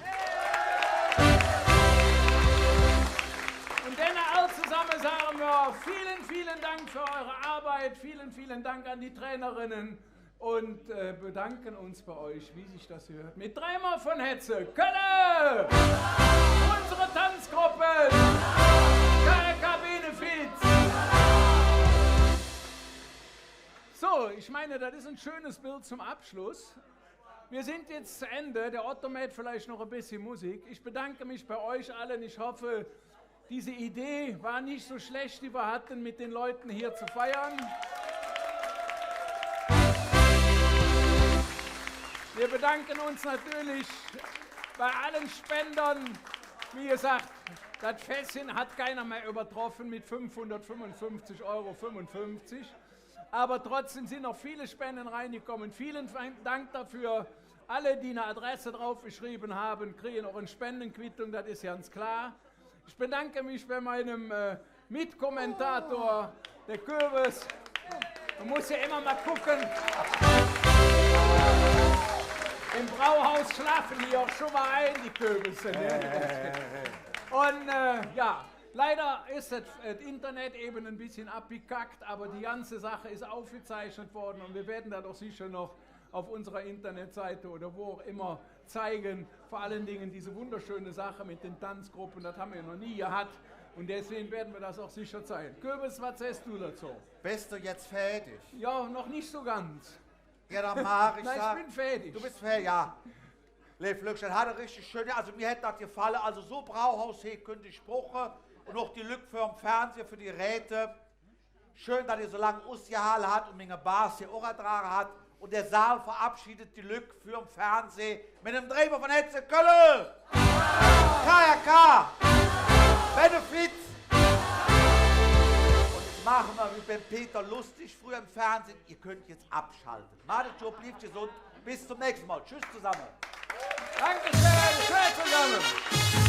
[SPEAKER 2] Und dann all zusammen sagen wir vielen, vielen Dank für eure Arbeit, vielen, vielen Dank an die Trainerinnen und bedanken uns bei euch, wie sich das hört, mit dreimal von Hetze. Kölle! Unsere Tanzgruppe! KRK Benefiz! So, ich meine, das ist ein schönes Bild zum Abschluss. Wir sind jetzt zu Ende. Der Otto mäht vielleicht noch ein bisschen Musik. Ich bedanke mich bei euch allen. Ich hoffe, diese Idee war nicht so schlecht, die wir hatten, mit den Leuten hier zu feiern. Wir bedanken uns natürlich bei allen Spendern. Wie gesagt, das Fässchen hat keiner mehr übertroffen mit 555,55 Euro. Aber trotzdem sind noch viele Spenden reingekommen. Vielen Dank dafür. Alle, die eine Adresse draufgeschrieben haben, kriegen auch eine Spendenquittung, das ist ganz klar. Ich bedanke mich bei meinem Mitkommentator, der Kürbis. Man muss ja immer mal gucken. Im Brauhaus schlafen die auch schon mal ein, die Kürbisse. Ne? Und ja, leider ist das Internet eben ein bisschen abgekackt, aber die ganze Sache ist aufgezeichnet worden und wir werden das doch sicher noch auf unserer Internetseite oder wo auch immer zeigen. Vor allen Dingen diese wunderschöne Sache mit den Tanzgruppen, das haben wir noch nie gehabt und deswegen werden wir das auch sicher zeigen. Kürbis, was sagst du dazu?
[SPEAKER 1] Bist du jetzt fertig?
[SPEAKER 2] Ja, noch nicht so ganz.
[SPEAKER 1] Ja, dann mach ich.
[SPEAKER 2] Nein, ich bin fertig.
[SPEAKER 1] Du bist fertig, ja. Lev Lückchen hat richtig schön, also mir hätte das gefallen, also so Brauhaus hier könnte ich Spruche und auch die Lücke für den Fernseher, für die Räte. Schön, dass ihr so lange ausgehalten hat und meine Bars hier auch ertragen hat. Und der Saal verabschiedet die Lücke für den Fernseher mit einem Drehmer von Hetze Kölle. KRK. Benefiz. Und jetzt machen wir wie beim Peter lustig früher im Fernsehen. Ihr könnt jetzt abschalten. Madet Job, bleibt gesund. Bis zum nächsten Mal. Tschüss zusammen.
[SPEAKER 2] Dankeschön. Tschüss zusammen.